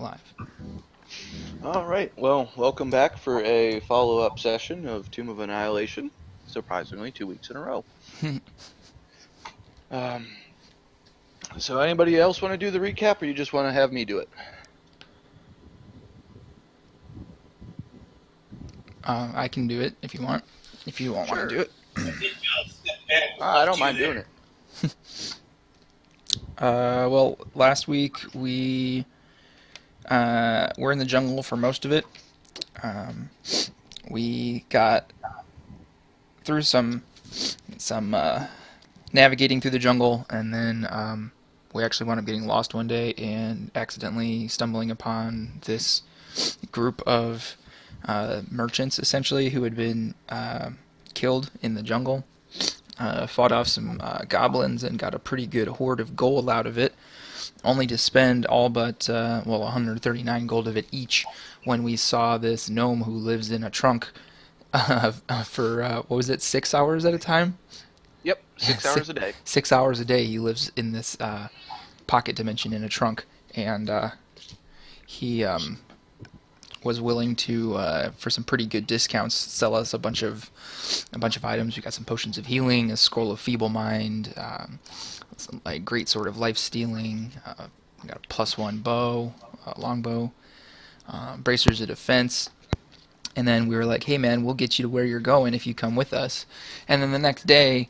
live. All right. Well, welcome back for a follow-up session of Tomb of Annihilation. Surprisingly, 2 weeks in a row. Um, so anybody else want to do the recap, or you just want to have me do it? I can do it if you want. If you won't want to do Sure. it. I think I'll step back and I let don't you mind doing there. it. Well, last week we were in the jungle for most of it. Um, we got through some navigating through the jungle, and then we actually wound up getting lost one day and accidentally stumbling upon this group of merchants, essentially, who had been killed in the jungle. Fought off some goblins and got a pretty good hoard of gold out of it, only to spend all but 139 gold of it each when we saw this gnome who lives in a trunk for what was it, 6 hours at a time? Yep, 6 hours a day. 6 hours a day he lives in this pocket dimension in a trunk, and he was willing to, for some pretty good discounts, sell us a bunch of items. We got some potions of healing, a scroll of feeble mind, some like great sort of life stealing. We got a +1 bow, longbow, bracers of defense. And then we were like, "Hey man, we'll get you to where you're going if you come with us." And then the next day,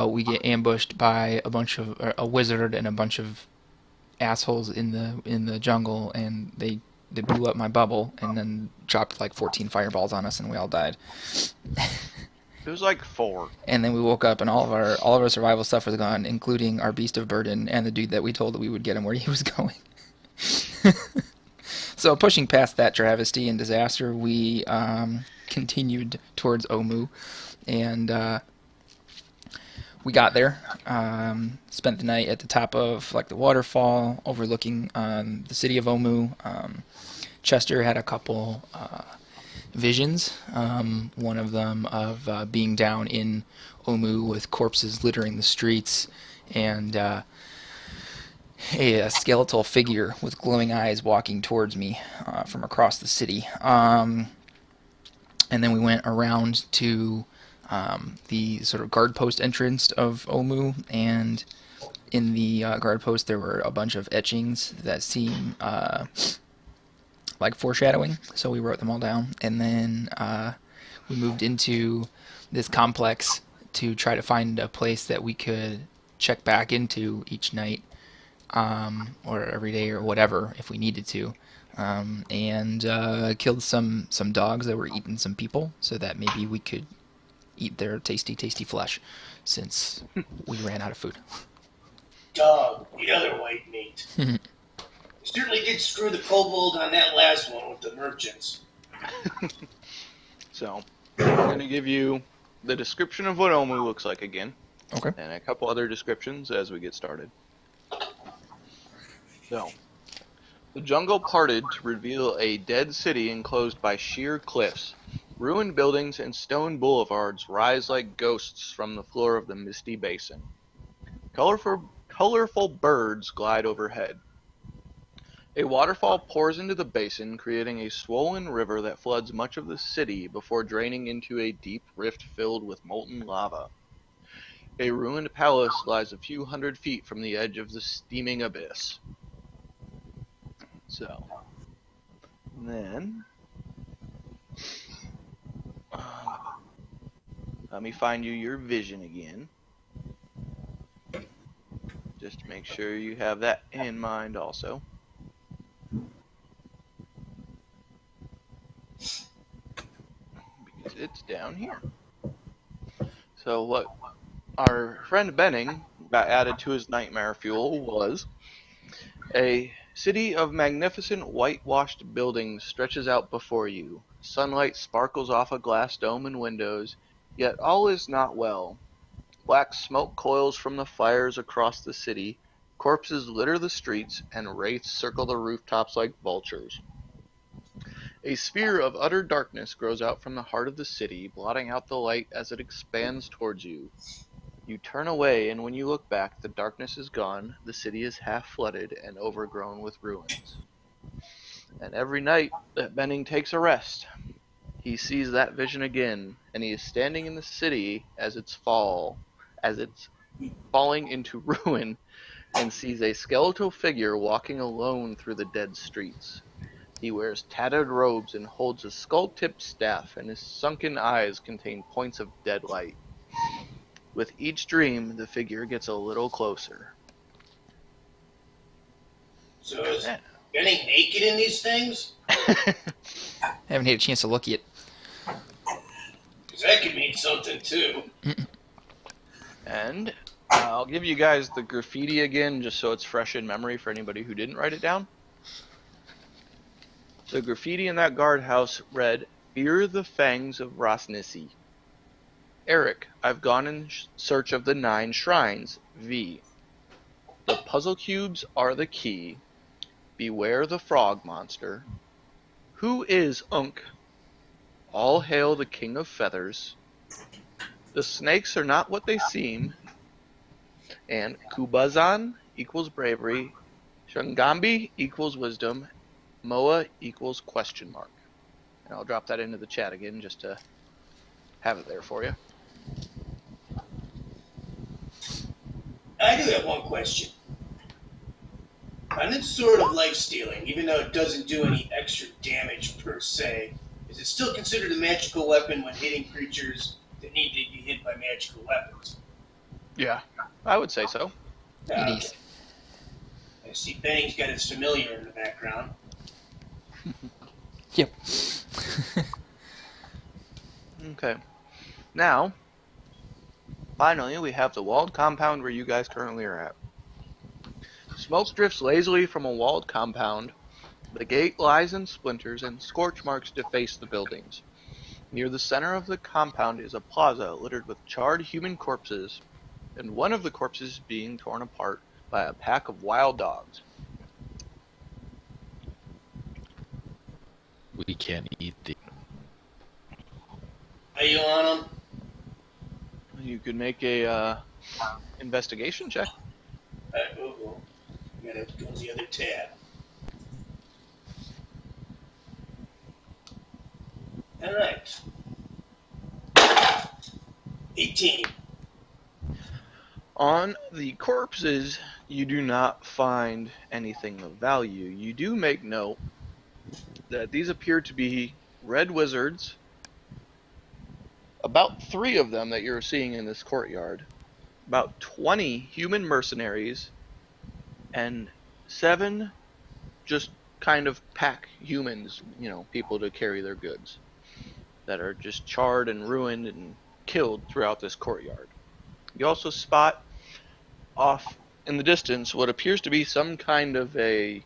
we get ambushed by a wizard and a bunch of assholes in the jungle, and they blew up my bubble and then dropped like 14 fireballs on us, and we all died. It was like four. And then we woke up, and all of our survival stuff was gone, including our beast of burden and the dude that we told that we would get him where he was going. So pushing past that travesty and disaster, we continued towards Omu, and we got there. Spent the night at the top of like the waterfall, overlooking the city of Omu. Chester had a couple visions. One of them of being down in Omu with corpses littering the streets, and a skeletal figure with glowing eyes walking towards me from across the city. And then we went around to the sort of guard post entrance of Omu, and in the guard post there were a bunch of etchings that seem like foreshadowing, so we wrote them all down. And then we moved into this complex to try to find a place that we could check back into each night, or every day or whatever if we needed to. And killed some dogs that were eating some people, so that maybe we could eat their tasty, tasty flesh, since we ran out of food. Dog, the other white meat. You certainly did screw the kobold on that last one with the merchants. So I'm going to give you the description of what Omu looks like again, Okay. and a couple other descriptions as we get started. So, the jungle parted to reveal a dead city enclosed by sheer cliffs. Ruined buildings and stone boulevards rise like ghosts from the floor of the misty basin. Colorful birds glide overhead. A waterfall pours into the basin, creating a swollen river that floods much of the city before draining into a deep rift filled with molten lava. A ruined palace lies a few hundred feet from the edge of the steaming abyss. So, then, let me find you your vision again, just to make sure you have that in mind also. Because it's down here. So what our friend Benning got added to his nightmare fuel was a city of magnificent whitewashed buildings stretches out before you. Sunlight sparkles off a glass dome and windows, yet all is not well. Black smoke coils from the fires across the city, corpses litter the streets, and wraiths circle the rooftops like vultures. A sphere of utter darkness grows out from the heart of the city, blotting out the light as it expands towards you. You turn away, and when you look back, the darkness is gone, the city is half flooded and overgrown with ruins. And every night that Benning takes a rest, he sees that vision again, and he is standing in the city as it's falling into ruin, and sees a skeletal figure walking alone through the dead streets. He wears tattered robes and holds a skull-tipped staff, and his sunken eyes contain points of dead light. With each dream, the figure gets a little closer. So is Yeah. Benning naked in these things? I haven't had a chance to look yet. Because that could mean something too. And I'll give you guys the graffiti again, just so it's fresh in memory for anybody who didn't write it down. The graffiti in that guardhouse read, "Fear the fangs of Rosnissi. Eric, I've gone in search of the 9 shrines. V. The puzzle cubes are the key. Beware the frog monster. Who is Unk? All hail the king of feathers. The snakes are not what they seem. And Kubazan equals bravery. Shangambi equals wisdom. Moa equals question mark." And I'll drop that into the chat again just to have it there for you. I do have one question. On this sort of life stealing, even though it doesn't do any extra damage per se, is it still considered a magical weapon when hitting creatures that need to be hit by magical weapons? Yeah, I would say so. It is. I see Benning's got his familiar in the background. Yep. Okay. Now, finally, we have the walled compound where you guys currently are at. Smoke drifts lazily from a walled compound. The gate lies in splinters and scorch marks deface the buildings. Near the center of the compound is a plaza littered with charred human corpses, and one of the corpses being torn apart by a pack of wild dogs. We can't eat the. Are you on them? You could make a investigation check. Oh. I gotta go to the other tab. Alright. 18. On the corpses, you do not find anything of value. You do make note that these appear to be red wizards. About 3 of them that you're seeing in this courtyard. About 20 human mercenaries. And 7 just kind of pack humans, people to carry their goods. That are just charred and ruined and killed throughout this courtyard. You also spot off in the distance what appears to be some kind of a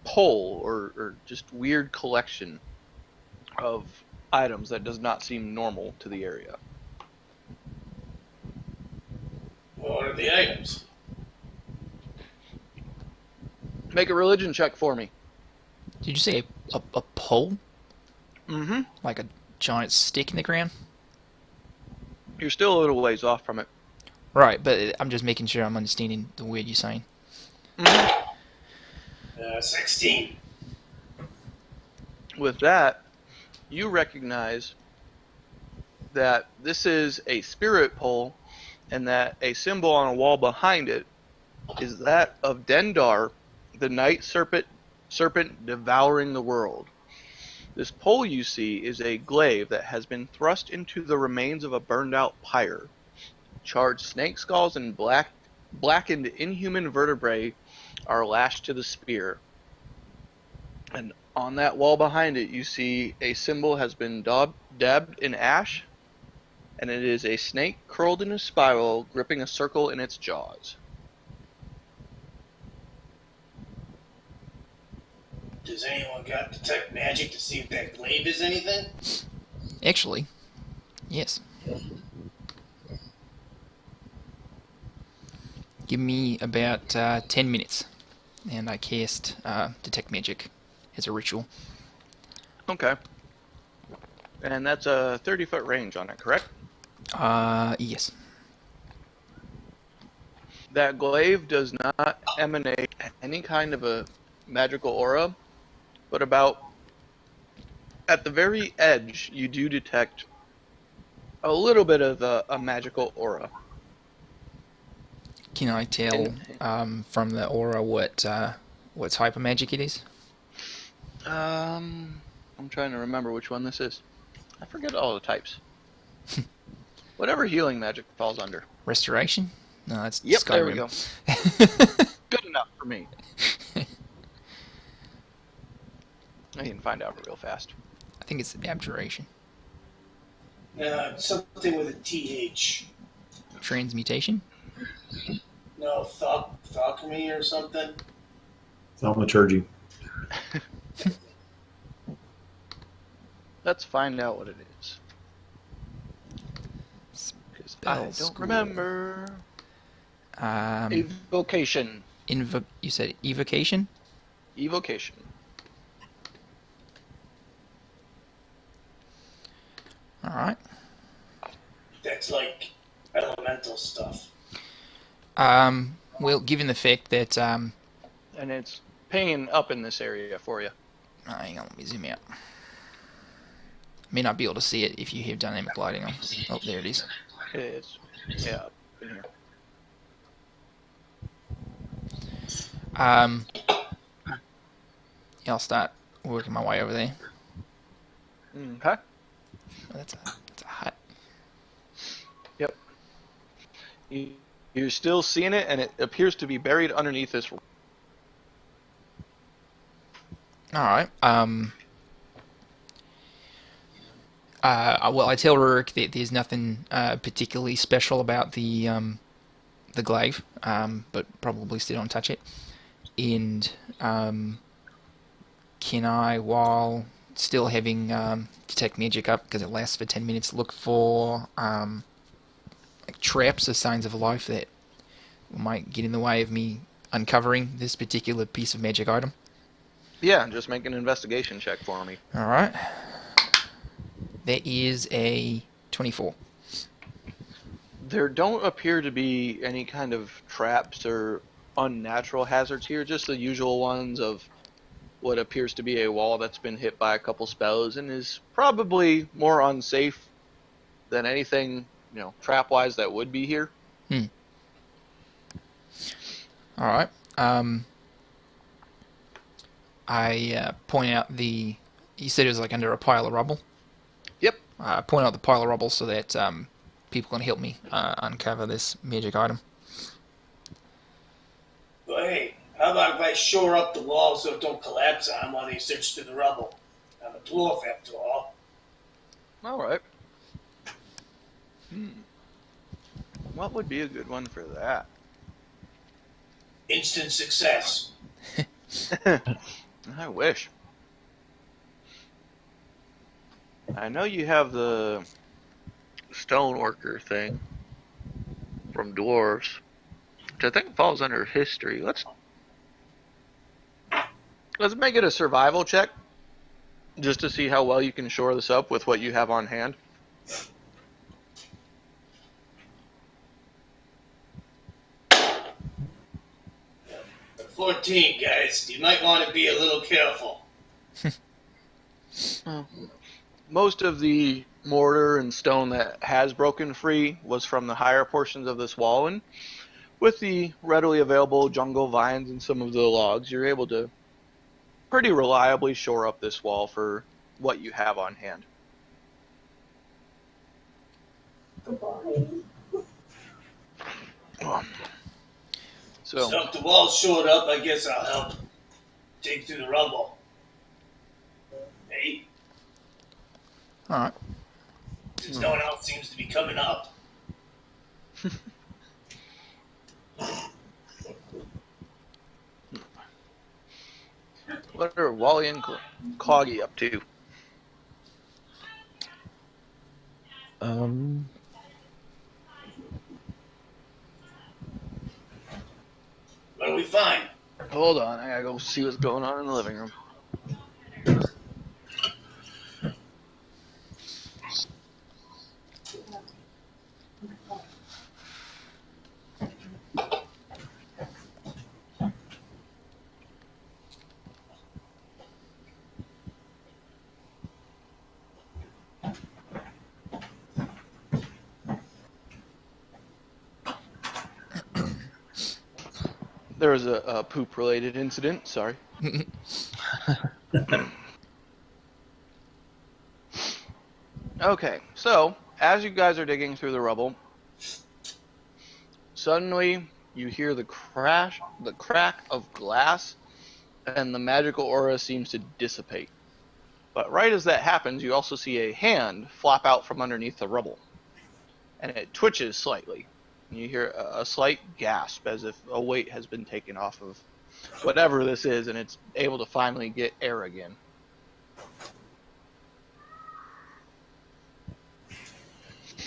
pole or just weird collection of items that does not seem normal to the area. What are the items? Make a religion check for me. Did you say a pole? Mm-hmm. Like a giant stick in the ground? You're still a little ways off from it. Right, but I'm just making sure I'm understanding the word you're saying. Mm-hmm. 16. With that, you recognize that this is a spirit pole, and that a symbol on a wall behind it is that of Dendar, the night serpent devouring the world. This pole you see is a glaive that has been thrust into the remains of a burned out pyre. Charred snake skulls and blackened inhuman vertebrae are lashed to the spear. And on that wall behind it, you see a symbol has been dabbed in ash, and it is a snake curled in a spiral, gripping a circle in its jaws. Does anyone got detect magic to see if that glaive is anything? Actually, yes. Give me about 10 minutes, and I cast Detect Magic as a ritual. Okay. And that's a 30-foot range on it, correct? Yes. That glaive does not emanate any kind of a magical aura. but about at the very edge, you do detect a little bit of a magical aura. Can I tell from the aura what type of magic it is? I'm trying to remember which one this is. I forget all the types. Whatever healing magic falls under. Restoration? No, that's Yep, Skyrim. there we go. Good enough for me. I can find out real fast. I think it's abjuration. Something with a TH. Transmutation? No, Thaucamy or something. Thaumaturgy. Let's find out what it is. Because I don't school. remember. Evocation. You said evocation? Evocation. Alright. That's like elemental stuff. Well, given the fact that And it's pinging up in this area for you. hang on, let me zoom out. May not be able to see it if you have dynamic lighting on. Oh, there it is. It's up in here. Yeah, I'll start working my way over there. Okay. Oh, that's a hut. Yep. You're still seeing it, and it appears to be buried underneath this. Alright. Well, I tell Rurik that there's nothing particularly special about the glaive, but probably still don't touch it. And can I, while still having detect magic up, because it lasts for 10 minutes, look for like traps or signs of life that might get in the way of me uncovering this particular piece of magic item? Yeah, just make an investigation check for me. Alright. That is a 24. There don't appear to be any kind of traps or unnatural hazards here, just the usual ones of what appears to be a wall that's been hit by a couple spells and is probably more unsafe than anything, trap-wise that would be here. Alright. I point out you said it was like under a pile of rubble? Yep. I point out the pile of rubble so that people can help me uncover this magic item. Well, hey, how about if I shore up the wall so it don't collapse on them while they search through the rubble? I'm a dwarf after all. Alright. What would be a good one for that? Instant success. I wish. I know you have the stoneworker thing from dwarves, which I think falls under history. Let's make it a survival check, just to see how well you can shore this up with what you have on hand. At 14, guys. You might want to be a little careful. Most of the mortar and stone that has broken free was from the higher portions of this wall, and with the readily available jungle vines and some of the logs, you're able to pretty reliably shore up this wall for what you have on hand. So if the wall's shored up, I guess I'll help dig through the rubble. Hey? Alright. Since no one else seems to be coming up. what are Wally and Cloggy up to? What do we find? Hold on, I gotta go see what's going on in the living room. There was a poop-related incident. Sorry. Okay, so as you guys are digging through the rubble, suddenly you hear the crack of glass, and the magical aura seems to dissipate. But right as that happens, you also see a hand flop out from underneath the rubble, and it twitches slightly. And you hear a slight gasp as if a weight has been taken off of whatever this is, and it's able to finally get air again.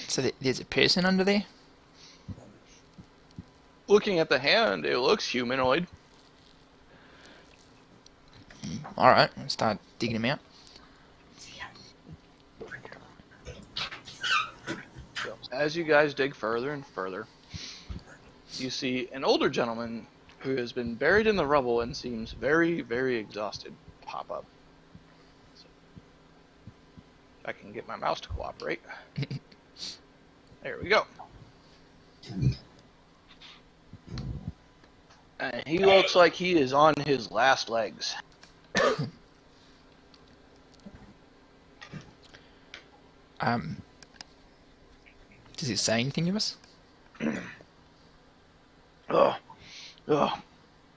So there's a person under there? Looking at the hand, it looks humanoid. Alright, I'll start digging him out. So, as you guys dig further and further, you see an older gentleman who has been buried in the rubble and seems very, very exhausted pop up. So, if I can get my mouse to cooperate. There we go. And he looks like he is on his last legs. Does it say anything to us? Oh,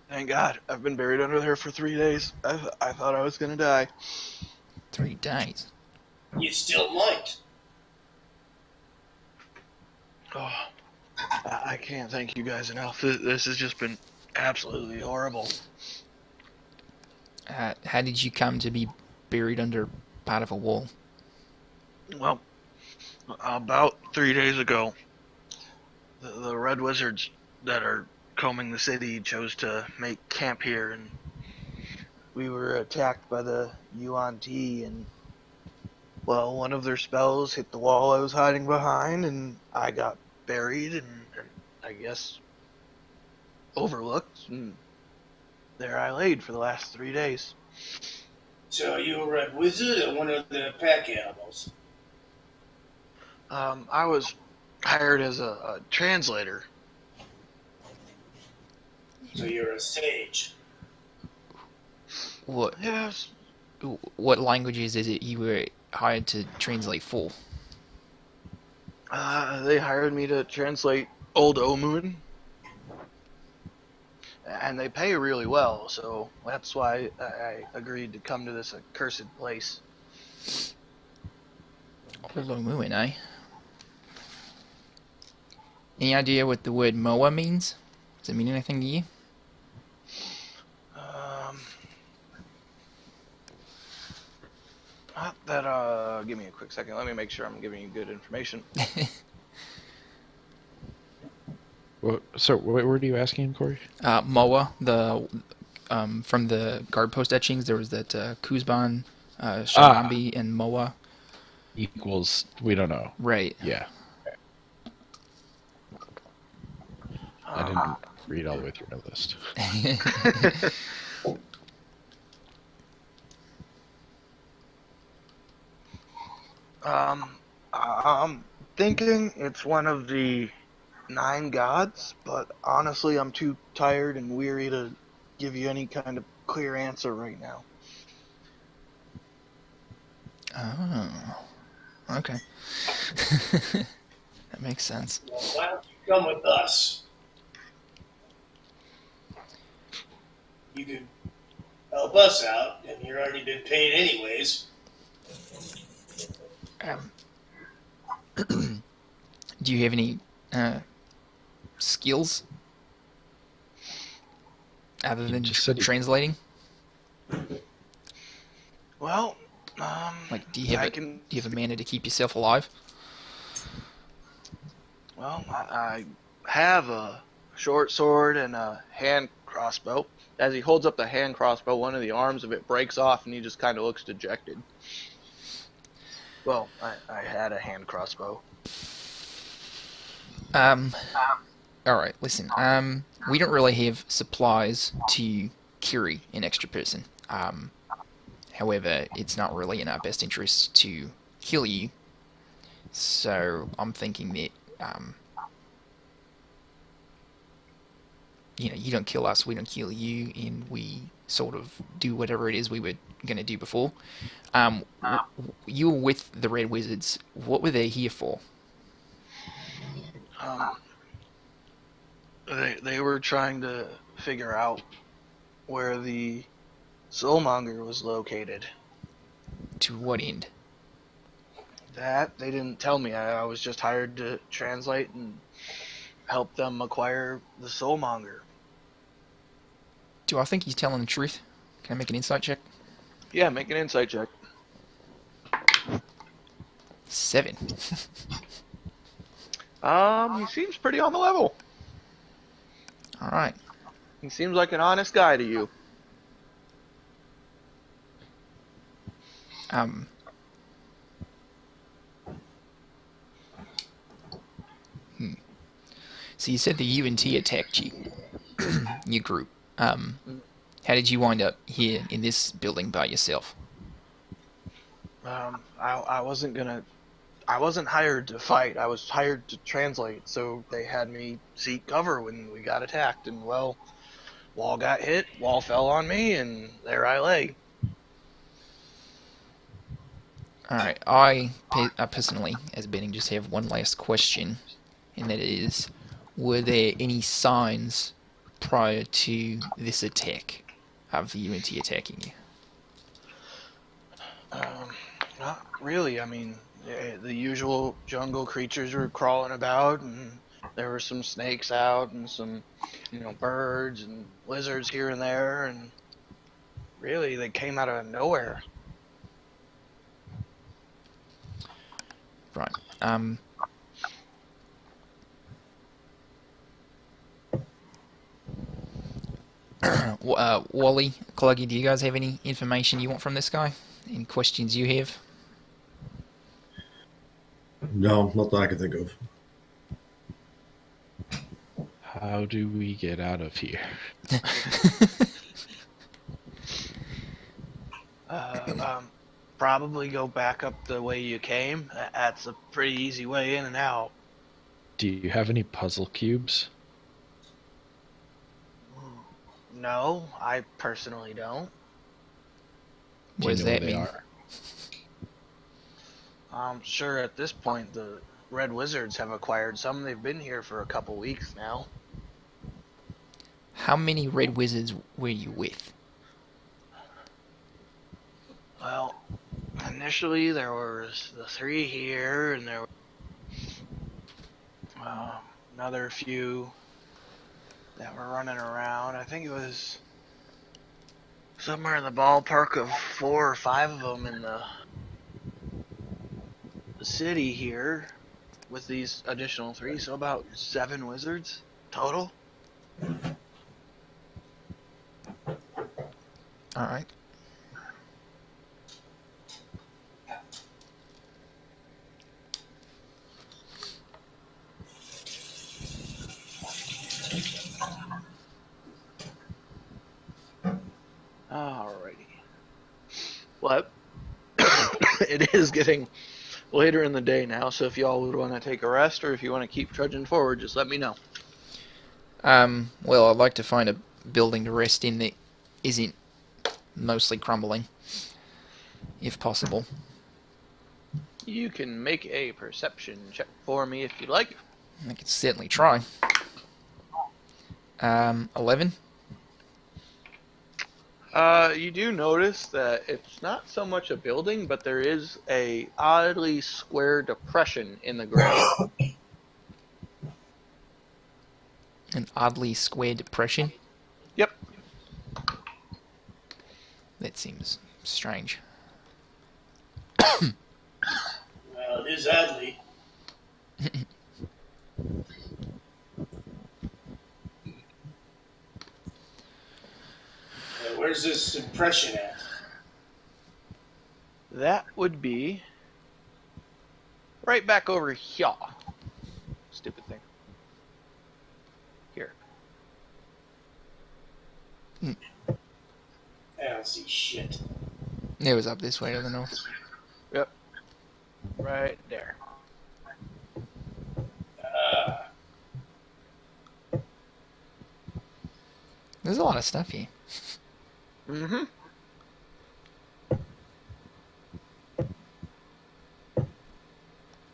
thank God. I've been buried under there for 3 days. I thought I was going to die. 3 days. You still might. Oh, I can't thank you guys enough. This has just been absolutely horrible. How did you come to be buried under part of a wall? Well, about 3 days ago, the Red Wizards that are combing the city chose to make camp here, and we were attacked by the UNT, and, well, one of their spells hit the wall I was hiding behind, and I got buried and I guess overlooked, and there I laid for the last 3 days. So you a red wizard or one of the pack animals? I was hired as a translator. So you're a sage. What Yes. languages is it you were hired to translate for? They hired me to translate Old Omun, and they pay really well, so that's why I agreed to come to this accursed place. Olomuin, eh? Any idea what the word Moa means? Does it mean anything to you? Not that, give me a quick second. Let me make sure I'm giving you good information. Well, so what were you asking him, Corey? Moa, from the guard post etchings, there was that Kuzban, Shamambi, and Moa. Equals, we don't know. Right. Yeah. I didn't read all the way through my list. I'm thinking it's one of the 9 gods, but honestly, I'm too tired and weary to give you any kind of clear answer right now. Oh. Okay. That makes sense. Well, why don't you come with us? You could help us out, and you're already been paid anyways. Do you have any skills other than just said translating? Well, Like, do you have a mana to keep yourself alive? Well, I have a short sword and a hand crossbow. As he holds up the hand crossbow, one of the arms of it breaks off, and he just kind of looks dejected. Well, I had a hand crossbow. Alright, listen. We don't really have supplies to carry an extra person. However, it's not really in our best interest to kill you. So, I'm thinking that, you don't kill us, we don't kill you, and we sort of do whatever it is we were going to do before. You were with the Red Wizards. What were they here for? Um, they were trying to figure out where the Soulmonger was located. To what end? That they didn't tell me. I was just hired to translate and help them acquire the Soulmonger. Do I think he's telling the truth? Can I make an insight check? Yeah, make an insight check. 7. He seems pretty on the level. All right. He seems like an honest guy to you. Um. So you said the UNT attacked you, your group. How did you wind up here in this building by yourself? I wasn't hired to fight. I was hired to translate. So they had me seek cover when we got attacked. And well, wall got hit, wall fell on me, and there I lay. All right. I personally, as Benning, just have one last question, and that is, were there any signs prior to this attack of the UNT attacking you? Not really. I mean, the usual jungle creatures were crawling about, and there were some snakes out, and some, birds and lizards here and there, and really, they came out of nowhere. Right. Wally, Cluggy, do you guys have any information you want from this guy? Any questions you have? No, not that I can think of. How do we get out of here? Probably go back up the way you came. That's a pretty easy way in and out. Do you have any puzzle cubes? No, I personally don't. Do What you does know where that they mean? are? I'm sure at this point the Red Wizards have acquired some. They've been here for a couple weeks now. How many Red Wizards were you with? Well, initially there was the 3 here, and there were another few that were running around. I think it was somewhere in the ballpark of 4 or 5 of them in the city here with these additional 3, so about 7 wizards total. All right. Alrighty. Well, it is getting later in the day now, so if y'all would want to take a rest or if you want to keep trudging forward, just let me know. Well, I'd like to find a building to rest in that isn't mostly crumbling, if possible. You can make a perception check for me if you'd like. I could certainly try. 11? You do notice that it's not so much a building, but there is a oddly square depression in the ground. An oddly square depression? Yep. That seems strange. Well, it is oddly. Where's this impression at? That would be right back over here. Stupid thing. Here. I don't see shit. It was up this way to the north. Yep. Right there. There's a lot of stuff here. Mm-hmm.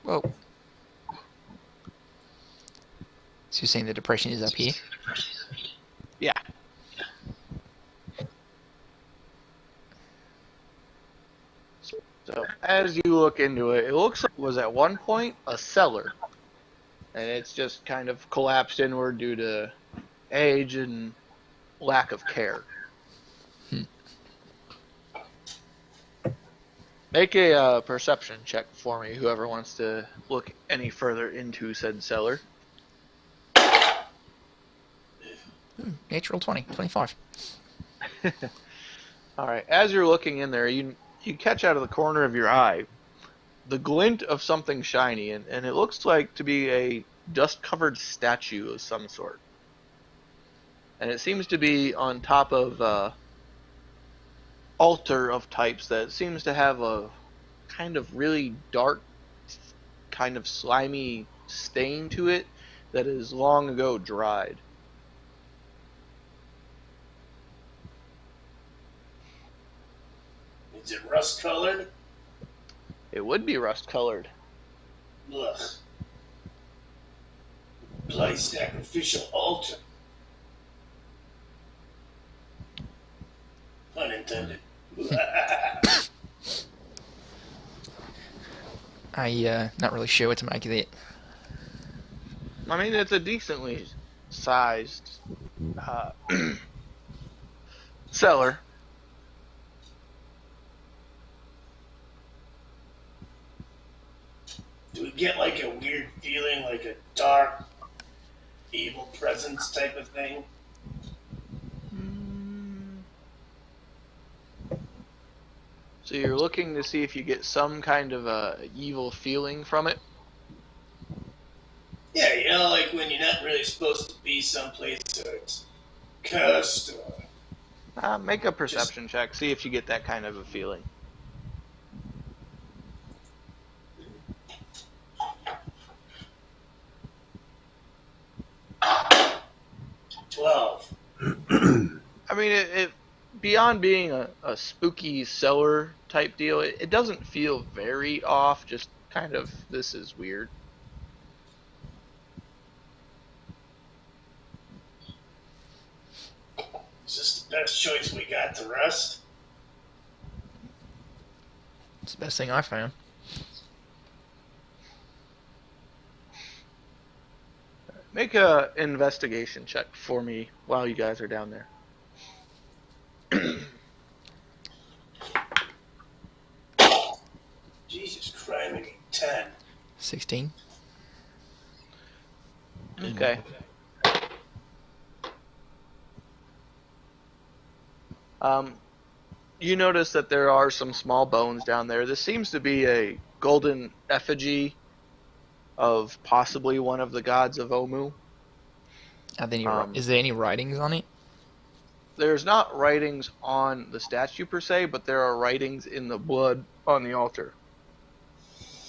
Whoa. So you're saying the depression is up here? Yeah. So as you look into it, it looks like it was at one point a cellar, and it's just kind of collapsed inward due to age and lack of care. Make a perception check for me, whoever wants to look any further into said cellar. Natural 20, 25. All right. As you're looking in there, you catch out of the corner of your eye the glint of something shiny, and it looks like to be a dust-covered statue of some sort. And it seems to be on top of altar of types that seems to have a kind of really dark, kind of slimy stain to it that is long ago dried. Is it rust colored? It would be rust colored. Ugh. Bloody sacrificial altar. Unintended. Not really sure what to make of it. I mean, it's a decently sized cellar. Do we get like a weird feeling, like a dark, evil presence type of thing? So you're looking to see if you get some kind of a evil feeling from it. Yeah, you know, like when you're not really supposed to be someplace, or it's cursed, or Make a perception check. See if you get that kind of a feeling. 12. I mean, it beyond being a spooky cellar type deal, it doesn't feel very off. Just kind of, this is weird. Is this the best choice we got to rest? It's the best thing I found. Make a investigation check for me while you guys are down there. Jesus Christ, I need 10. 16. Okay. You notice that there are some small bones down there. This seems to be a golden effigy of possibly one of the gods of Omu. Is there any writings on it? There's not writings on the statue per se, but there are writings in the blood on the altar.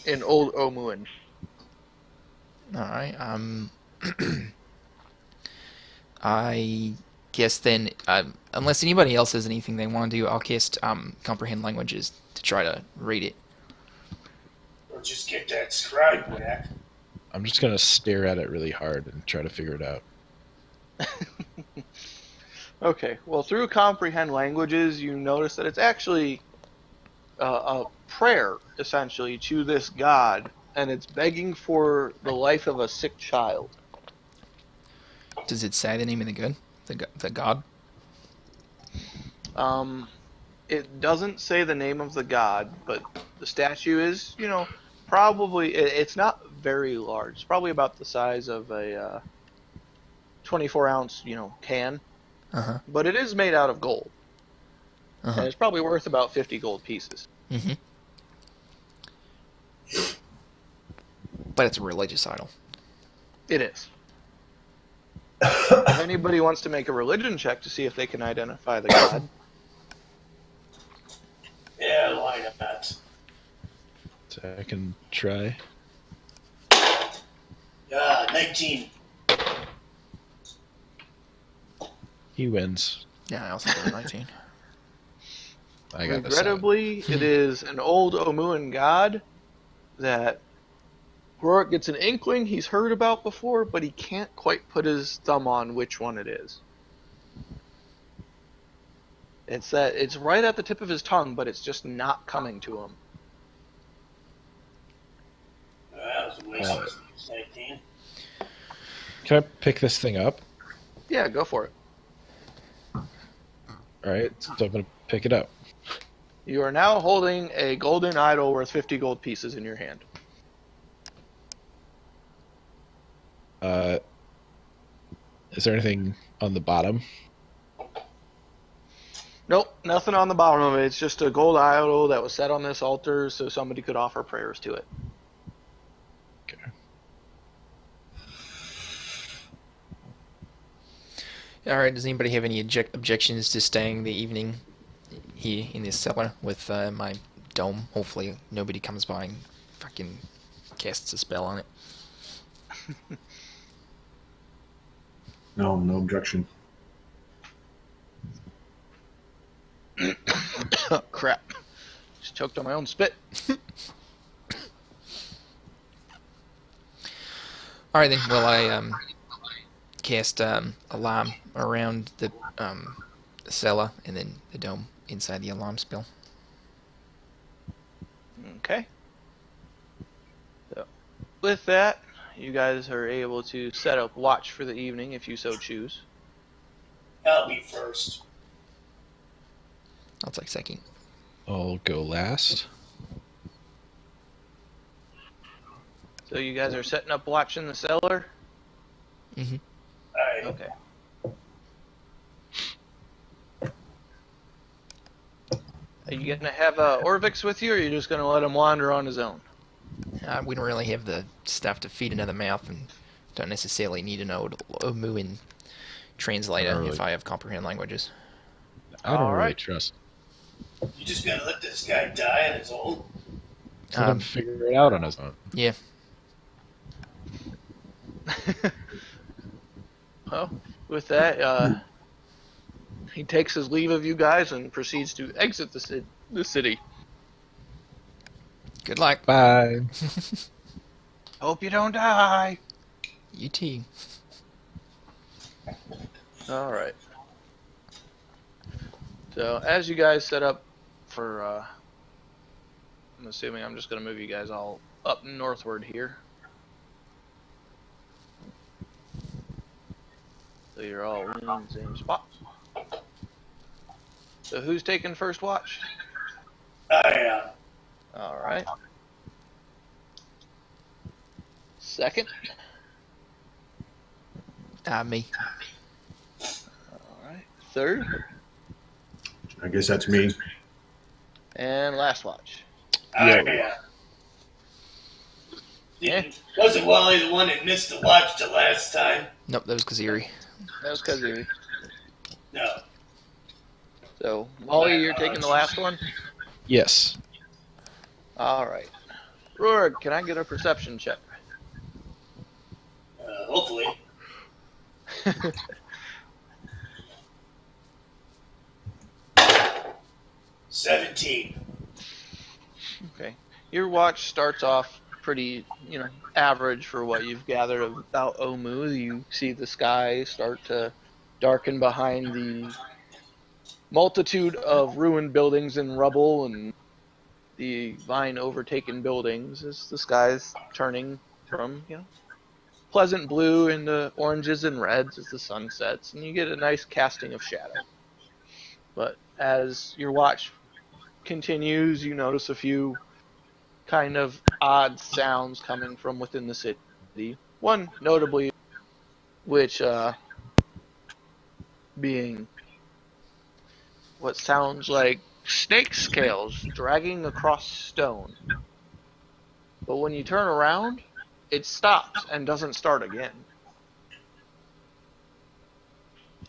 In Old Omuan. Alright, I guess then, unless anybody else has anything they want to do, I'll cast Comprehend Languages to try to read it. Or just get that scribe back. I'm just gonna stare at it really hard and try to figure it out. Okay, well, through Comprehend Languages, you notice that it's actually a prayer, essentially, to this god, and it's begging for the life of a sick child. Does it say the name of the god? It doesn't say the name of the god, but the statue is, probably, it's not very large. It's probably about the size of a 24-ounce, can. Uh-huh. But it is made out of gold. Uh-huh. And it's probably worth about 50 gold pieces. Mm-hmm. But it's a religious idol. It is. If anybody wants to make a religion check to see if they can identify the god. Yeah, why not? So I can try. 19. He wins. Yeah, I also got a 19. I got the 7. Regrettably, it is an old Omuan god that Rourke gets an inkling he's heard about before, but he can't quite put his thumb on which one it is. It's right at the tip of his tongue, but it's just not coming to him. That was a waste of 19. Can I pick this thing up? Yeah, go for it. Alright, so I'm going to pick it up. You are now holding a golden idol worth 50 gold pieces in your hand. Is there anything on the bottom? Nope, nothing on the bottom of it. It's just a gold idol that was set on this altar so somebody could offer prayers to it. Okay. All right. Does anybody have any objections to staying the evening here in this cellar with my dome? Hopefully, nobody comes by and fucking casts a spell on it. No, no objection. Oh, crap. Just choked on my own spit. All right then. Well, I cast alarm around the cellar and then the dome inside the alarm spell. Okay. So, with that, you guys are able to set up watch for the evening if you so choose. I'll be first. I'll take second. I'll go last. So you guys are setting up watch in the cellar? Mm-hmm. Alright. Okay. Are you gonna have Orvix with you, or are you just gonna let him wander on his own? We don't really have the stuff to feed another mouth, and don't necessarily need an old Omuan translator Really? if I have comprehend languages. I don't really Alright. trust. You just gonna let this guy die on his own? Let him figure it out on his own. Yeah. Well, with that, he takes his leave of you guys and proceeds to exit the city. Good luck. Bye. Hope you don't die. You too. All right. So as you guys set up for, I'm assuming I'm just gonna move you guys all up northward here. So you're all in the same spot. So who's taking first watch? I am. All right. Second. Me. All right. Third. I guess that's me. And last watch. I Yo. am. Wasn't Wally the one that missed the watch the last time? Nope, that was Kaziri. That was Kaziri. No. So, Wally, you're taking the last one? Yes. Alright. Rourke, can I get a perception check? Hopefully. 17. Okay. Your watch starts off pretty, average for what you've gathered about Omu. You see the sky start to darken behind the multitude of ruined buildings and rubble and the vine overtaken buildings as the sky's turning from, pleasant blue into oranges and reds as the sun sets, and you get a nice casting of shadow. But as your watch continues, you notice a few kind of odd sounds coming from within the city. One notably, which being what sounds like snake scales dragging across stone. But when you turn around, it stops and doesn't start again.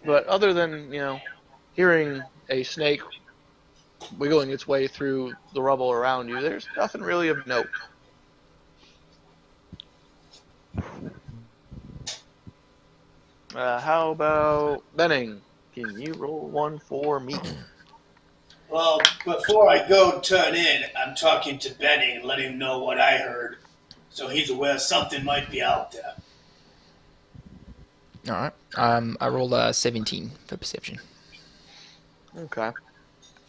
But other than, hearing a snake wiggling its way through the rubble around you, there's nothing really of note. How about Benning? Can you roll one for me? Well, before I go turn in, I'm talking to Benny and letting him know what I heard, so he's aware something might be out there. All right. I rolled a 17 for perception. Okay.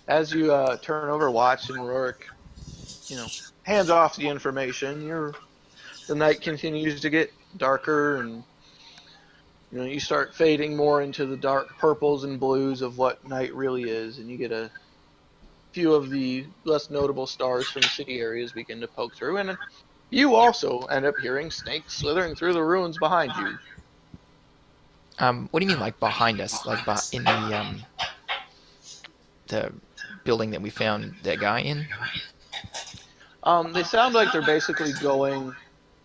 As you turn over watch and Rourke, hands off the information, the night continues to get darker and you start fading more into the dark purples and blues of what night really is, and you get a few of the less notable stars from city areas begin to poke through, and you also end up hearing snakes slithering through the ruins behind you. What do you mean, like behind us, like in the building that we found that guy in? They sound like they're basically going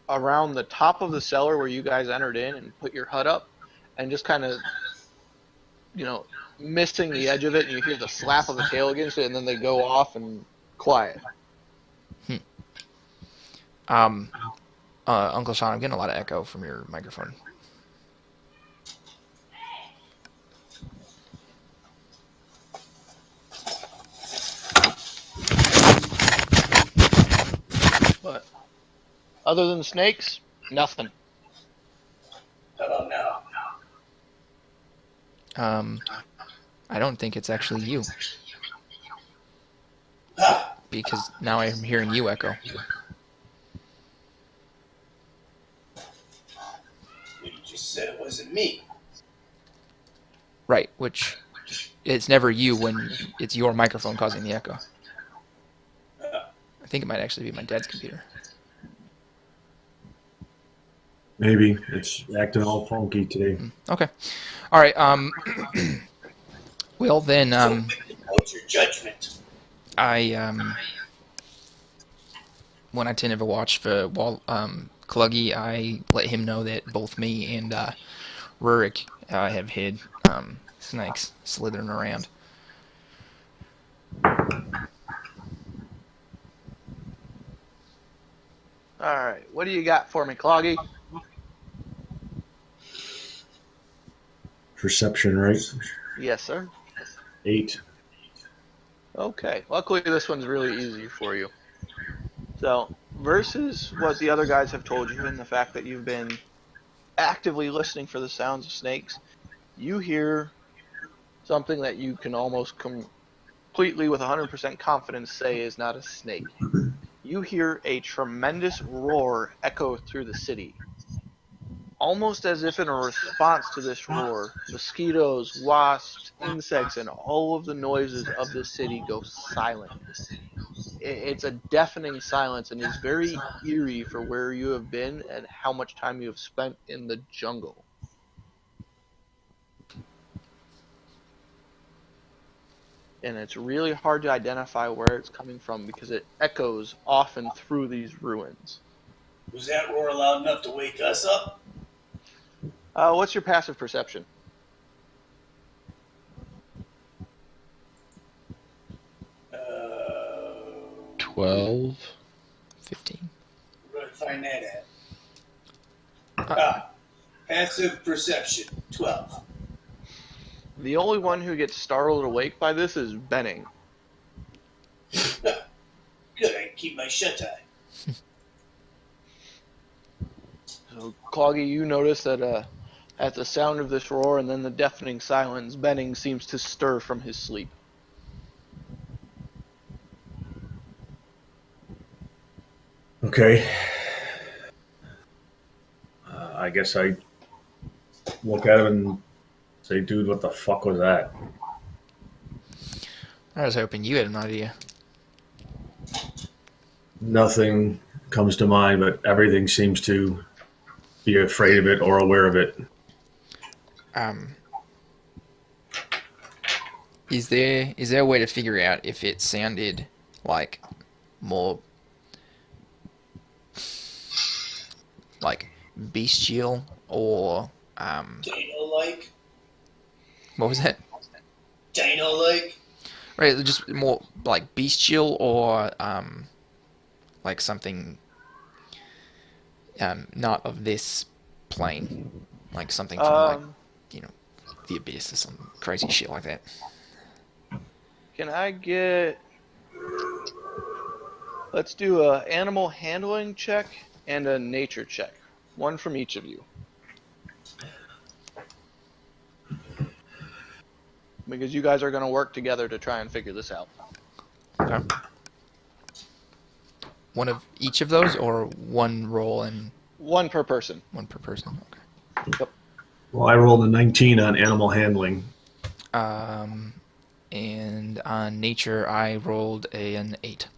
around the top of the cellar where you guys entered in and put your hut up, and just kind of, you know, missing the edge of it, and you hear the slap of a tail against it, and then they go off and quiet. Hmm. Uncle Sean, I'm getting a lot of echo from your microphone. But other than snakes, nothing. How about now? I don't think it's actually you, Ha! because now I'm hearing you echo. You just said it wasn't me. Right, which it's never you when it's your microphone causing the echo. I think it might actually be my dad's computer. Maybe it's acting all funky today. Okay. All right. Well then, What's your judgment? when I tend to watch for Cluggy, I let him know that both me and Rurik have hid snakes slithering around. All right, what do you got for me, Cloggy? Perception, right? Yes, sir. 8. Okay, luckily this one's really easy for you. So, versus what the other guys have told you and the fact that you've been actively listening for the sounds of snakes, you hear something that you can almost completely with 100% confidence say is not a snake. You hear a tremendous roar echo through the city. Almost as if in a response to this roar, mosquitoes, wasps, insects, and all of the noises of the city go silent. It's a deafening silence and is very eerie for where you have been and how much time you have spent in the jungle. And it's really hard to identify where it's coming from because it echoes often through these ruins. Was that roar loud enough to wake us up? What's your passive perception? 12. 15. Where do I find that at? Uh, Passive perception, 12. The only one who gets startled awake by this is Benning. Good, I can keep my shut eye. So, Cloggy, you notice that at the sound of this roar and then the deafening silence, Benning seems to stir from his sleep. Okay. I guess I look at him and say, dude, what the fuck was that? I was hoping you had an idea. Nothing comes to mind, but everything seems to be afraid of it or aware of it. Is there a way to figure out if it sounded like more like bestial or Dino-like? what was that? Dino-like? Right, just more like bestial or like something not of this plane, like something from like Um, you know the abyss or some crazy shit like that. Can I get... Let's do a animal handling check and a nature check. One from each of you. Because you guys are going to work together to try and figure this out. Okay. One of each of those, or one roll and One per person. one per person? Okay. Yep. Well, I rolled a 19 on animal handling. And on nature, I rolled an 8.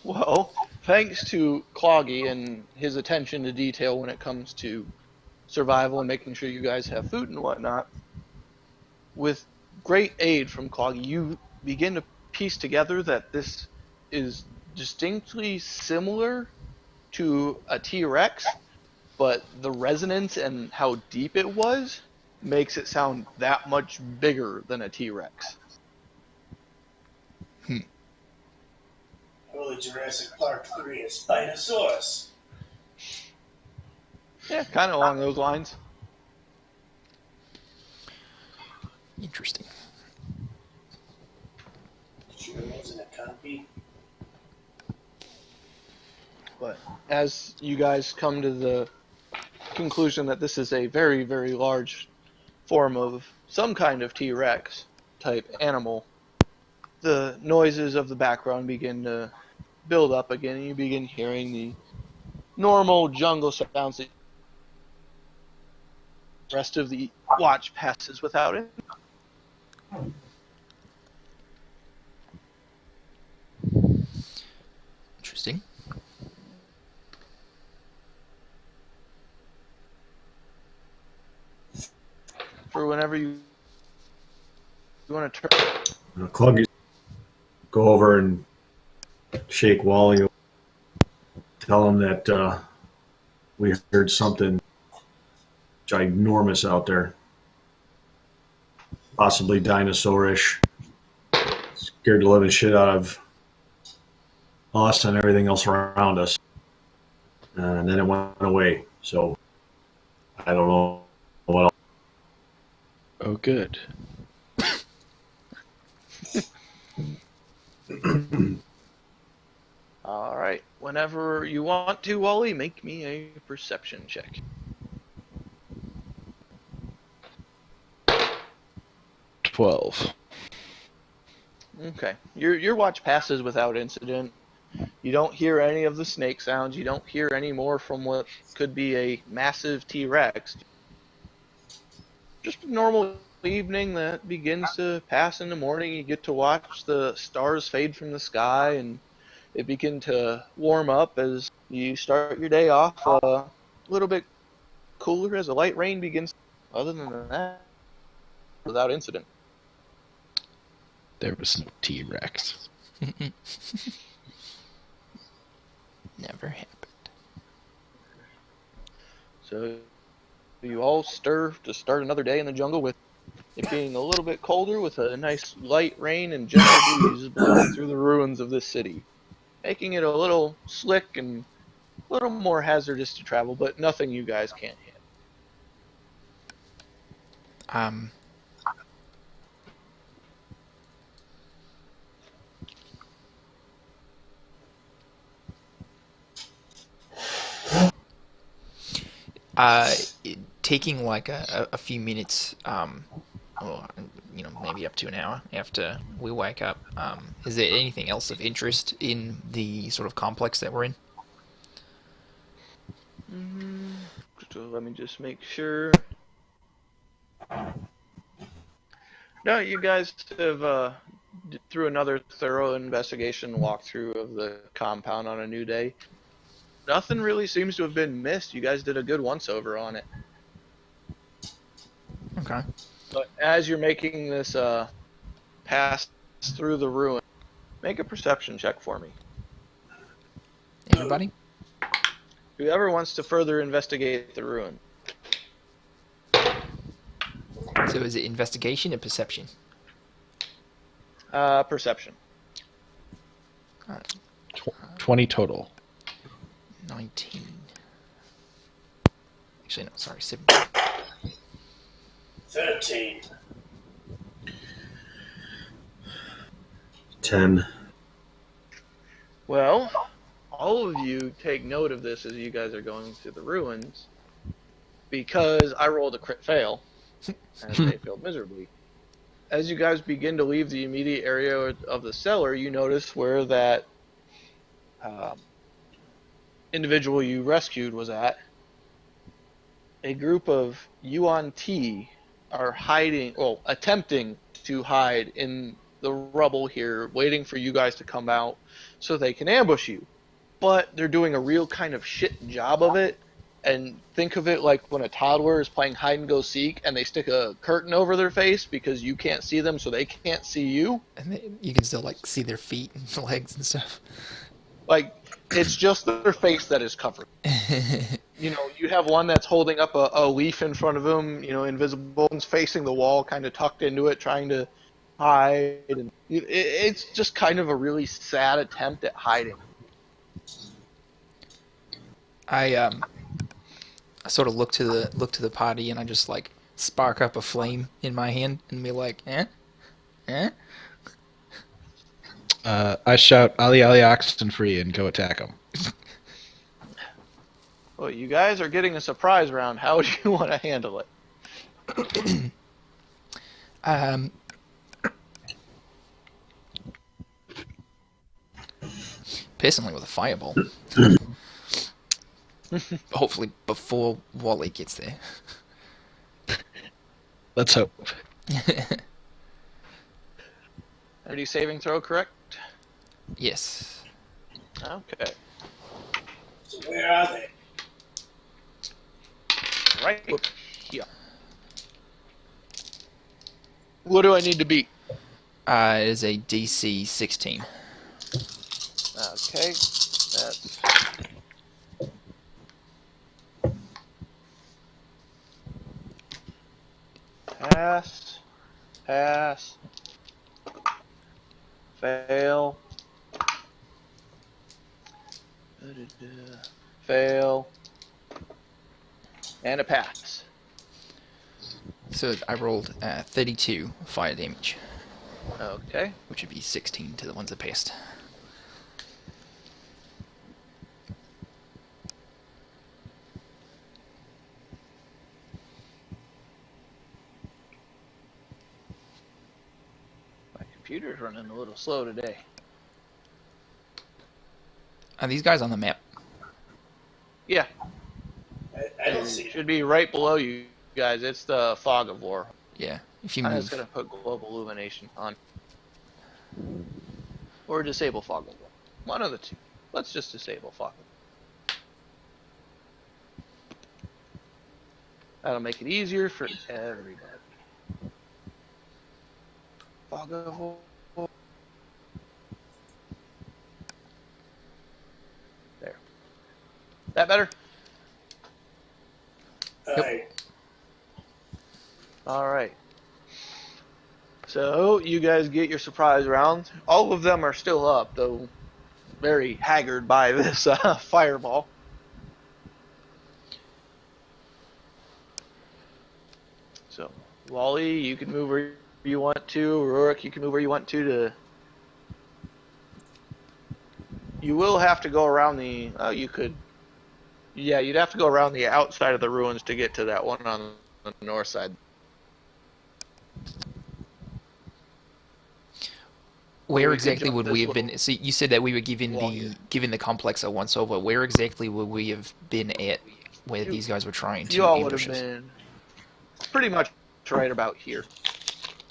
Well, thanks to Cloggy and his attention to detail when it comes to survival and making sure you guys have food and whatnot, with great aid from Cloggy, you begin to piece together that this is distinctly similar to a T-Rex, but the resonance and how deep it was makes it sound that much bigger than a T-Rex. Early Jurassic Park 3 is Spinosaurus. Yeah, kind of along those lines. Interesting. Sure wasn't a copy. But as you guys come to the conclusion that this is a very, very large form of some kind of T-Rex type animal, the noises of the background begin to build up again, and you begin hearing the normal jungle sounds that the rest of the watch passes without it. Interesting. For whenever you want to turn. Cluggy, go over and shake Wally. Tell him that we heard something ginormous out there. Possibly dinosaurish. Scared the living shit out of us and everything else around us. And then it went away. So I don't know what else. Oh, good. All right. Whenever you want to, Wally, make me a perception check. 12. Okay. Your watch passes without incident. You don't hear any of the snake sounds. You don't hear any more from what could be a massive T-Rex. Just a normal evening that begins to pass into morning. You get to watch the stars fade from the sky, and it begin to warm up as you start your day off a little bit cooler as a light rain begins. Other than that, without incident. There was no T-Rex. Never happened. So you all stir to start another day in the jungle with it being a little bit colder with a nice light rain and gentle breeze blowing through the ruins of this city, making it a little slick and a little more hazardous to travel, but nothing you guys can't handle. Taking like a few minutes, or maybe up to an hour after we wake up, is there anything else of interest in the sort of complex that we're in? So let me just make sure. No, you guys have through another thorough investigation walkthrough of the compound on a new day. Nothing really seems to have been missed. You guys did a good once-over on it. Okay. But as you're making this pass through the ruin, make a perception check for me. Everybody? Whoever wants to further investigate the ruin. So is it investigation or perception? Perception. Alright. 20 total. 19. Actually, no, sorry, 17. 13. 10. Well, all of you take note of this as you guys are going through the ruins, because I rolled a crit fail, and they failed miserably. As you guys begin to leave the immediate area of the cellar, you notice where that individual you rescued was at. A group of Yuan Ti are hiding, well, attempting to hide in the rubble here, waiting for you guys to come out so they can ambush you. But they're doing a real kind of shit job of it. And think of it like when a toddler is playing hide and go seek and they stick a curtain over their face because you can't see them, so they can't see you. And you can still like see their feet and legs and stuff. Like, it's just their face that is covered. You know, you have one that's holding up a leaf in front of him, you know, invisible, and facing the wall, kind of tucked into it, trying to hide. And it's just kind of a really sad attempt at hiding. I sort of look to the party and I just like spark up a flame in my hand and be like, eh? I shout, Ali Ali Oxen free, and go attack him. Well, you guys are getting a surprise round. How do you want to handle it? Personally with a fireball. Hopefully before Wally gets there. Let's hope. Ready saving throw, correct? Yes. Okay. So where are they? Right here. What do I need to beat? It is a DC 16. Okay. That's... Pass. Fail. Fail. And a pass. So I rolled 32 fire damage, Okay. which would be 16 to the ones that passed. My computer's running a little slow today. Are these guys on the map? Yeah. I don't see It it. should be right below you guys. It's the Fog of War. Yeah. If you I'm just move. going to put Global Illumination on. Or disable Fog of War. One of the two. Let's just disable Fog of War. That'll make it easier for everybody. Fog of War. There. That better? Alright. So, you guys get your surprise round. All of them are still up, though very haggard by this fireball. So, Wally, you can move where you want to. Rurik, you can move where you want to. You will have to go around the... Oh, you could... Yeah, you'd have to go around the outside of the ruins to get to that one on the north side. Where we could exactly jump would this we have been? little So you said that we were given wall here. given the complex a once over. Where exactly would we have been at where these guys were trying to You all would have ambush us? been pretty much right about here.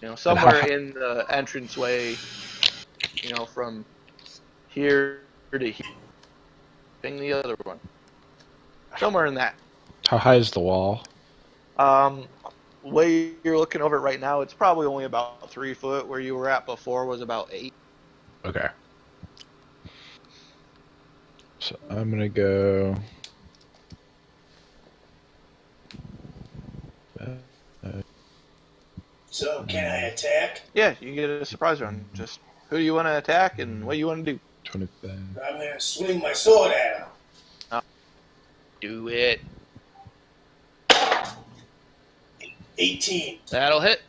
You know, somewhere in the entranceway, you know, from here to here. Ping the other one. Somewhere in that. How high is the wall? Way you're looking over it right now, it's probably only about 3 foot. Where you were at before was about 8. Okay. So I'm gonna go. So can I attack? Yeah, you can get a surprise round. Just who do you want to attack and what do you want to do? 25. I'm gonna swing my sword at him. Do it. 18. That'll hit.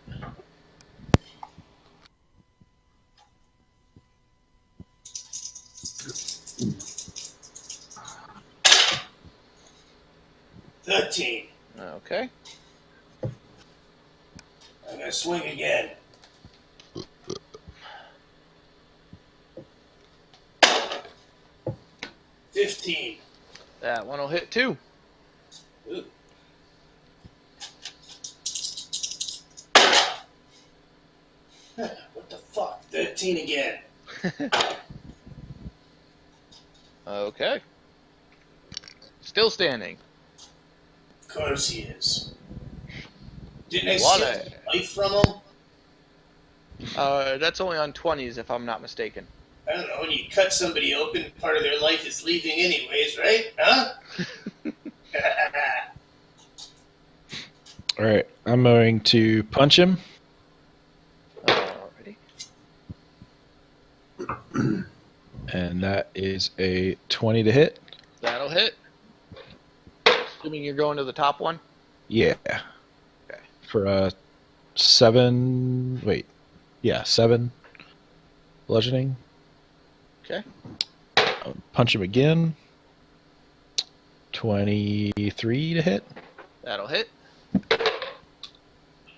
$13. Okay. I'm gonna swing again. $15. That one will hit too. Ooh. What the fuck? 13 again. Okay. Still standing. Of course he is. Didn't I What steal life from him? That's only on 20s if I'm not mistaken. I don't know. When you cut somebody open, part of their life is leaving anyways, right? Huh? All right, I'm going to punch him, Alrighty. and that is a 20 to hit. That'll hit. Assuming you're going to the top one. Yeah. Okay. For a 7. Wait. Yeah, 7 bludgeoning. Okay. I'll punch him again. 23 to hit. That'll hit.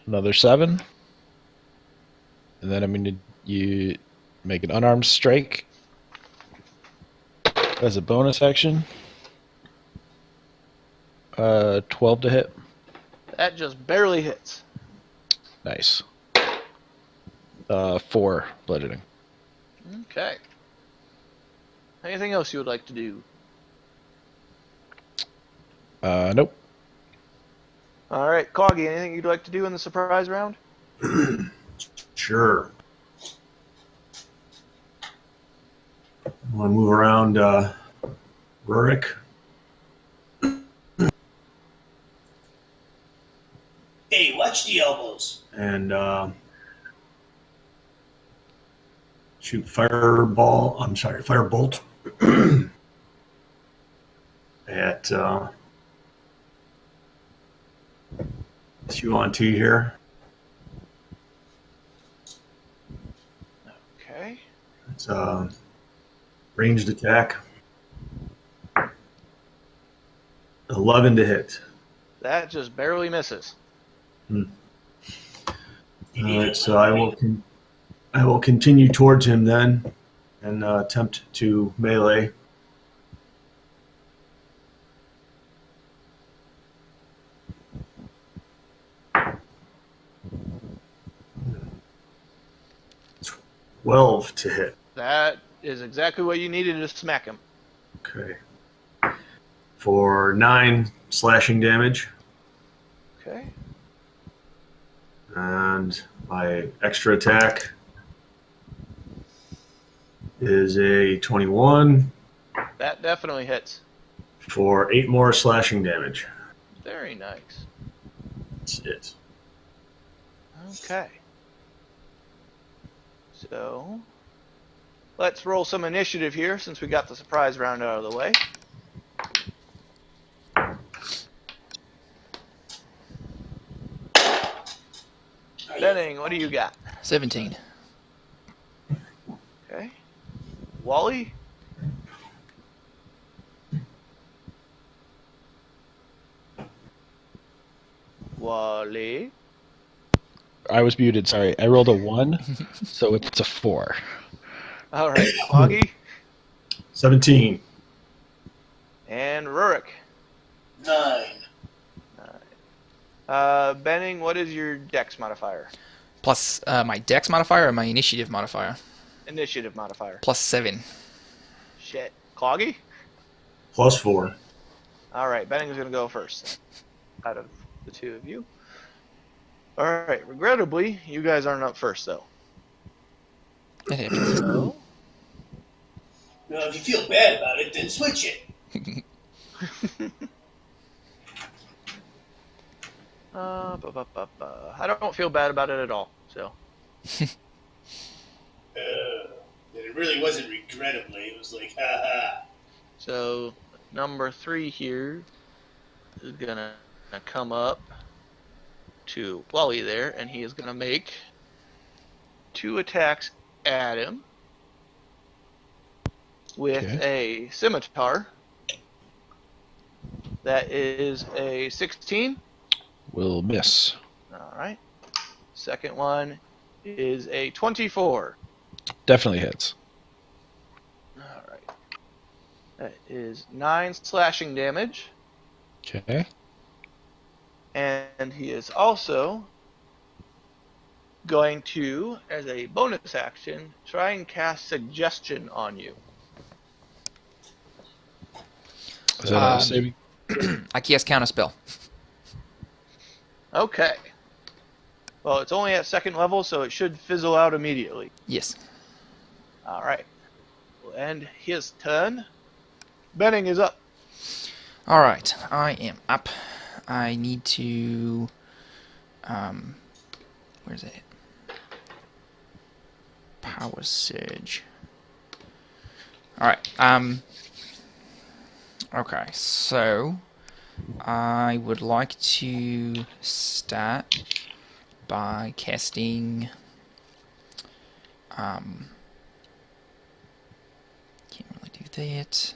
Another 7. And then I'm going to you make an unarmed strike as a bonus action. 12 to hit. That just barely hits. Nice. 4 bludgeoning. Okay. Anything else you would like to do? Nope. Alright, Coggy, anything you'd like to do in the surprise round? Sure. I want to move around Rurik. Hey, watch the elbows. And shoot firebolt at Q-on-T here. Okay. It's a ranged attack. 11 to hit. That just barely misses. All right, so I will continue towards him then and attempt to melee. Twelve to hit. That is exactly what you needed to smack him. Okay. For 9 slashing damage. Okay. And my extra attack is a 21 That definitely hits. for 8 more slashing damage. Very nice. That's it. Okay. So, let's roll some initiative here since we got the surprise round out of the way. Benning, what do you got? 17. Okay. Wally? Wally? I was muted, sorry. I rolled a 1, so it's a 4. Alright, Cloggy? 17. And Rurik? 9. Benning, what is your dex modifier? Plus my dex modifier or my initiative modifier? Initiative modifier. Plus 7. Shit. Cloggy? Plus 4. Alright, Benning's gonna go first. Out of the two of you. Alright, regrettably, you guys aren't up first, though. It happens. So, Well, if you feel bad about it, then switch it. I don't feel bad about it at all, so. It really wasn't regrettably. It was like, ha. So, number 3 here is gonna come up to Wally there, and he is going to make 2 attacks at him with a scimitar. That is a 16. Will miss. All right. Second one is a 24. Definitely hits. All right. That is 9 slashing damage. Okay. And he is also going to, as a bonus action, try and cast Suggestion on you. Is that a saving? I cast Counterspell. Okay. Well, it's only at 2nd level, so it should fizzle out immediately. Yes. All right. We'll end his turn. Benning is up. All right, I am up. I need to. Where's it? Power Surge. All right. Okay, so I would like to start by casting. Can't really do that.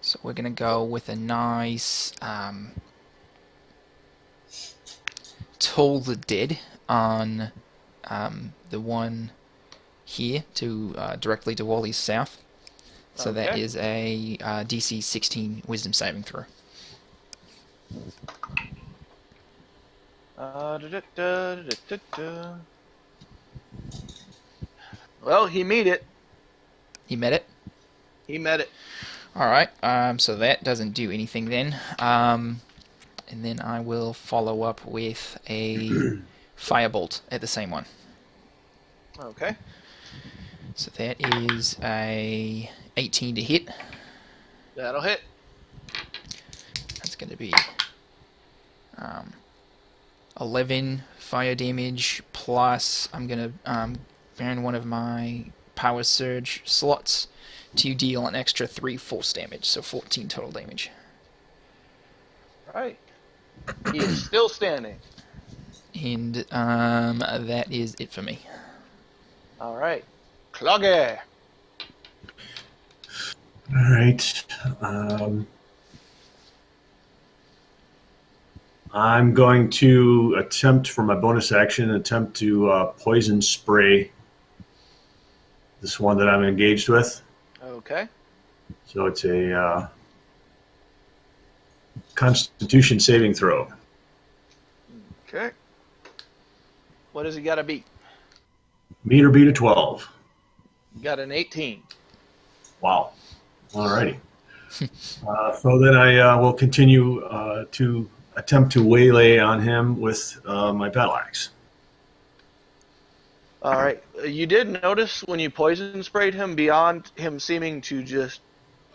So we're gonna go with a nice Toll the Dead on the one here to directly to Wally's south. So that Okay. is a DC 16 Wisdom saving throw. Well, he made it. He met it. He met it. All right. So that doesn't do anything then. And then I will follow up with a firebolt at the same one. Okay. So that is a 18 to hit. That'll hit. That's going to be 11 fire damage plus I'm going to burn one of my power surge slots to deal an extra 3 force damage, so 14 total damage. Right. He is still standing. And that is it for me. All right. Clogger. All right. I'm going to attempt, for my bonus action, to poison spray this one that I'm engaged with. Okay. So it's a Constitution saving throw. Okay. What does he got to beat? Meet or beat a 12. Got an 18. Wow. All righty. So then I will continue to attempt to waylay on him with my battle axe. All right. You did notice when you poison sprayed him, beyond him seeming to just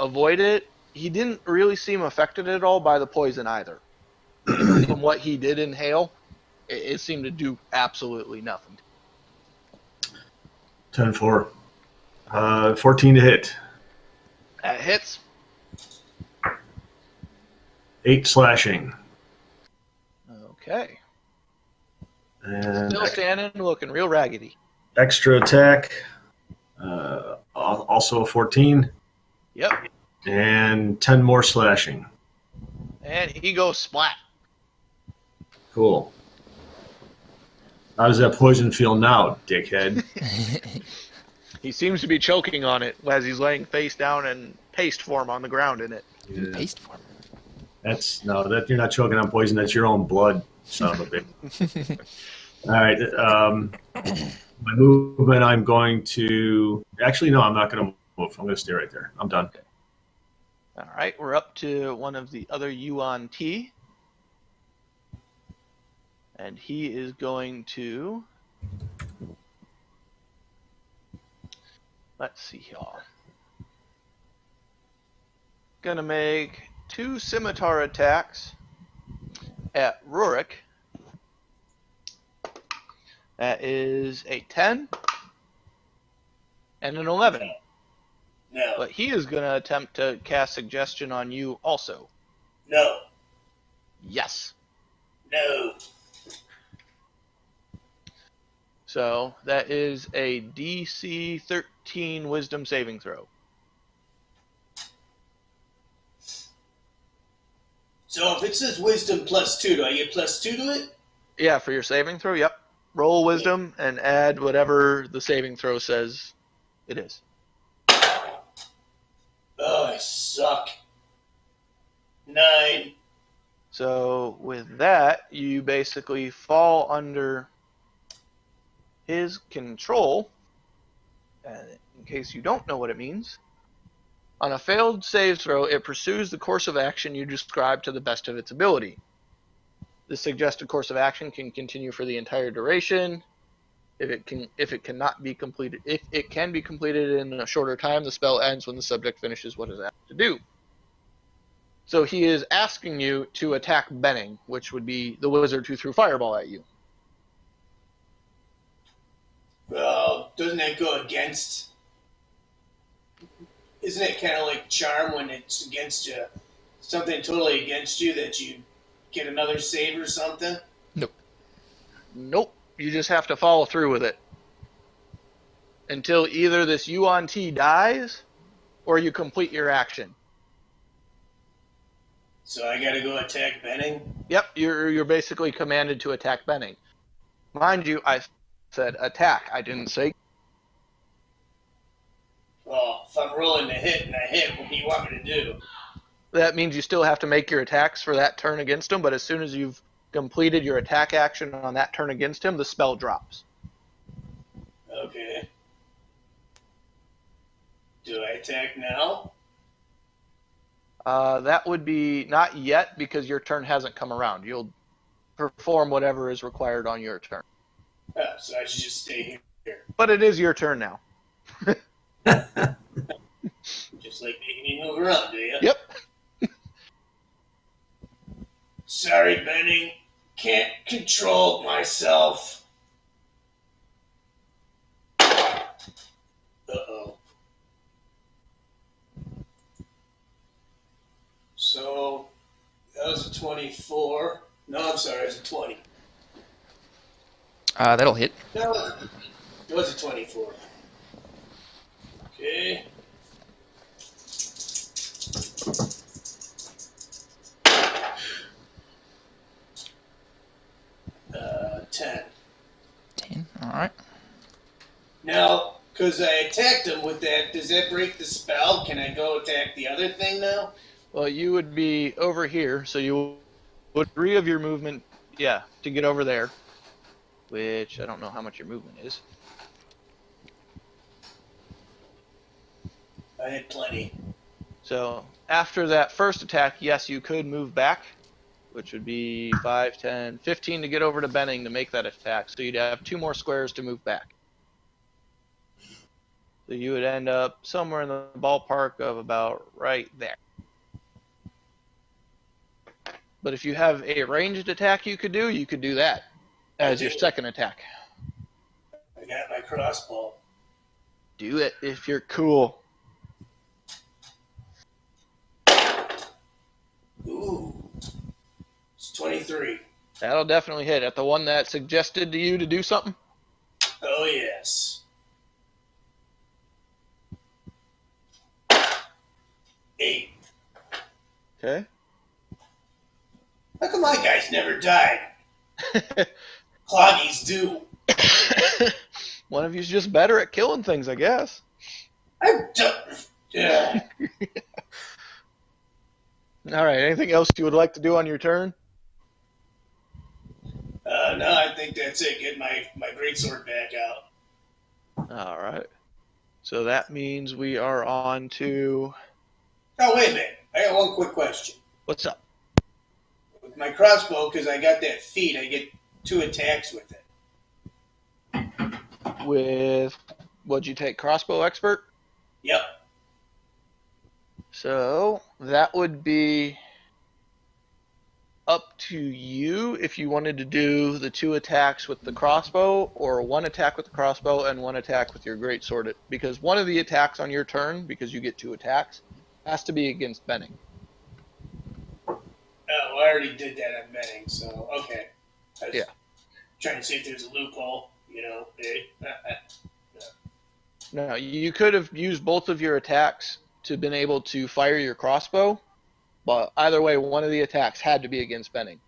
avoid it, he didn't really seem affected at all by the poison either. From what he did inhale, it seemed to do absolutely nothing. 10 for 14 to hit. That hits. 8 slashing. Okay. And Still standing, looking real raggedy. extra attack. Also 14. Yep. And 10 more slashing. And he goes splat. Cool. How does that poison feel now, dickhead? He seems to be choking on it as he's laying face down in paste form on the ground in it. Yeah. Paste form. That's no, that you're not choking on poison. That's your own blood, son of a bitch. All right. My movement. I'm going to. Actually, no. I'm not going to move. I'm going to stay right there. I'm done. All right, we're up to one of the other Yuan T. And he is going to... Let's see here. Gonna make 2 scimitar attacks at Rurik. That is a 10 and an 11. No. But he is going to attempt to cast Suggestion on you also. No. Yes. No. So that is a DC 13 Wisdom saving throw. So if it says wisdom +2, do I get +2 to it? Yeah, for your saving throw, yep. Roll wisdom and add whatever the saving throw says it is. Oh, I suck. 9. So with that, you basically fall under his control. And in case you don't know what it means, on a failed save throw, it pursues the course of action you described to the best of its ability. The suggested course of action can continue for the entire duration. If it can be completed in a shorter time, the spell ends when the subject finishes what it is asked to do. So he is asking you to attack Benning, which would be the wizard who threw Fireball at you. Well, doesn't that go against... Isn't it kind of like Charm when it's against you? Something totally against you that you get another save or something? Nope. You just have to follow through with it. Until either this Yuan Ti dies, or you complete your action. So I gotta go attack Benning? Yep, you're basically commanded to attack Benning. Mind you, I said attack. I didn't say... Well, if I'm rolling to hit and I hit, what do you want me to do? That means you still have to make your attacks for that turn against him, but as soon as you've completed your attack action on that turn against him, the spell drops. Okay. Do I attack now? That would be not yet, because your turn hasn't come around. You'll perform whatever is required on your turn. Oh, so I should just stay here. But it is your turn now. Just like making me move around, do you? Yep. Sorry, Benning. Can't control myself. Uh-oh. So, that was a 24. No, I'm sorry, it was a 20. That'll hit. No, it was a 24. Okay. Uh, 10. 10. All right. Now, because I attacked him with that, does that break the spell? Can I go attack the other thing now? Well, you would be over here, so you would 3 of your movement, to get over there. Which, I don't know how much your movement is. I had plenty. So, after that first attack, yes, you could move back, which would be 5, 10, 15 to get over to Benning to make that attack. So you'd have 2 more squares to move back. So you would end up somewhere in the ballpark of about right there. But if you have a ranged attack you could do that as your second attack. I got my crossbow. Do it if you're cool. Ooh. It's 23. That'll definitely hit. At the one that suggested to you to do something? Oh, yes. 8. Okay. How come my guys never died? Cloggies do. One of you's just better at killing things, I guess. I'm done. All right. Anything else you would like to do on your turn? No, I think that's it. Get my greatsword back out. All right. So that means we are on to... Oh, wait a minute. I got one quick question. What's up? With my crossbow, because I got that feat, I get 2 attacks with it. With... What'd you take? Crossbow expert? Yep. So that would be up to you if you wanted to do the 2 attacks with the crossbow, or 1 attack with the crossbow and 1 attack with your greatsword. Because one of the attacks on your turn, because you get 2 attacks, has to be against Benning. I already did that on betting, so okay. I was Yeah. trying to see if there's a loophole, Now, you could have used both of your attacks to been able to fire your crossbow, but either way, one of the attacks had to be against Benning.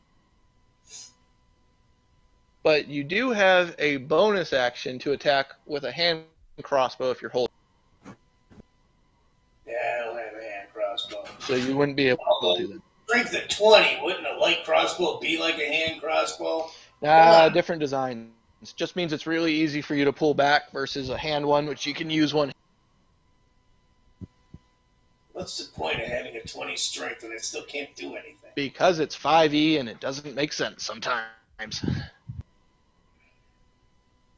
But you do have a bonus action to attack with a hand crossbow if you're holding. Yeah, I don't have a hand crossbow. So you wouldn't be able to then. Strength of 20, wouldn't a light crossbow be like a hand crossbow? Different designs. Just means it's really easy for you to pull back versus a hand one, which you can use one. What's the point of having a 20 strength when it still can't do anything? Because it's 5e and it doesn't make sense sometimes.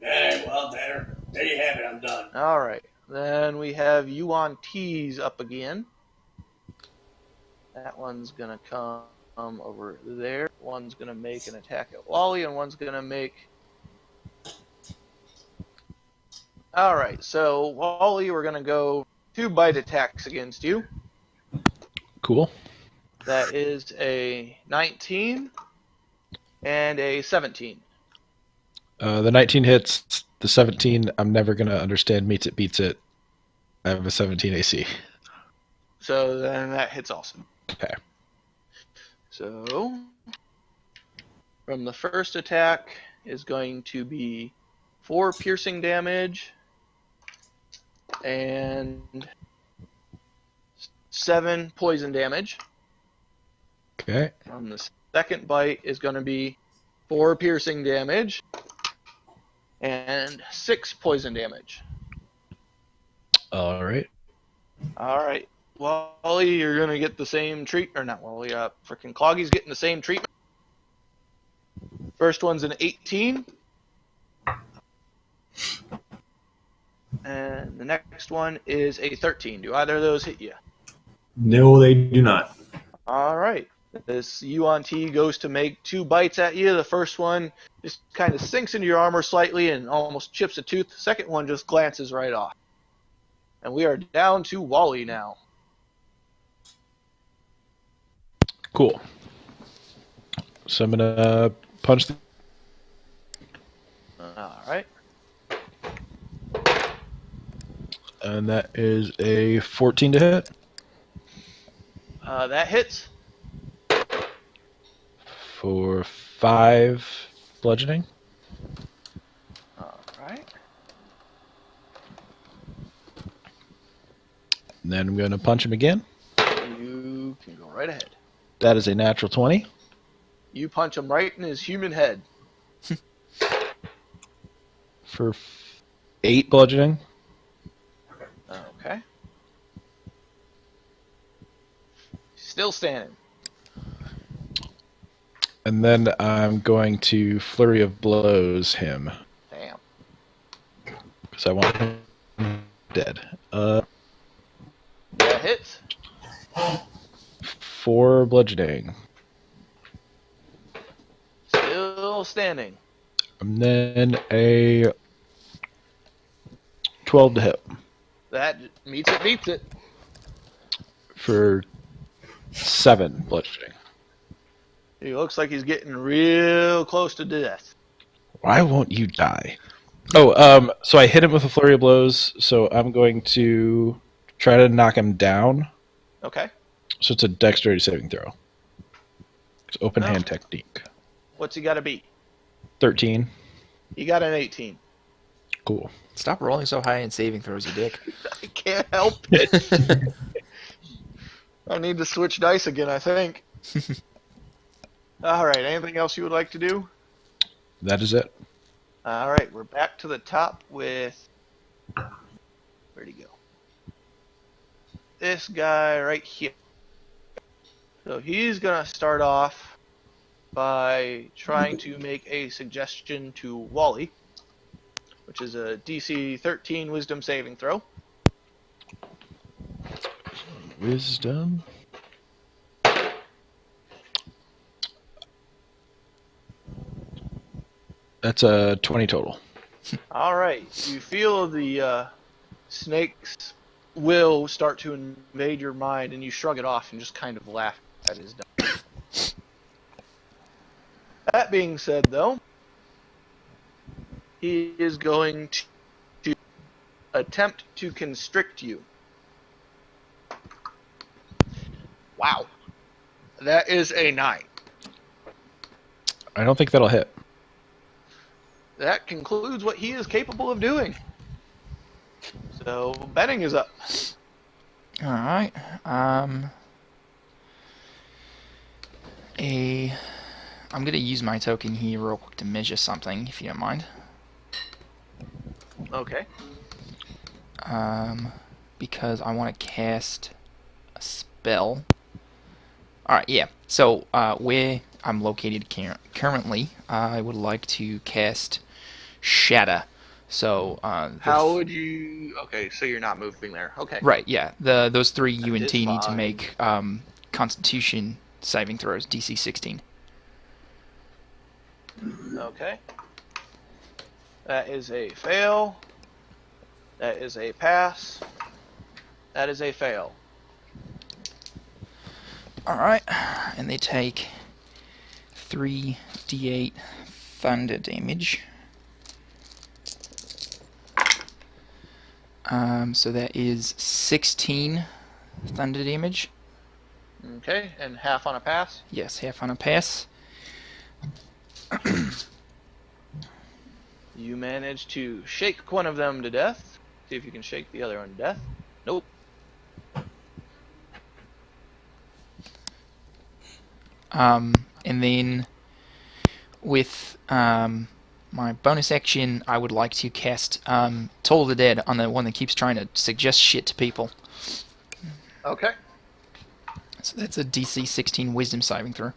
Alright, well, there you have it, I'm done. Alright, then we have Yuan T's up again. That one's gonna come over there. One's gonna make an attack at Wally, and one's gonna make... Alright, so Wally, we're gonna go 2 bite attacks against you. Cool. That is a 19 and a 17. The 19 hits. The 17, I'm never going to understand. Meets it, beats it. I have a 17 AC. So then that hits also. Okay. So, from the first attack is going to be 4 piercing damage and 7 poison damage. Okay. From the second bite is going to be 4 piercing damage and 6 poison damage. All right. Alright. Wally, you're going to get the same treat, or not Wally, frickin' Cloggy's getting the same treatment. First one's an 18. And the next one is a 13. Do either of those hit you? No, they do not. Alright. This Yuan T goes to make 2 bites at you. The first one just kind of sinks into your armor slightly and almost chips a tooth. The second one just glances right off. And we are down to Wally now. Cool. So I'm going to punch the... Alright. And that is a 14 to hit. That hits. For 5 bludgeoning. Alright. And then I'm going to punch him again. You can go right ahead. That is a natural 20. You punch him right in his human head. For 8 bludgeoning. Okay. Still standing. And then I'm going to Flurry of Blows him. Damn. Because I want him dead. That hits. 4 bludgeoning. Still standing. And then a 12 to hit. That meets it, beats it. For 7 bludgeoning. He looks like he's getting real close to death. Why won't you die? Oh, so I hit him with a Flurry of Blows, so I'm going to try to knock him down. Okay. So it's a dexterity saving throw. It's open hand technique. What's he got to beat? 13. He got an 18. Cool. Stop rolling so high in saving throws, you dick. I can't help it. I need to switch dice again, I think. Alright, anything else you would like to do? That is it. Alright, we're back to the top with... Where'd he go? This guy right here. So he's going to start off by trying to make a suggestion to Wally, which is a DC 13 Wisdom saving throw. Wisdom. That's a 20 total. Alright, you feel the snake's will start to invade your mind, and you shrug it off and just kind of laugh at his death. That being said, though, he is going to attempt to constrict you. Wow. That is a 9. I don't think that'll hit. That concludes what he is capable of doing. So, Benning is up. Alright. I'm gonna use my token here real quick to measure something, if you don't mind. Okay. Because I want to cast a spell. Alright, yeah. So, where I'm located currently, I would like to cast Shatter. So, How would you... Okay, so you're not moving there. Okay. Right, yeah. Those 3 UNT is need to fine. make Constitution saving throws, DC 16. Okay. That is a fail. That is a pass. That is a fail. Alright, and they take 3d8 thunder damage. So that is 16 thunder damage. Okay, and half on a pass. Yes, half on a pass. You manage to shake one of them to death. See if you can shake the other one to death. Nope. And then with my bonus action, I would like to cast Toll of the Dead on the one that keeps trying to suggest shit to people. Okay. So that's a DC 16 Wisdom saving throw.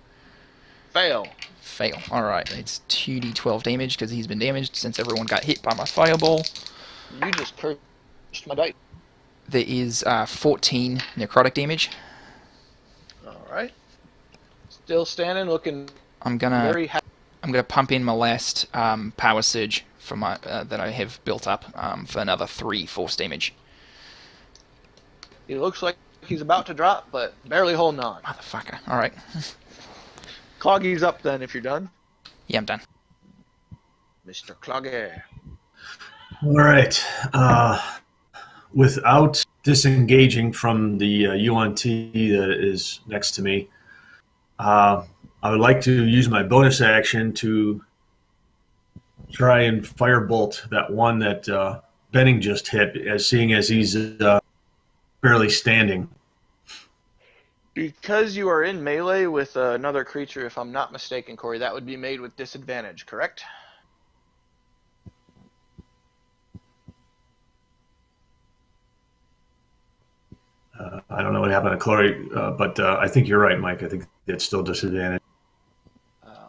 Fail. Fail. Alright, it's 2d12 damage because he's been damaged since everyone got hit by my fireball. You just cursed my dice. There is 14 necrotic damage. Alright. Still standing, looking I'm gonna very happy. pump in my last power surge for my that I have built up for another 3 force damage. He looks like he's about to drop, but barely holding on. Motherfucker. Alright. Cloggy's up then if you're done. Yeah, I'm done. Mr. Cloggy. All right. Without disengaging from the UNT that is next to me, I would like to use my bonus action to try and firebolt that one that Benning just hit, seeing as he's barely standing. Because you are in melee with another creature, if I'm not mistaken, Corey, that would be made with disadvantage, correct? I don't know what happened to Chloe, but I think you're right, Mike. I think it's still disadvantage.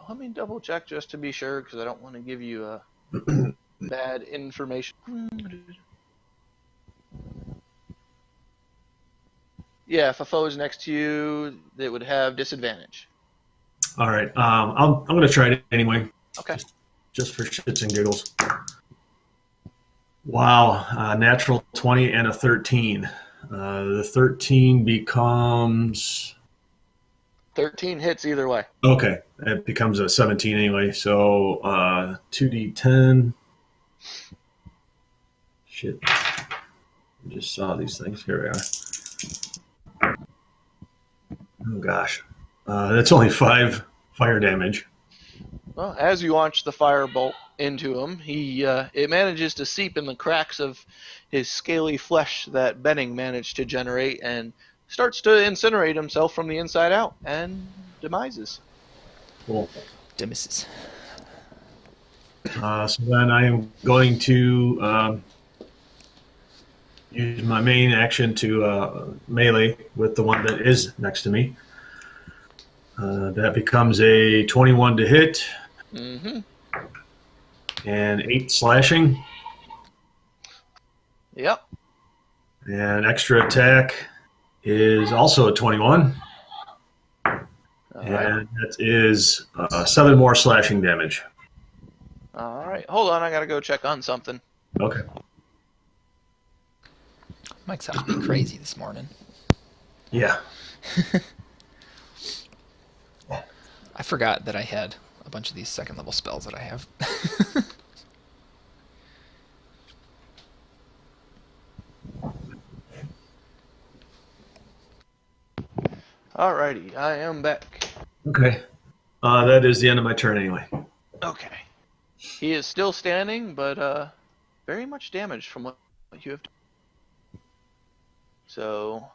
Let me double check just to be sure, because I don't want to give you bad information. Yeah, if a foe is next to you, they would have disadvantage. All right. I'm going to try it anyway. Okay. Just for shits and giggles. Wow. Natural 20 and a 13. The 13 becomes... 13 hits either way. Okay. It becomes a 17 anyway. So 2d10. Shit. I just saw these things. Here we are. Oh, gosh. That's only 5 fire damage. Well, as you launch the firebolt into him, it manages to seep in the cracks of his scaly flesh that Benning managed to generate and starts to incinerate himself from the inside out and demises. Cool. Demises. So then I am going to use my main action to melee with the one that is next to me. That becomes a 21 to hit. Mm-hmm. And 8 slashing. Yep. And extra attack is also a 21. All right. And that is 7 more slashing damage. All right. Hold on. I got to go check on something. Okay. Mike's out being crazy this morning. Yeah. I forgot that I had a bunch of these second level spells that I have. Alrighty, I am back. Okay. That is the end of my turn anyway. Okay. He is still standing, but very much damaged from what you have done. So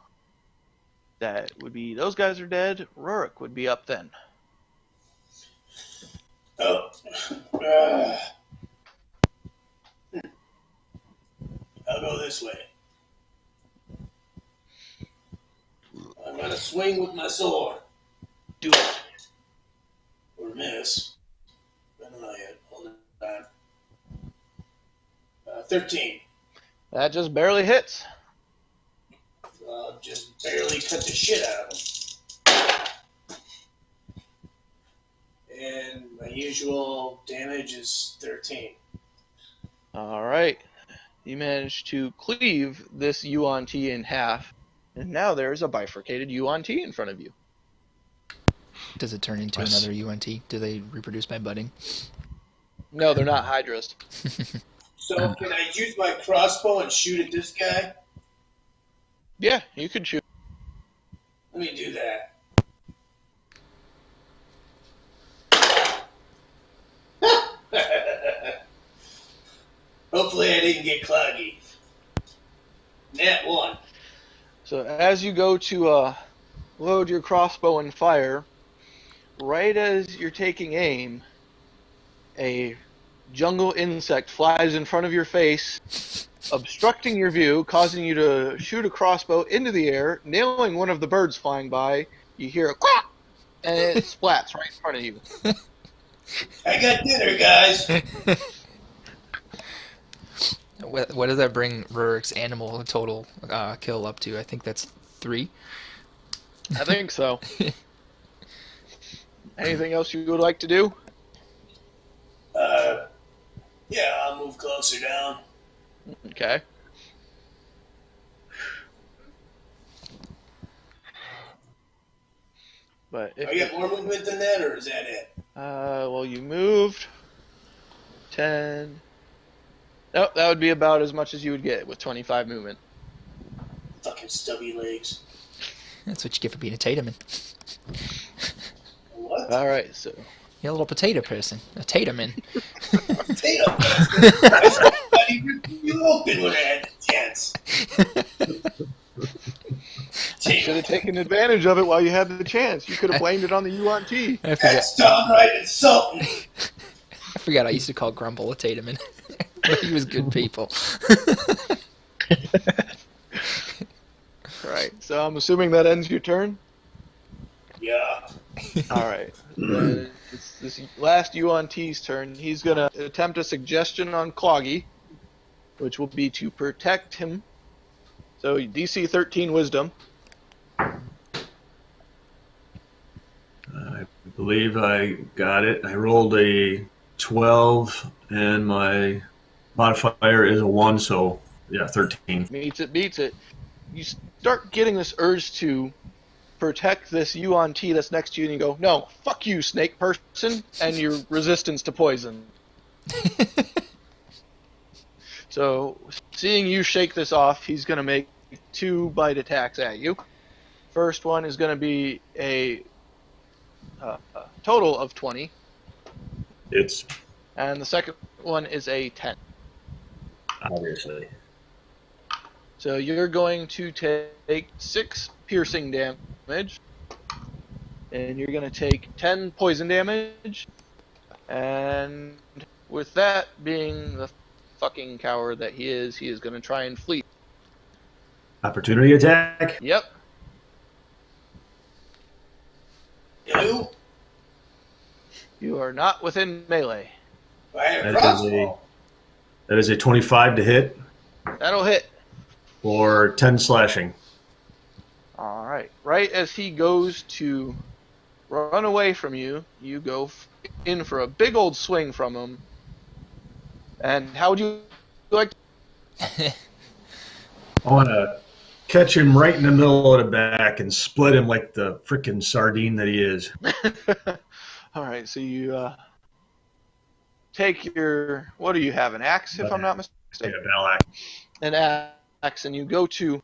that would be those guys are dead. Rurik would be up then. Oh. I'll go this way. I'm gonna swing with my sword. Do it. Or miss. I don't know yet. Hold on. 13. That just barely hits. I'll just barely cut the shit out of him. And my usual damage is 13. Alright. You managed to cleave this Yuan Ti in half, and now there's a bifurcated Yuan Ti in front of you. Does it turn into another UNT? Do they reproduce by budding? No, they're not Hydras. So can I use my crossbow and shoot at this guy? Yeah, you could shoot. Let me do that. Hopefully I didn't get cloggy. Nat 1. So as you go to load your crossbow and fire, right as you're taking aim, a jungle insect flies in front of your face, obstructing your view, causing you to shoot a crossbow into the air, nailing one of the birds flying by. You hear a quack, and it splats right in front of you. I got dinner, guys. What does that bring Rurik's animal total kill up to? I think that's 3. I think so. Anything else you would like to do? Yeah, I'll move closer down. Okay. But if I get more movement than that, or is that it? well, you moved 10. Nope, that would be about as much as you would get with 25 movement. Fucking stubby legs. That's what you get for being a Taterman. What? All right, so You're a little potato person. A Taterman. Potato bastard. I should have you open when I had the chance. you should have taken advantage of it while you had the chance. You could have blamed it on the Yuan Ti. I forgot. That's downright insulting. I forgot I used to call Grumble a Taterman. But he was good people. All right, so I'm assuming that ends your turn. Yeah. All right. It's this last Yuan Ti's turn. He's going to attempt a suggestion on Cloggy, which will be to protect him. So DC 13 Wisdom. I believe I got it. I rolled a 12, and my modifier is a 1, so yeah, 13. Meets it, beats it. You start getting this urge to protect this Yuan Ti that's next to you, and you go, no, fuck you, snake person, and your resistance to poison. So, seeing you shake this off, he's going to make 2 bite attacks at you. First one is going to be a total of 20, It's and the second one is a 10. obviously. So you're going to take 6 piercing damage, and you're going to take 10 poison damage, and with that being the fucking coward that he is going to try and flee. Opportunity attack. Yep. You? You are not within melee. I had a That is crossbow. That is a 25 to hit That'll hit. for 10 slashing. Alright. Right as he goes to run away from you, you go in for a big old swing from him. And how would you like I want to catch him right in the middle of the back and split him like the frickin' sardine that he is. Alright, so you take your, what do you have, an axe, if I'm not Yeah, mistaken? Balak. An axe, and you go to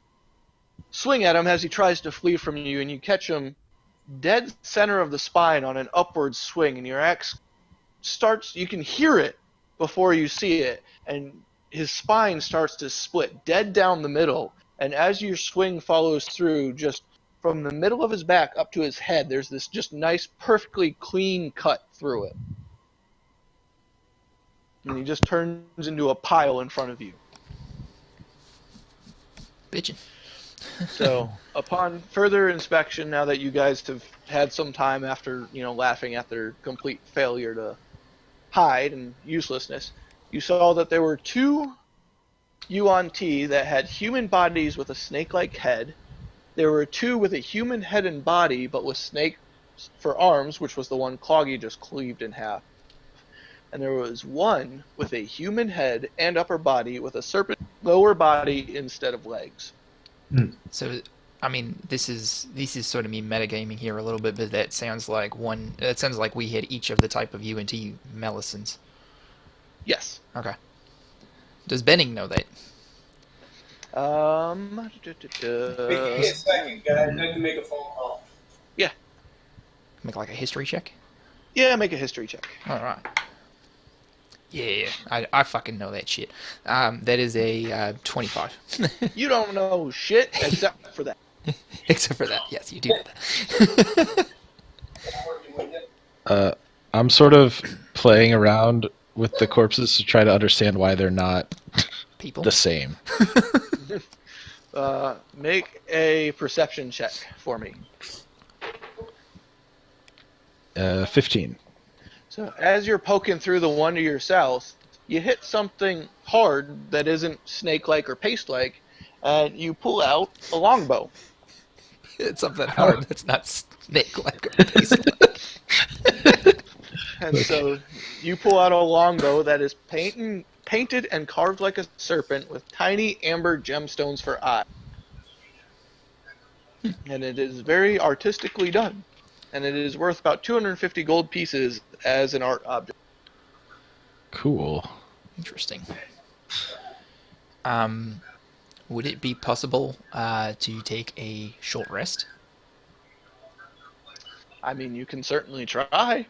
swing at him as he tries to flee from you, and you catch him dead center of the spine on an upward swing, and your axe starts, you can hear it before you see it, and his spine starts to split dead down the middle, and as your swing follows through, just from the middle of his back up to his head, there's this just nice, perfectly clean cut through it. And he just turns into a pile in front of you. Bitchin'. So, upon further inspection, now that you guys have had some time after, laughing at their complete failure to hide and uselessness, you saw that there were 2 Yuan-Ti that had human bodies with a snake-like head. There were 2 with a human head and body, but with snakes for arms, which was the one Cloggy just cleaved in half. And there was 1 with a human head and upper body with a serpent lower body instead of legs. So, I mean, this is sort of me metagaming here a little bit, but that sounds like we hit each of the type of UNT Melisons. Yes. Okay. Does Benning know that? Give me a second, guys. I can make a phone call. Yeah. Make like a history check? Yeah, make a history check. Alright. Yeah, I fucking know that shit. That is a 25. You don't know shit except for that. Except for that, yes, you do know that. I'm sort of playing around with the corpses to try to understand why they're not People. the same. Make a perception check for me. 15. So as you're poking through the one to your south, you hit something hard that isn't snake-like or paste-like, and you pull out a longbow. It's something hard that's not snake-like or paste-like. And so you pull out a longbow that is painted and carved like a serpent with tiny amber gemstones for eyes. And it is very artistically done. And it is worth about 250 gold pieces as an art object. Cool. Interesting. Would it be possible to take a short rest? I mean, you can certainly try.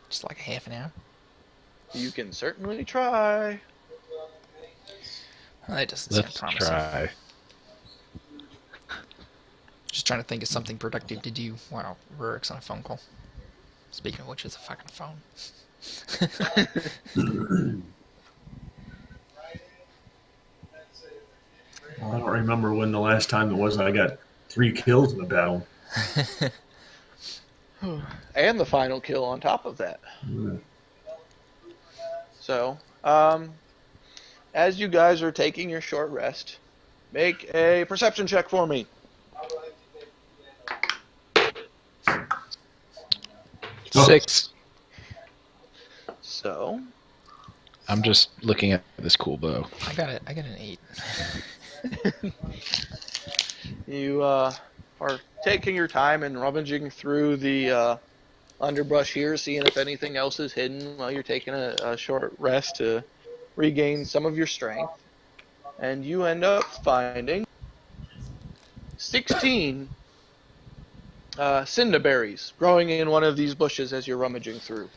Just like a half an hour? You can certainly try. Well, that doesn't sound Let's promising. try. Just trying to think of something productive to do while Rurik's on a phone call. Speaking of which, it's a fucking phone. I don't remember when the last time it was that I got 3 kills in a battle. And the final kill on top of that. So, as you guys are taking your short rest, make a perception check for me. Oh. 6. So, I'm just looking at this cool bow. I got an 8. you are taking your time and rummaging through the underbrush here, seeing if anything else is hidden while you're taking a short rest to regain some of your strength. And you end up finding 16 cinderberries growing in one of these bushes as you're rummaging through.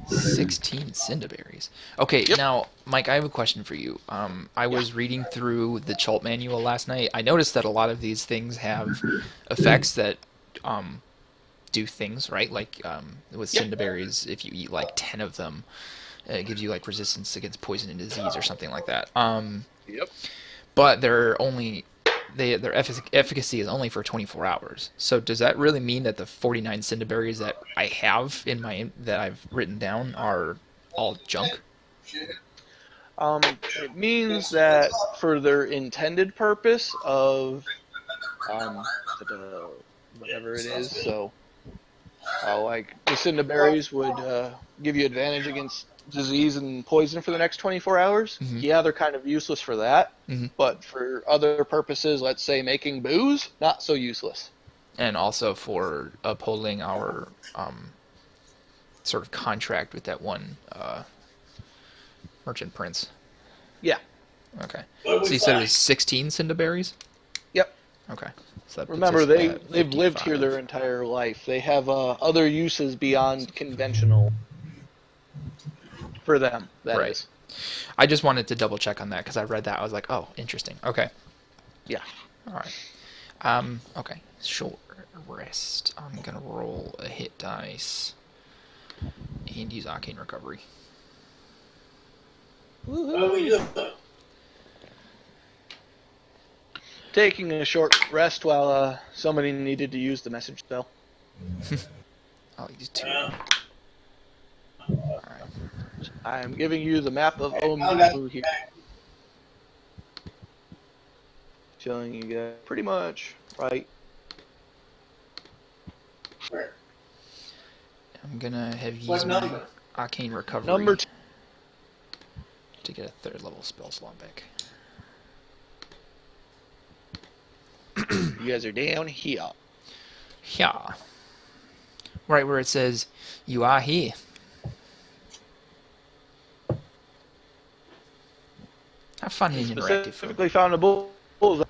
16 cinderberries. Okay, Yep. now, Mike, I have a question for you. I was reading through the Chult manual last night. I noticed that a lot of these things have effects that do things, right? Like with Yep. cinderberries, if you eat like 10 of them, it gives you like resistance against poison and disease or something like that. Yep. But their efficacy is only for 24 hours. So does that really mean that the 49 cinderberries that I have that I've written down are all junk? It means that for their intended purpose of whatever it is, so like the cinderberries would give you advantage against disease and poison for the next 24 hours. Mhm. Yeah, they're kind of useless for that, Mhm. but for other purposes, let's say making booze, not so useless. And also for upholding our sort of contract with that one Merchant Prince. Yeah. Okay. What So we you said it find? was 16 Cinderberries? Yep. Okay. So that puts Remember, us at they've lived here 55. their entire life. They have other uses beyond conventional for them. That Right. is. I just wanted to double check on that because I read that. I was like, oh, interesting. Okay. Yeah. All right. Okay. Short rest. I'm gonna roll a hit dice and use Arcane Recovery. What are we doing? Taking a short rest while somebody needed to use the message spell. I'll use 2. Well, All right. I am giving you the map of found out. Omu here, showing you guys pretty much right. Where? I'm gonna have used What my number? Arcane Recovery Number 2. to get a 3rd level spell slot back. You guys are down here. Yeah. Right where it says, you are here. Have fun and interactive film. Specifically found a bullseye.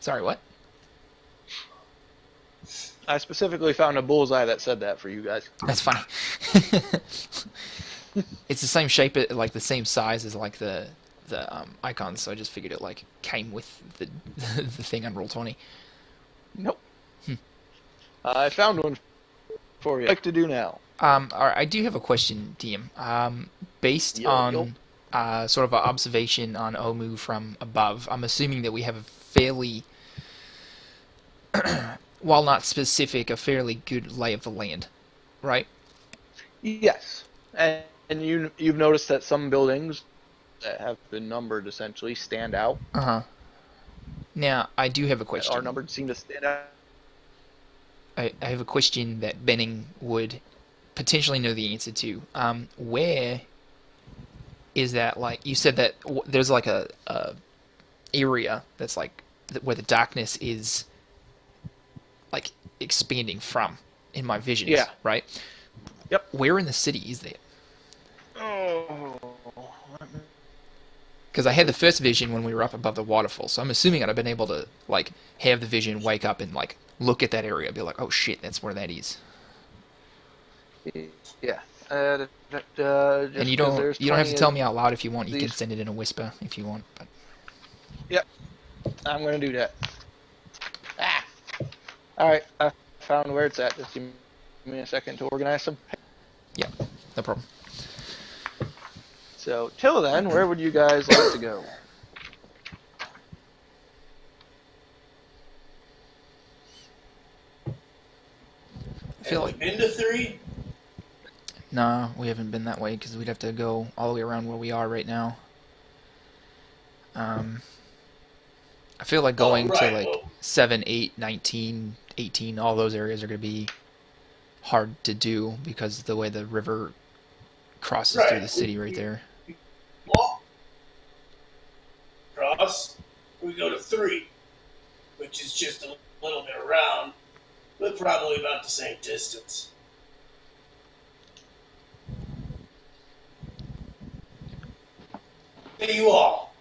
Sorry, what? I specifically found a bullseye that said that for you guys. That's funny. It's the same shape, like the same size as like the icons, so I just figured it like came with the the thing on Roll20. Nope. I found one for you. What would you like to do now? All right, I do have a question, DM. Based Yo, on sort of an observation on Omu from above, I'm assuming that we have a fairly, while not specific, a fairly good lay of the land, right? Yes, and you've noticed that some buildings that have been numbered essentially stand out. Uh-huh. Now, I do have a That question. are numbered seem to stand out. I have a question that Benning would potentially know the answer to. Where is that, like, you said that there's like a area that's like where the darkness is like expanding from in my visions, Yeah. right? Yep. Where in the city is that? Oh, Because I had the first vision when we were up above the waterfall, so I'm assuming I'd have been able to like have the vision, wake up, and like look at that area, and be like, oh shit, that's where that is. yeah. And you don't have to tell me out loud if you want. You can these- send it in a whisper if you want. But I'm gonna do that. Ah. All right, I found where it's at. Just give me a second to organize some. no problem. So, till then, where would you guys like to go? I feel Have like we been to 3? nah, we haven't been that way because we'd have to go all the way around where we are right now. I feel like going to right, like well- 7, 8, 19, 18, all those areas are going to be hard to do because of the way the river crosses through Right. the city right there. Walk across. We go to 3, which is just a little bit around, but probably about the same distance. Hey, you all.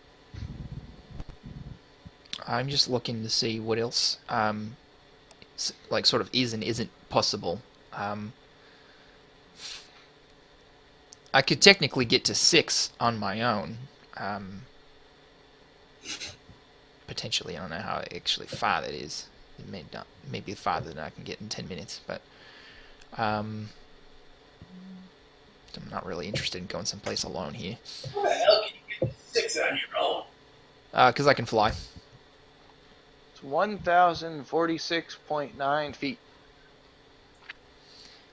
I'm just looking to see what else, like sort of is and isn't possible. I could technically get to 6 on my own. Potentially, I don't know how actually far that is. It may not, maybe farther than I can get in 10 minutes, but I'm not really interested in going someplace alone here. How the hell can you get to 6 on your own? Because I can fly. It's 1,046.9 feet.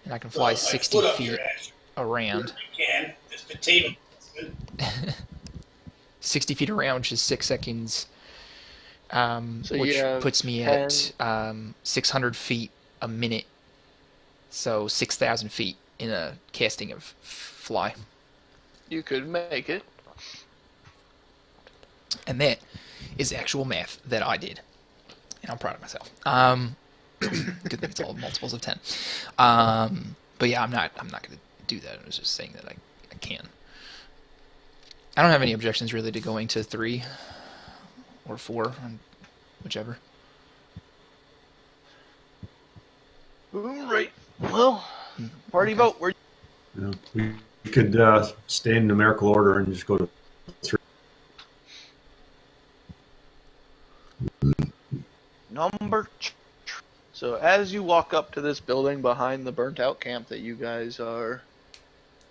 And I can fly Well, 60 foot up feet your ass. around. You can. This potato. 60 feet around, which is 6 seconds, So you which have puts me 10 at 600 feet a minute. So 6,000 feet in a casting of fly. You could make it. And that is actual math that I did. And I'm proud of myself. Good thing it's all multiples of 10. But yeah, I'm not going to do that. I was just saying that I can. I don't have any objections really to going to 3 or 4, whichever. All right. Well, party vote. Where We could stay in numerical order and just go to 3. number? So as you walk up to this building behind the burnt out camp that you guys are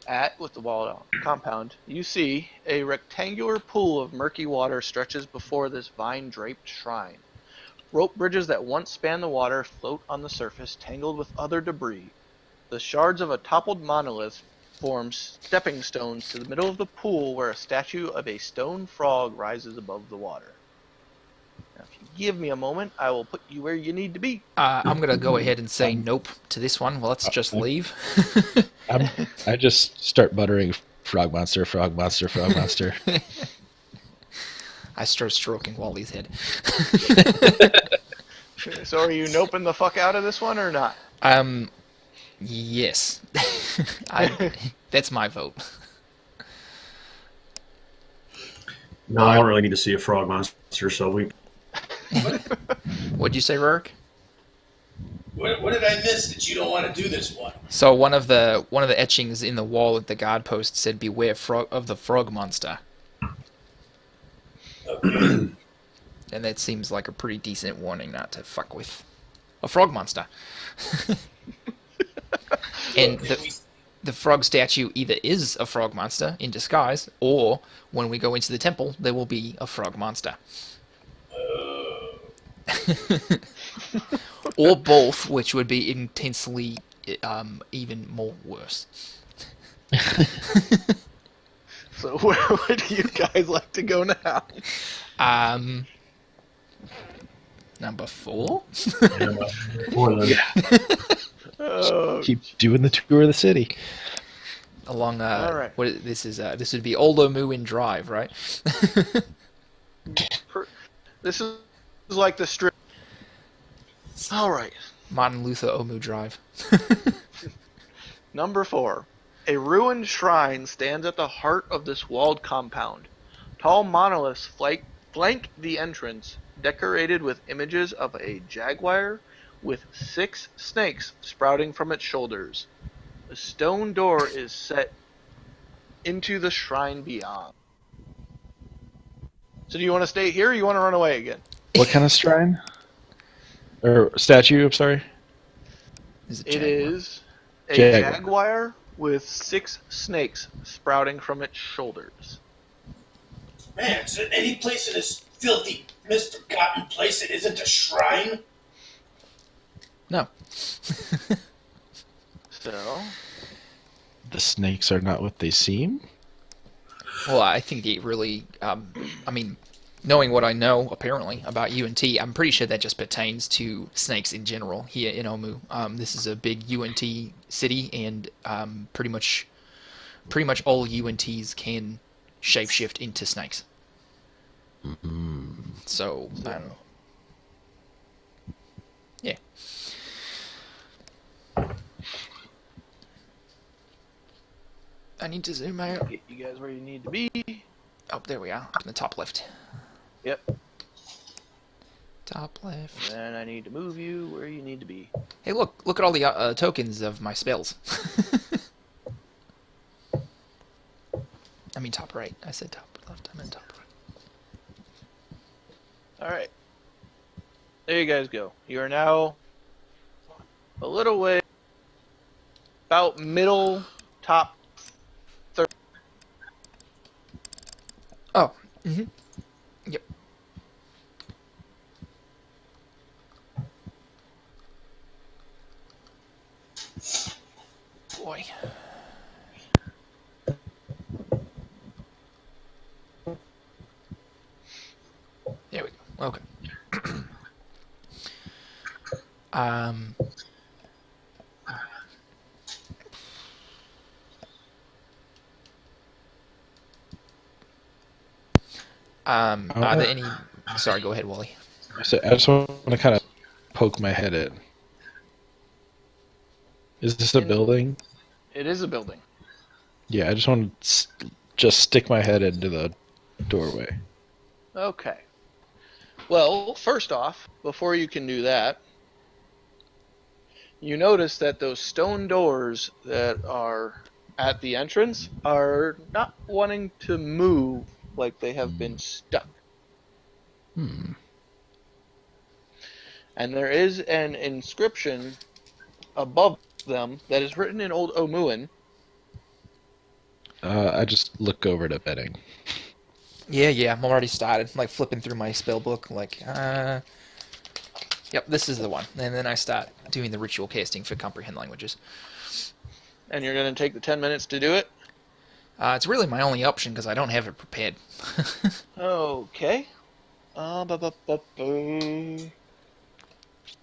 at with the walled compound, you see a rectangular pool of murky water stretches before this vine-draped shrine. Rope bridges that once spanned the water float on the surface, tangled with other debris. The shards of a toppled monolith form stepping stones to the middle of the pool where a statue of a stone frog rises above the water. Now, if you give me a moment, I will put you where you need to be. I'm going to go ahead and say nope to this one. Well, let's just leave. I just start buttering frog monster, frog monster, frog monster. I start stroking Wally's head. So are you noping the fuck out of this one or not? Yes. That's my vote. No, I don't really need to see a frog monster, so we. What'd you say, Rurik? What did I miss that you don't want to do this one? So one of the etchings in the wall at the guard post said, "Beware of the frog monster," Okay. and that seems like a pretty decent warning not to fuck with a frog monster. And the frog statue either is a frog monster in disguise, or when we go into the temple, there will be a frog monster. Or both, which would be intensely even more worse. So where do you guys like to go now? Number 4? Oh, Keep doing the tour of the city. Along, All right. this would be Olomuin Drive, right? This is like the strip. All right. Martin Luther Omu Drive. Number 4. A ruined shrine stands at the heart of this walled compound. Tall monoliths flank the entrance, decorated with images of a jaguar with 6 snakes sprouting from its shoulders. A stone door is set into the shrine beyond. So do you want to stay here or you want to run away again? What kind of shrine? Or statue, I'm sorry? It is a Jaguar. jaguar with 6 snakes sprouting from its shoulders. Man, is there any place in this filthy, misforgotten place that isn't a shrine? No. So, The snakes are not what they seem? Well, I think it really, knowing what I know, apparently, about UNT, I'm pretty sure that just pertains to snakes in general here in Omu. This is a big UNT city, and pretty much all UNTs can shapeshift into snakes. So, I don't know. Yeah. I need to zoom out. get you guys where you need to be. Oh, there we are, up in the top left. Yep. Top left. And I need to move you where you need to be. Hey, look at all the tokens of my spells. I mean top right. I said top left. I meant top right. Alright. There you guys go. You are now a little way about middle top third. Oh, yep. Boy. There we go. Okay. Are there any... Sorry, go ahead, Wally. So I just want to kind of poke my head in. Is this a building? It is a building. Yeah, I just want to just stick my head into the doorway. Okay. Well, first off, before you can do that, you notice that those stone doors that are at the entrance are not wanting to move like they have been stuck. Hmm. And there is an inscription above them that is written in Old Omuan. I just look over to Benning. Yeah, I'm already started. Like flipping through my spell book. Like, yep, this is the one. And then I start doing the ritual casting for comprehend languages. And you're going to take the 10 minutes to do it? It's really my only option because I don't have it prepared. Okay.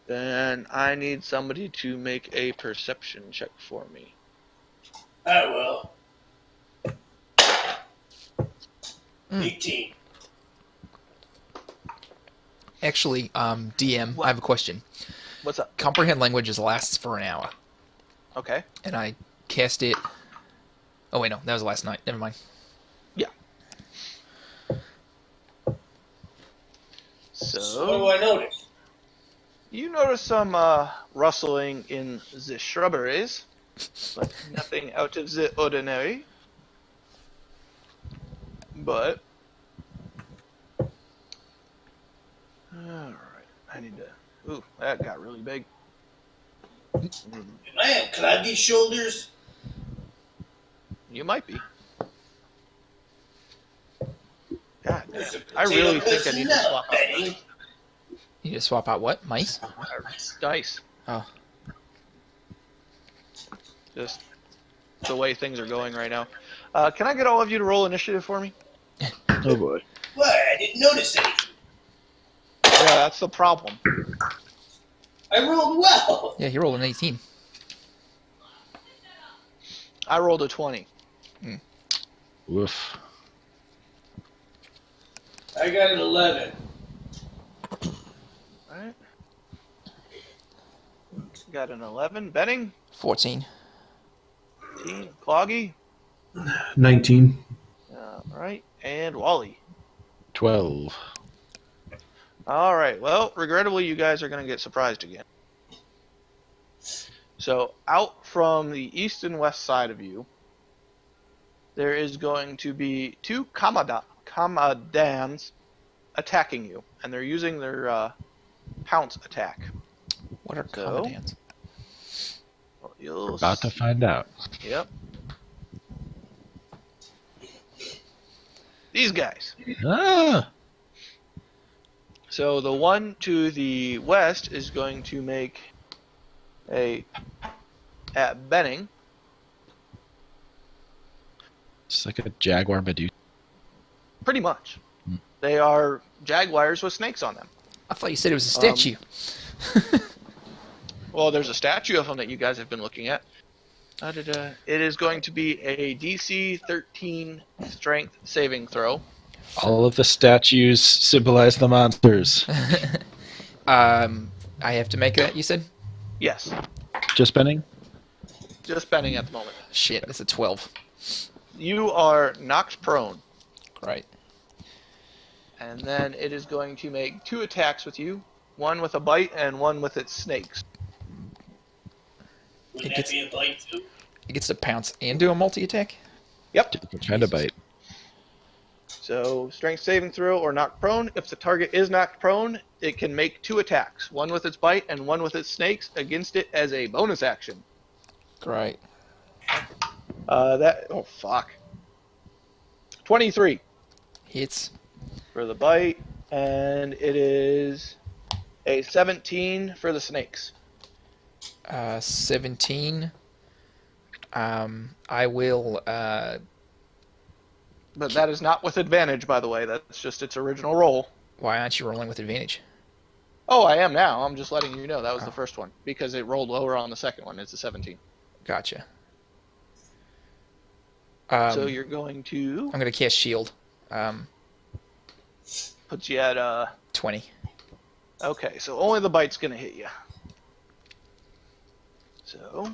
Then I need somebody to make a perception check for me. I will. Mm. 18. Actually, DM, What? I have a question. What's up? Comprehend languages lasts for an hour, Okay. and I cast it. Oh wait, no, that was last night. Never mind. So what do So I notice? you notice some rustling in the shrubberies, but nothing out of the ordinary. But alright, I need to. Ooh, that got really big. Am I have cloudy shoulders? You might be. God damn. There's a I really potato think I need to missing swap out, out Benny. my You need to swap out what? Mice? dice. Oh, Just the way things are going right now. Can I get all of you to roll initiative for me? Oh boy. What? I didn't notice anything. Yeah, that's the problem. I rolled well. yeah, you rolled an 18. I rolled a 20. Woof. I got an 11. Alright. Got an 11. Benning? 14. 18. Cloggy? 19. Alright. And Wally. 12. Alright, well, regrettably, you guys are going to get surprised again. So, out from the east and west side of you, there is going to be two Kamadans attacking you, and they're using their pounce attack. What are So? Commandants? Well, you'll About to find out. Yep. These guys. Ah! So the one to the west is going to make a at Benning. It's like a jaguar Medusa. Pretty much. They are jaguars with snakes on them. I thought you said it was a statue. Well, there's a statue of them that you guys have been looking at. It is going to be a DC 13 strength saving throw. All of the statues symbolize the monsters. I have to make that, you said? Yes. Just Benning? Just Benning at the moment. Shit, that's a 12. You are knocked prone. Great. And then it is going to make two attacks with you. One with a bite and one with its snakes. Would It that gets- be a bite too? It gets to pounce and do a multi-attack? Yep. Different kind of bite. So, strength saving throw or knocked prone. If the target is knocked prone, it can make two attacks. One with its bite and one with its snakes against it as a bonus action. Great. Oh fuck. 23 Hits. for the bite, and it is a 17 for the snakes. 17. I will, But that is not with advantage, by the way. That's just its original roll. why aren't you rolling with advantage? Oh, I am now. I'm just letting you know that was Oh. the first one because it rolled lower on the second one. It's a 17. Gotcha. So you're going to I'm going to cast shield. put you at 20. Okay, so only the bite's gonna hit you. So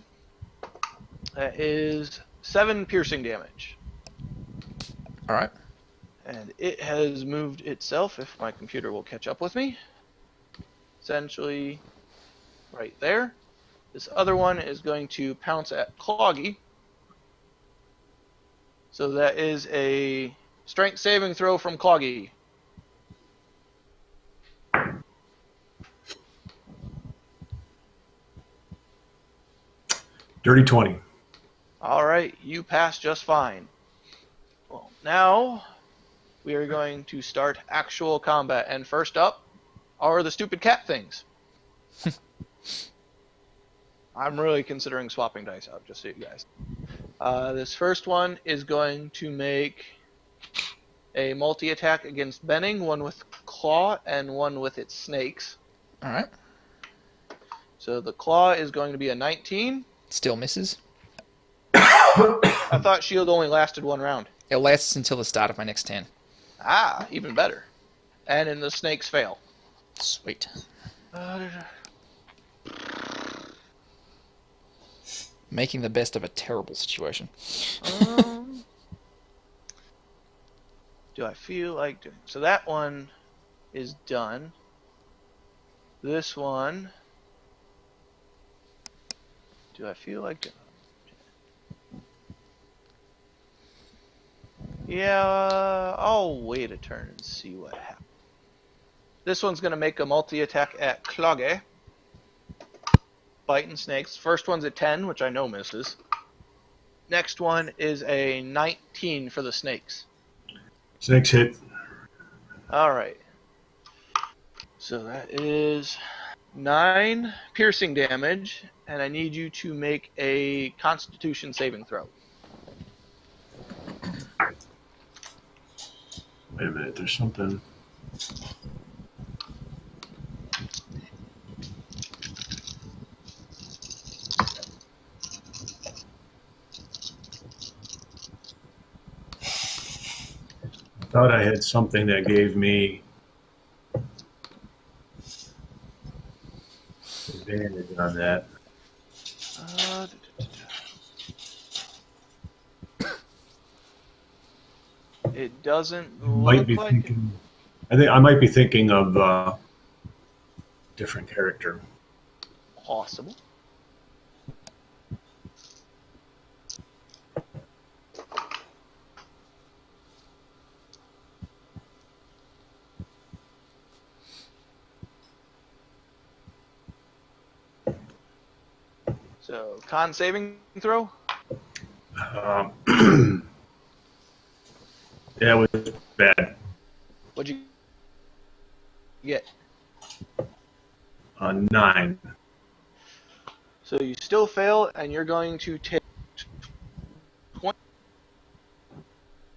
that is 7 piercing damage. All right. And it has moved itself, if my computer will catch up with me. Essentially, right there. This other one is going to pounce at Cloggy. So that is a strength saving throw from Cloggy. Dirty 20. All right, you pass just fine. Well, now we are going to start actual combat. And first up are the stupid cat things. I'm really considering swapping dice out, just so you guys. This first one is going to make a multi-attack against Benning, one with claw and one with its snakes. All right. So the claw is going to be a 19. Still misses. I thought shield only lasted one round. It lasts until the start of my next turn. Ah, even better. And then the snakes fail. Sweet. Making the best of a terrible situation. Do I feel like doing... So that one is done. This one... Do I feel like doing... Yeah, I'll wait a turn and see what happens. This one's going to make a multi-attack at Klage. Biting snakes. First one's a 10, which I know misses. Next one is a 19 for the snakes. Snakes hit. Alright. So that is 9 piercing damage, and I need you to make a Constitution saving throw. Wait a minute, there's something. I thought I had something that gave me advantage on that. It doesn't Might look be like thinking. I think I might be thinking of different character. possible. So, con saving throw? Yeah, it was bad. What'd you get? 9. So you still fail, and you're going to take 20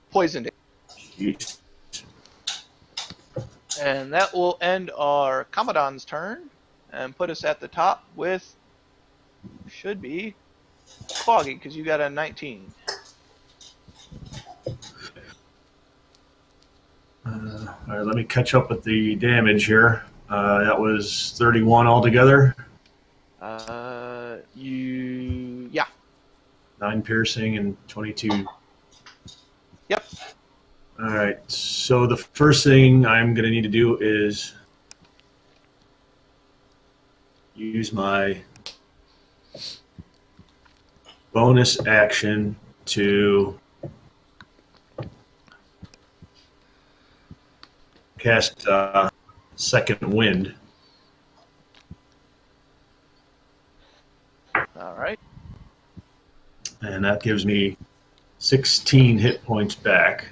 poison damage. Jeez. And that will end our Commandant's turn, and put us at the top with, should be, Cloggy, because you got a 19. All right, let me catch up with the damage here. That was 31 altogether. Yeah. 9 piercing and 22. Yep. All right, so the first thing I'm going to need to do is use my bonus action to cast Second Wind. All right. And that gives me 16 hit points back.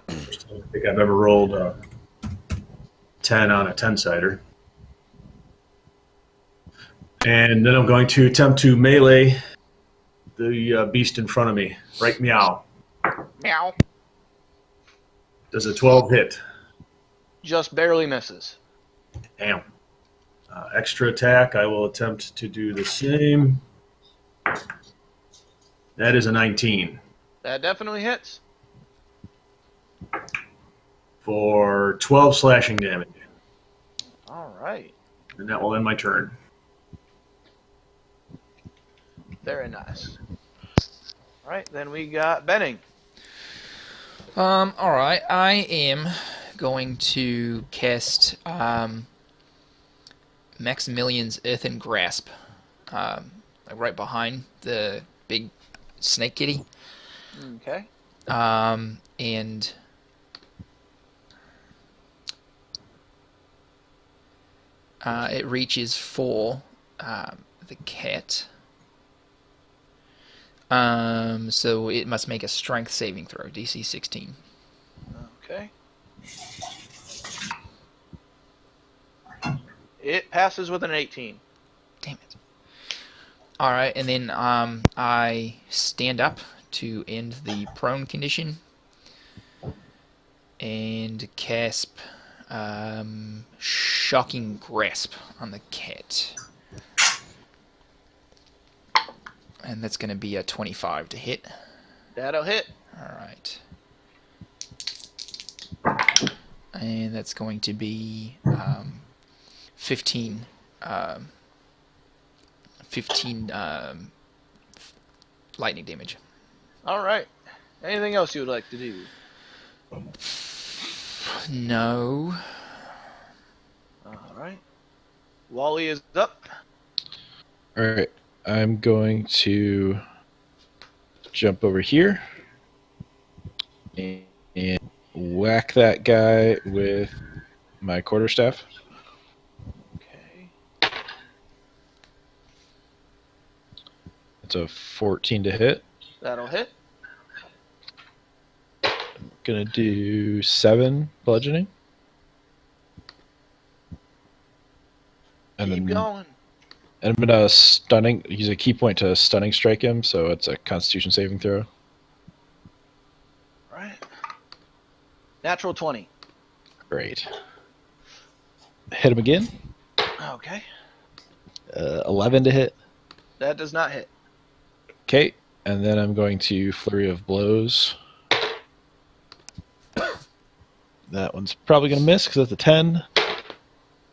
First time I think I've ever rolled a 10 on a 10-sider. And then I'm going to attempt to melee the beast in front of me. Right meow. Meow. Does a 12 hit? Just barely misses. Damn. Extra attack, I will attempt to do the same. That is a 19. That definitely hits. For 12 slashing damage. All right. And that will end my turn. Very nice. Alright, then we got Benning. Alright, I am going to cast Maximilian's Earthen Grasp. Like right behind the big snake kitty. Okay. And it reaches for the cat. So it must make a strength saving throw, DC 16. Okay. It passes with an 18. Damn it. Alright, and then I stand up to end the prone condition and cast Shocking Grasp on the cat. And that's going to be a 25 to hit. That'll hit. Alright. And that's going to be 15. 15 lightning damage. Alright. Anything else you would like to do? No. Alright. Wally is up. All right. I'm going to jump over here and whack that guy with my quarterstaff. Okay. It's a 14 to hit. That'll hit. Gonna do 7 bludgeoning. And Keep then going. and I'm gonna use a key point to stunning strike him, so it's a Constitution saving throw. Right. Natural 20. Great. Hit him again. Okay. 11 to hit. That does not hit. Okay, and then I'm going to Flurry of Blows. That one's probably going to miss because that's a 10.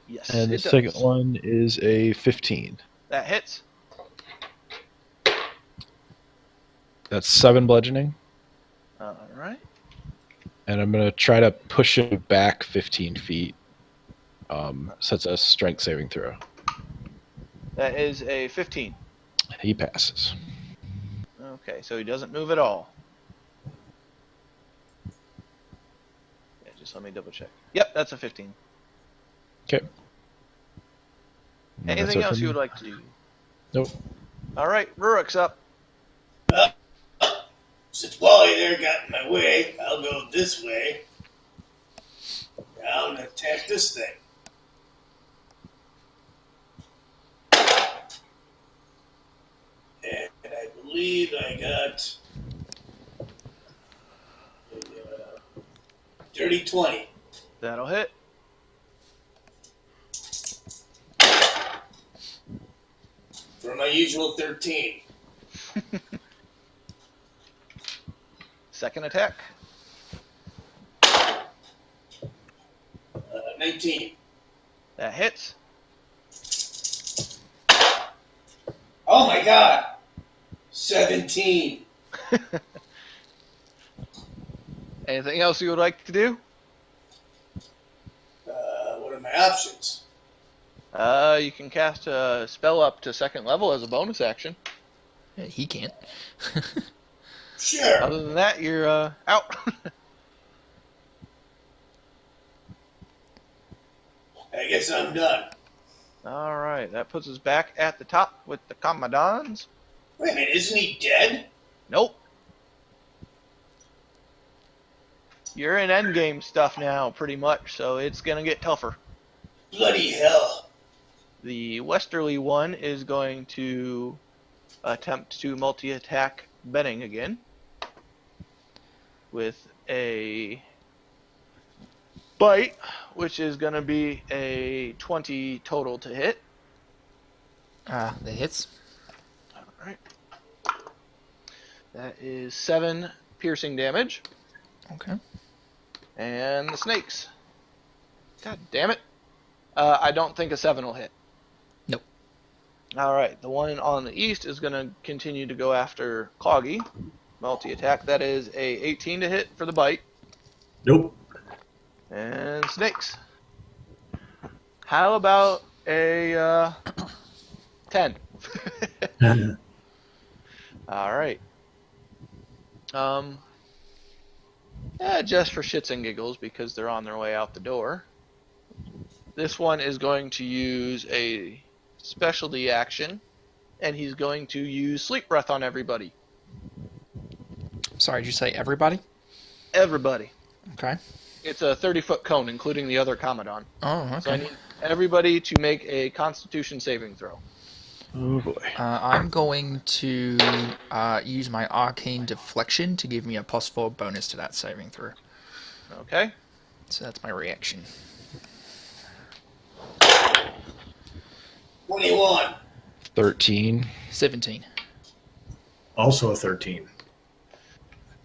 Yes. And the it does. second one is a 15. That hits. That's 7 bludgeoning. Alright. And I'm going to try to push him back 15 feet. So it's a strength saving throw. That is a 15. He passes. Okay, so he doesn't move at all. Yeah, just let me double check. Yep, that's a 15. Okay. And that's Anything it else for you me. would like to do? Nope. Alright, Rurik's up. Since Wally there got in my way, I'll go this way. Now I'm gonna attack this thing. And I believe I got dirty 20. That'll hit. For my usual 13. Second attack. 19. That hits. Oh my god! 17. Anything else you would like to do? What are my options? You can cast a spell up to second level as a bonus action. Yeah, he can't. Sure. Other than that, you're out. I guess I'm done. Alright, that puts us back at the top with the Commandants. Wait a minute, isn't he dead? Nope. You're in endgame stuff now, pretty much, so it's gonna get tougher. Bloody hell. The westerly one is going to attempt to multi-attack Benning again with a bite, which is going to be a 20 total to hit. That hits. Alright. That is 7 piercing damage. Okay. And the snakes. God damn it. I don't think a 7 will hit. Nope. Alright, the one on the east is going to continue to go after Cloggy. Multi-attack. That is a 18 to hit for the bite. Nope. And snakes. How about a 10? All right. Just for shits and giggles, because they're on their way out the door. This one is going to use a specialty action, and he's going to use sleep breath on everybody. Sorry, did you say everybody? Everybody. Okay. It's a 30-foot cone, including the other Commodon. Oh, So I okay. need everybody to make a Constitution saving throw. Oh boy. I'm going to use my arcane deflection to give me a +4 bonus to that saving throw. Okay? So that's my reaction. 21. 13. 17. Also a 13.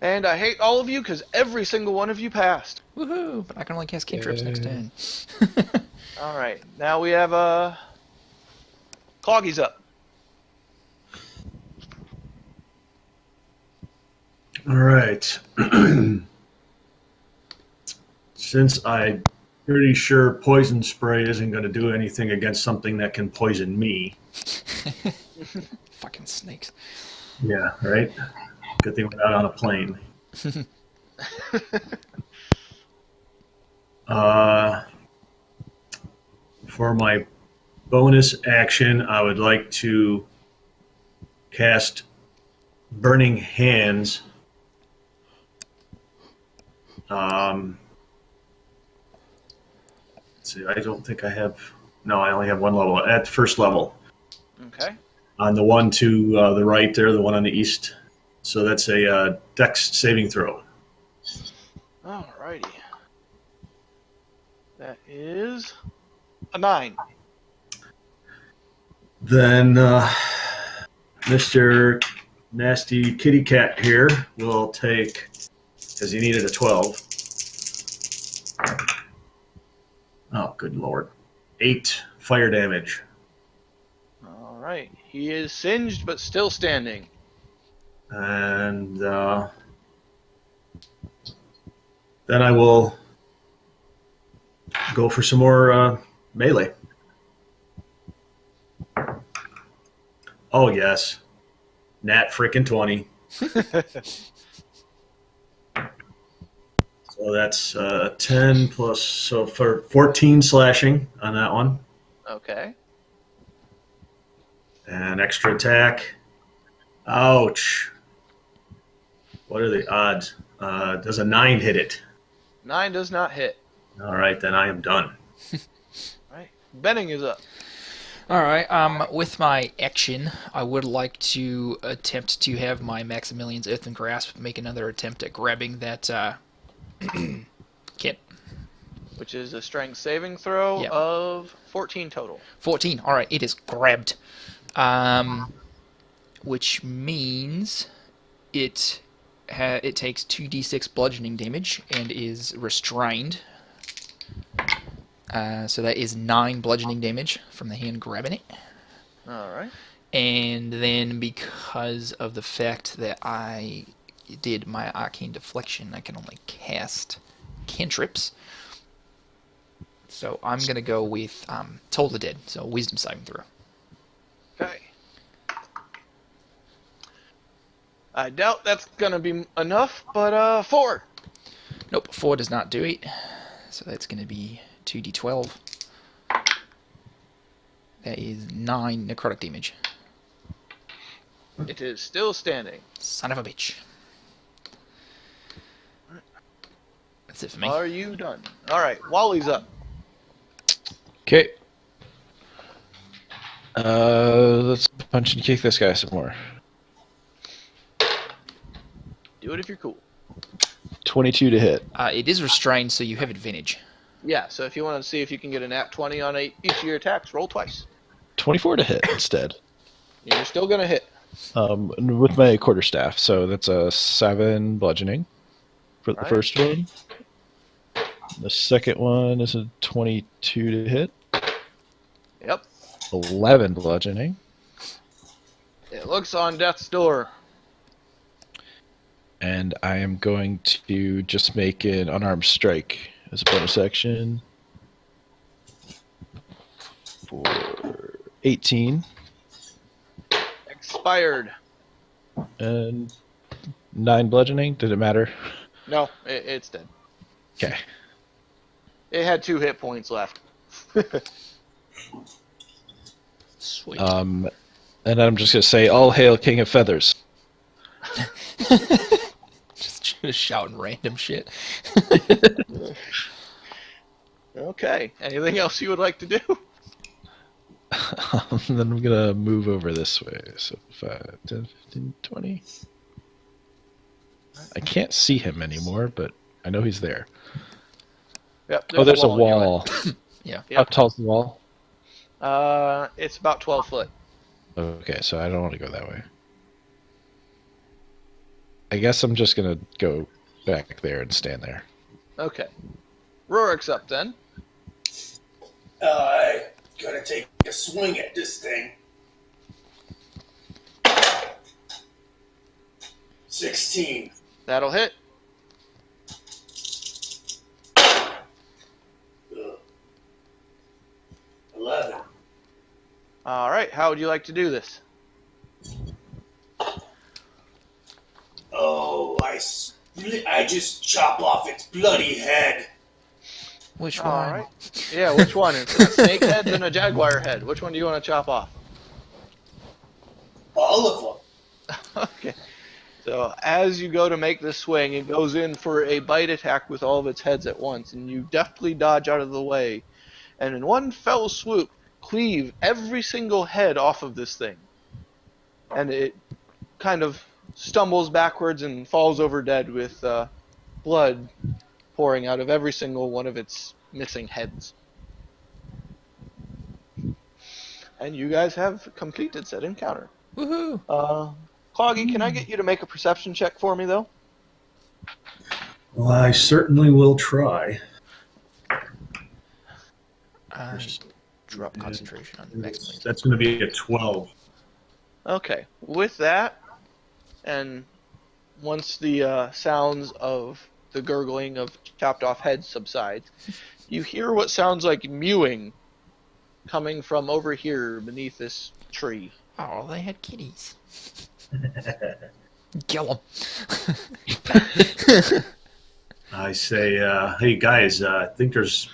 And I hate all of you because every single one of you passed. Woohoo! But I can only cast cantrips next turn. All right. Now we have Cloggy's up. All right. Since I'm pretty sure poison spray isn't going to do anything against something that can poison me. Fucking snakes. Yeah, right? Good thing we're not on a plane. For my bonus action, I would like to cast Burning Hands. Let's see, I don't think I have. No, I only have one level at first level. Okay. On the one to the right there, the one on the east. So that's a Dex saving throw. Alrighty. That is a 9. Then Mr. Nasty Kitty Cat here will take, because he needed a 12. Oh, good lord. 8 fire damage. Alright. He is singed but still standing. And then I will go for some more melee. Oh, yes. Nat frickin' 20. So that's 10 plus, so for 14 slashing on that one. Okay. And extra attack. Ouch. What are the odds? Does a 9 hit it? 9 does not hit. All right, then I am done. Right. Benning is up. Alright, with my action, I would like to attempt to have my Maximilian's Earthen Grasp make another attempt at grabbing that kit. Which is a strength saving throw Yeah. of 14 total. 14. Alright, it is grabbed. Which means it takes 2d6 bludgeoning damage and is restrained. So that is 9 bludgeoning damage from the hand grabbing it. Alright. And then because of the fact that I did my arcane deflection, I can only cast cantrips. So I'm going to go with Toll the Dead, so wisdom saving throw. Okay. I doubt that's going to be enough, but 4. Nope, 4 does not do it. So that's going to be 2d12. That is 9 necrotic damage. It is still standing. Son of a bitch. That's it for me. Are you done? Alright, Wally's up. Okay. Let's punch and kick this guy some more. Do it if you're cool. 22 to hit. It is restrained, so you have advantage. Yeah, so if you want to see if you can get a nat 20 on each of your attacks, roll twice. 24 to hit instead. You're still going to hit. With my quarterstaff. So that's a 7 bludgeoning for the Right. first one. The second one is a 22 to hit. Yep. 11 bludgeoning. It looks on death's door. And I am going to just make an unarmed strike as a bonus action for 18 Expired. and 9 bludgeoning. Did it matter? No, it's dead. Okay. It had 2 hit points left. Sweet. And I'm just going to say, all hail King of Feathers. just shouting random shit. Okay. Anything else you would like to do? Then I'm going to move over this way. So 5, 10, 15, 20. I can't see him anymore, but I know he's there. Yep. Oh, there's a in your way. wall. Yeah. How tall's the wall? It's about 12 foot. Okay, so I don't want to go that way. I guess I'm just going to go back there and stand there. Okay. Rorik's up then. Gonna take a swing at this thing. 16. That'll hit. Ugh. 11. All right. How would you like to do this? Oh, I just chop off its bloody head. Which All one? right. Yeah, which one? It's a snake head and a jaguar head. Which one do you want to chop off? All of them. Okay. So as you go to make this swing, it goes in for a bite attack with all of its heads at once, and you deftly dodge out of the way, and in one fell swoop, cleave every single head off of this thing. And it kind of stumbles backwards and falls over dead with blood pouring out of every single one of its missing heads. And you guys have completed said encounter. Woohoo! Cloggy, can I get you to make a perception check for me, though? Well, I certainly will try. Drop concentration on the next link. That's going to be a 12. Okay. With that, and once the sounds of the gurgling of chopped off heads subsides, you hear what sounds like mewing coming from over here beneath this tree. Oh, they had kitties. Kill them. I say, hey guys, I think there's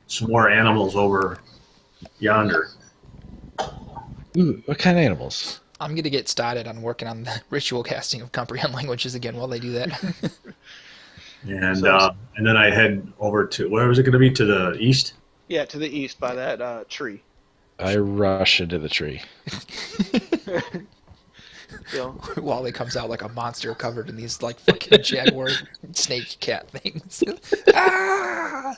some more animals over yonder. Ooh, what kind of animals? I'm gonna get started on working on the ritual casting of comprehend languages again while they do that. And then I head over to, where was it going to be? To the east? Yeah, to the east by that tree. I rush into the tree. So, Wally comes out like a monster covered in these like fucking jaguar snake cat things. Ah!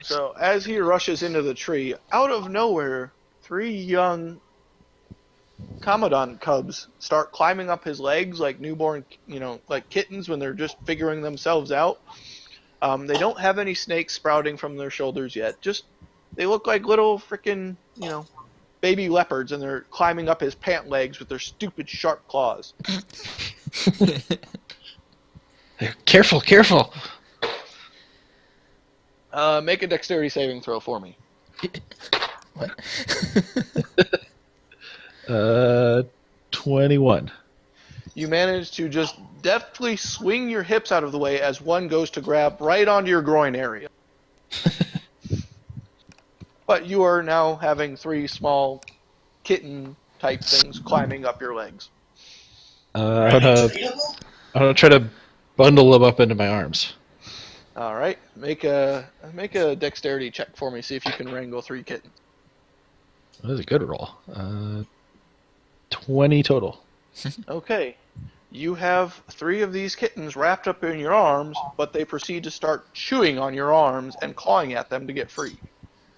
so as he rushes into the tree, out of nowhere, 3 young Commandant cubs start climbing up his legs like newborn, like kittens when they're just figuring themselves out. They don't have any snakes sprouting from their shoulders yet. Just, they look like little freaking, baby leopards, and they're climbing up his pant legs with their stupid sharp claws. Careful, careful! Make a dexterity saving throw for me. What? 21. You manage to just deftly swing your hips out of the way as one goes to grab right onto your groin area. But you are now having 3 small kitten-type things climbing up your legs. I'm gonna try to bundle them up into my arms. All right, make a dexterity check for me. See if you can wrangle 3 kittens. That was a good roll. 20 total. Okay, you have 3 of these kittens wrapped up in your arms, but they proceed to start chewing on your arms and clawing at them to get free.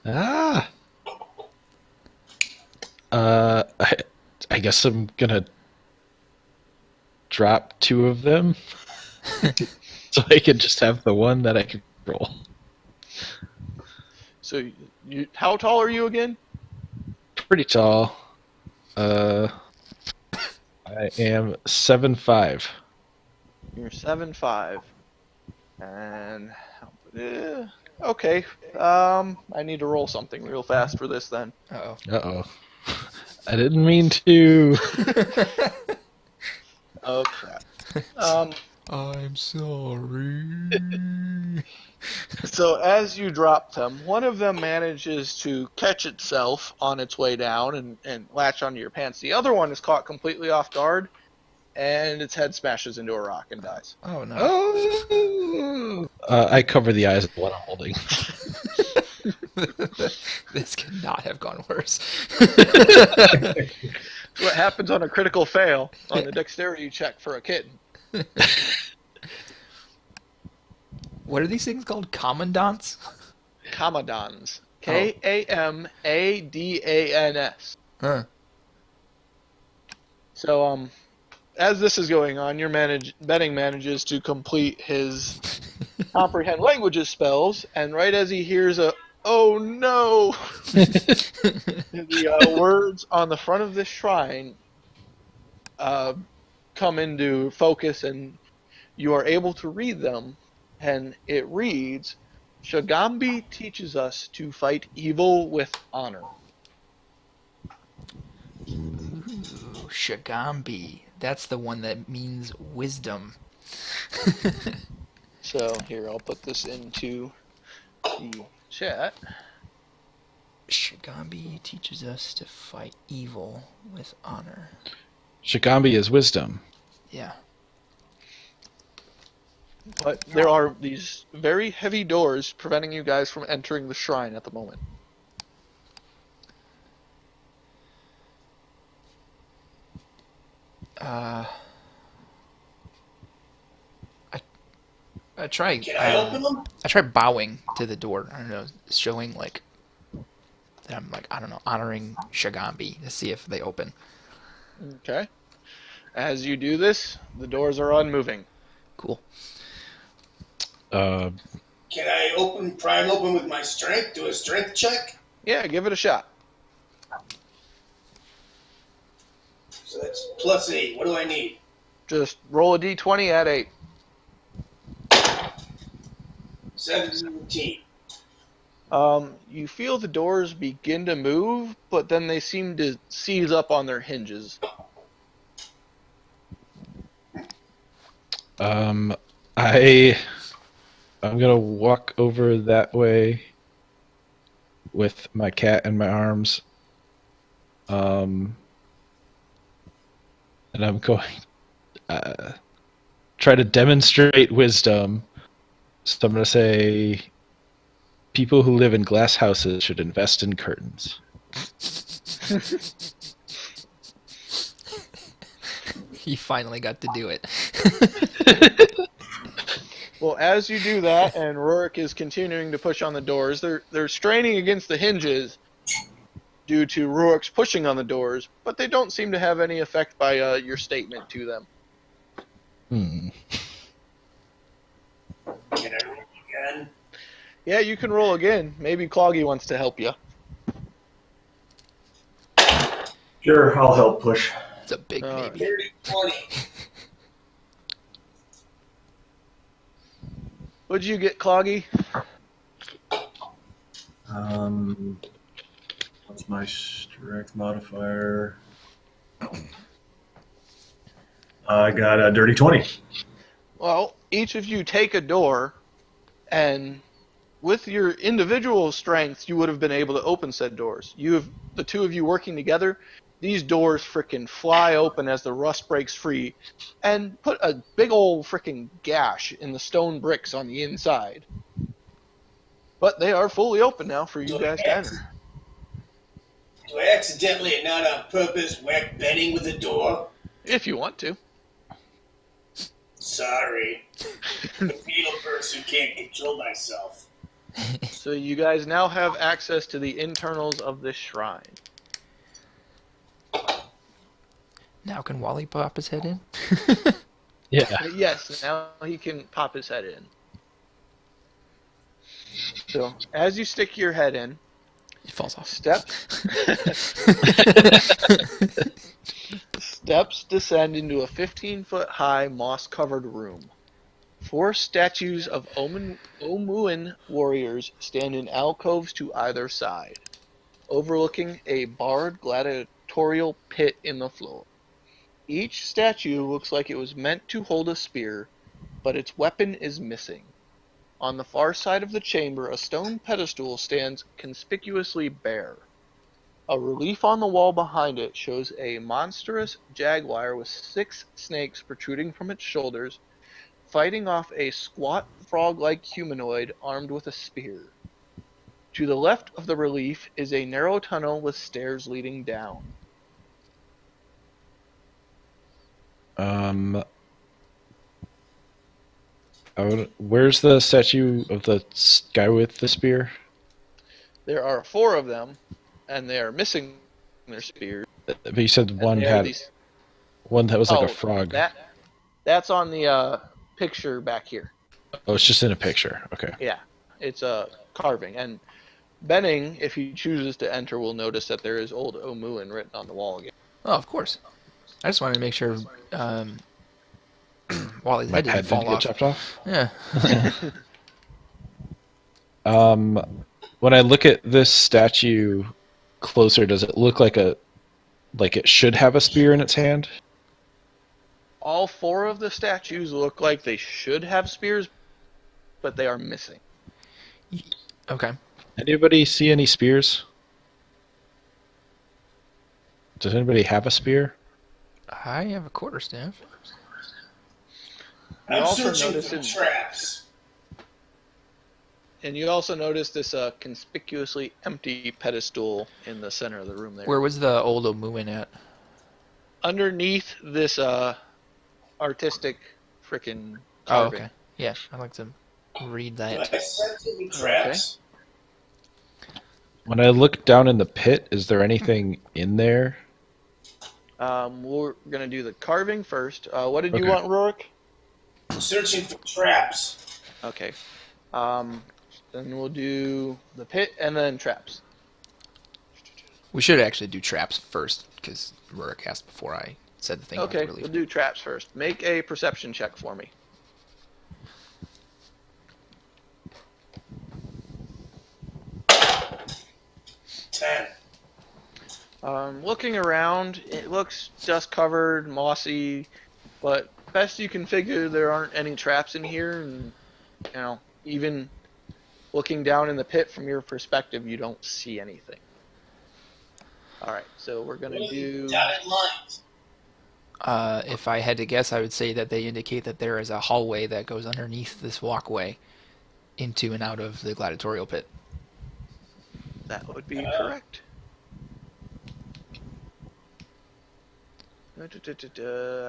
Ah! I guess I'm gonna drop 2 of them so I can just have the one that I can roll. So, how tall are you again? Pretty tall. I am 7'5". You're 7'5". And okay. I need to roll something real fast for this then. Uh-oh. Uh-oh. I didn't mean to. Oh crap. I'm sorry. So as you drop them, one of them manages to catch itself on its way down and latch onto your pants. The other one is caught completely off guard, and its head smashes into a rock and dies. Oh no. Oh! I cover the eyes of the one I'm holding. This cannot have gone worse. What happens on a critical fail on the dexterity check for a kitten? What are these things called? Commandants? Kamadans. Kamadans. Huh. So, as this is going on, your Benning manages to complete his comprehend languages spells, and right as he hears a "oh no," the words on the front of this shrine come into focus, and you are able to read them. And it reads, "Shagambi teaches us to fight evil with honor." Ooh, Shagambi. That's the one that means wisdom. So here, I'll put this into the chat. Shagambi teaches us to fight evil with honor. Shigambi is wisdom. Yeah. But there are these very heavy doors preventing you guys from entering the shrine at the moment. I try. Can I open them? I try bowing to the door. I don't know, showing like that I'm like, I don't know, honoring Shagambi to see if they open. Okay. As you do this, the doors are unmoving. Cool. Can I pry them open with my strength? Do a strength check? Yeah, give it a shot. So that's +8. What do I need? Just roll a d20 at 8. 17. You feel the doors begin to move, but then they seem to seize up on their hinges. I'm gonna walk over that way with my cat in my arms. And I'm going try to demonstrate wisdom. So I'm gonna say people who live in glass houses should invest in curtains. He finally got to do it. Well, as you do that, and Rurik is continuing to push on the doors, they're straining against the hinges due to Rurik's pushing on the doors, but they don't seem to have any effect by your statement to them. Can I roll again? Yeah, you can roll again. Maybe Cloggy wants to help you. Sure, I'll help push. It's a big maybe. 30, 20. What'd you get, Cloggy? What's my strength modifier? I got a dirty 20. Well, each of you take a door, and with your individual strengths, you would have been able to open said doors. The two of you working together, these doors frickin' fly open as the rust breaks free, and put a big old frickin' gash in the stone bricks on the inside. But they are fully open now for you guys to enter. Do I accidentally and not on purpose whack Benning with the door? If you want to. Sorry. The beetle person can't control myself. So you guys now have access to the internals of this shrine. Now can Wally pop his head in? Yeah. Yes, now he can pop his head in. So, as you stick your head in, He falls off. steps Steps descend into a 15-foot-high moss-covered room. 4 statues of Omuan warriors stand in alcoves to either side, overlooking a barred gladiatorial pit in the floor. Each statue looks like it was meant to hold a spear, but its weapon is missing. On the far side of the chamber, a stone pedestal stands conspicuously bare. A relief on the wall behind it shows a monstrous jaguar with 6 snakes protruding from its shoulders, fighting off a squat frog-like humanoid armed with a spear. To the left of the relief is a narrow tunnel with stairs leading down. Where's the statue of the guy with the spear? There are 4 of them, and they are missing their spears. But you said one And they are these. one that was like Oh, a frog. That's on the picture back here. Oh, it's just in a picture. Okay. Yeah, it's a carving. And Benning, if he chooses to enter, will notice that there is old Omuan written on the wall again. Oh, of course. I just wanted to make sure Wally's My head didn't head fall didn't get off. chopped off. Yeah. When I look at this statue closer, does it look like it should have a spear in its hand? All 4 of the statues look like they should have spears, but they are missing. Okay. Anybody see any spears? Does anybody have a spear? I have a quarterstaff. You I'm also searching notice for in- traps. And you also notice this conspicuously empty pedestal in the center of the room there. Where was the old Omuan at? Underneath this artistic frickin' Oh, carving. okay. Yeah, I'd like to read Do I that. sense any traps? When I look down in the pit, is there anything in there? We're gonna do the carving first. What did you Okay. want, Rourke? I'm searching for traps. Okay. Then we'll do the pit and then traps. We should actually do traps first, because Rurik asked before I said the thing about Okay, the relief. we'll do traps first. Make a perception check for me. Ten. Looking around, it looks dust covered, mossy, but best you can figure there aren't any traps in here, and even looking down in the pit from your perspective, you don't see anything. Alright, so we're gonna do Dotted lines. If I had to guess, I would say that they indicate that there is a hallway that goes underneath this walkway into and out of the gladiatorial pit. that would be correct. I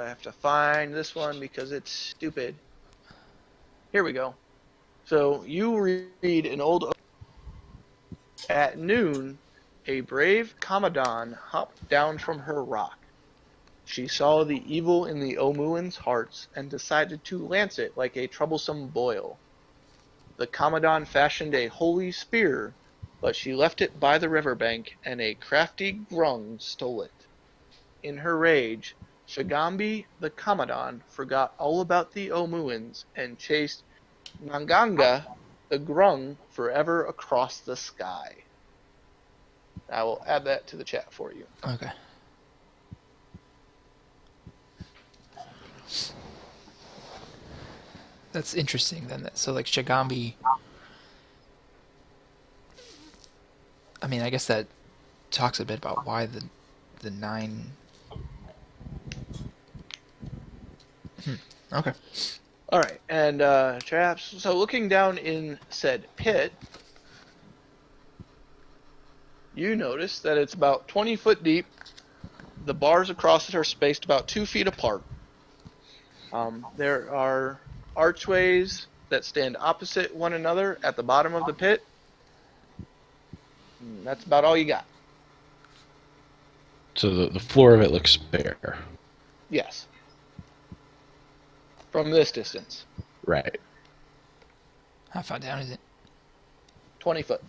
have to find this one because it's stupid. Here we go. So you read an old. At noon, a brave Kamadan hopped down from her rock. She saw the evil in the Omuans' hearts and decided to lance it like a troublesome boil. The Kamadan fashioned a holy spear, but she left it by the riverbank, and a crafty grung stole it. In her rage, Shagambi the Kamadan forgot all about the Omuans and chased Nanganga the grung forever across the sky. I will add that to the chat for you. Okay. That's interesting then. So like Shagambi, I mean, I guess that talks a bit about why the 9. Okay. Alright, and traps. So looking down in said pit, you notice that it's about 20 foot deep. The bars across it are spaced about 2 feet apart. There are archways that stand opposite one another at the bottom of the pit. And that's about all you got. So the floor of it looks bare. Yes. From this distance. Right. How far down is it? 20 foot.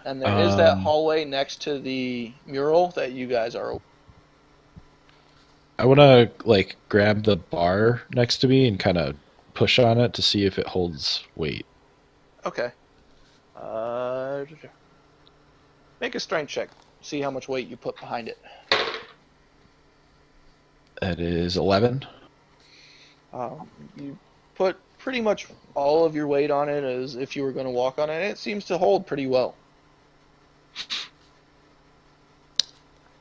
And there is that hallway next to the mural that you guys are. I want to like grab the bar next to me and kind of push on it to see if it holds weight. Okay. Make a strength check. See how much weight you put behind it. That is 11. You put pretty much all of your weight on it as if you were going to walk on it. It seems to hold pretty well.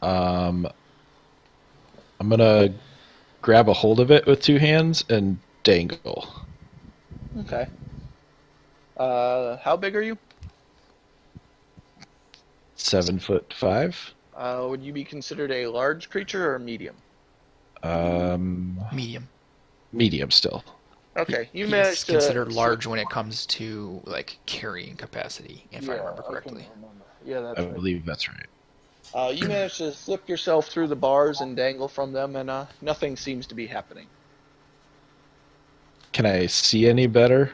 I'm gonna grab a hold of it with two hands and dangle. Okay. How big are you? 7'5". Would you be considered a large creature or medium? Medium. Medium still. Okay, you He's managed to considered large when it comes to like carrying capacity, if I remember can correctly. remember. Yeah, that's I right. believe that's right. You managed to slip yourself through the bars and dangle from them, and nothing seems to be happening. Can I see any better?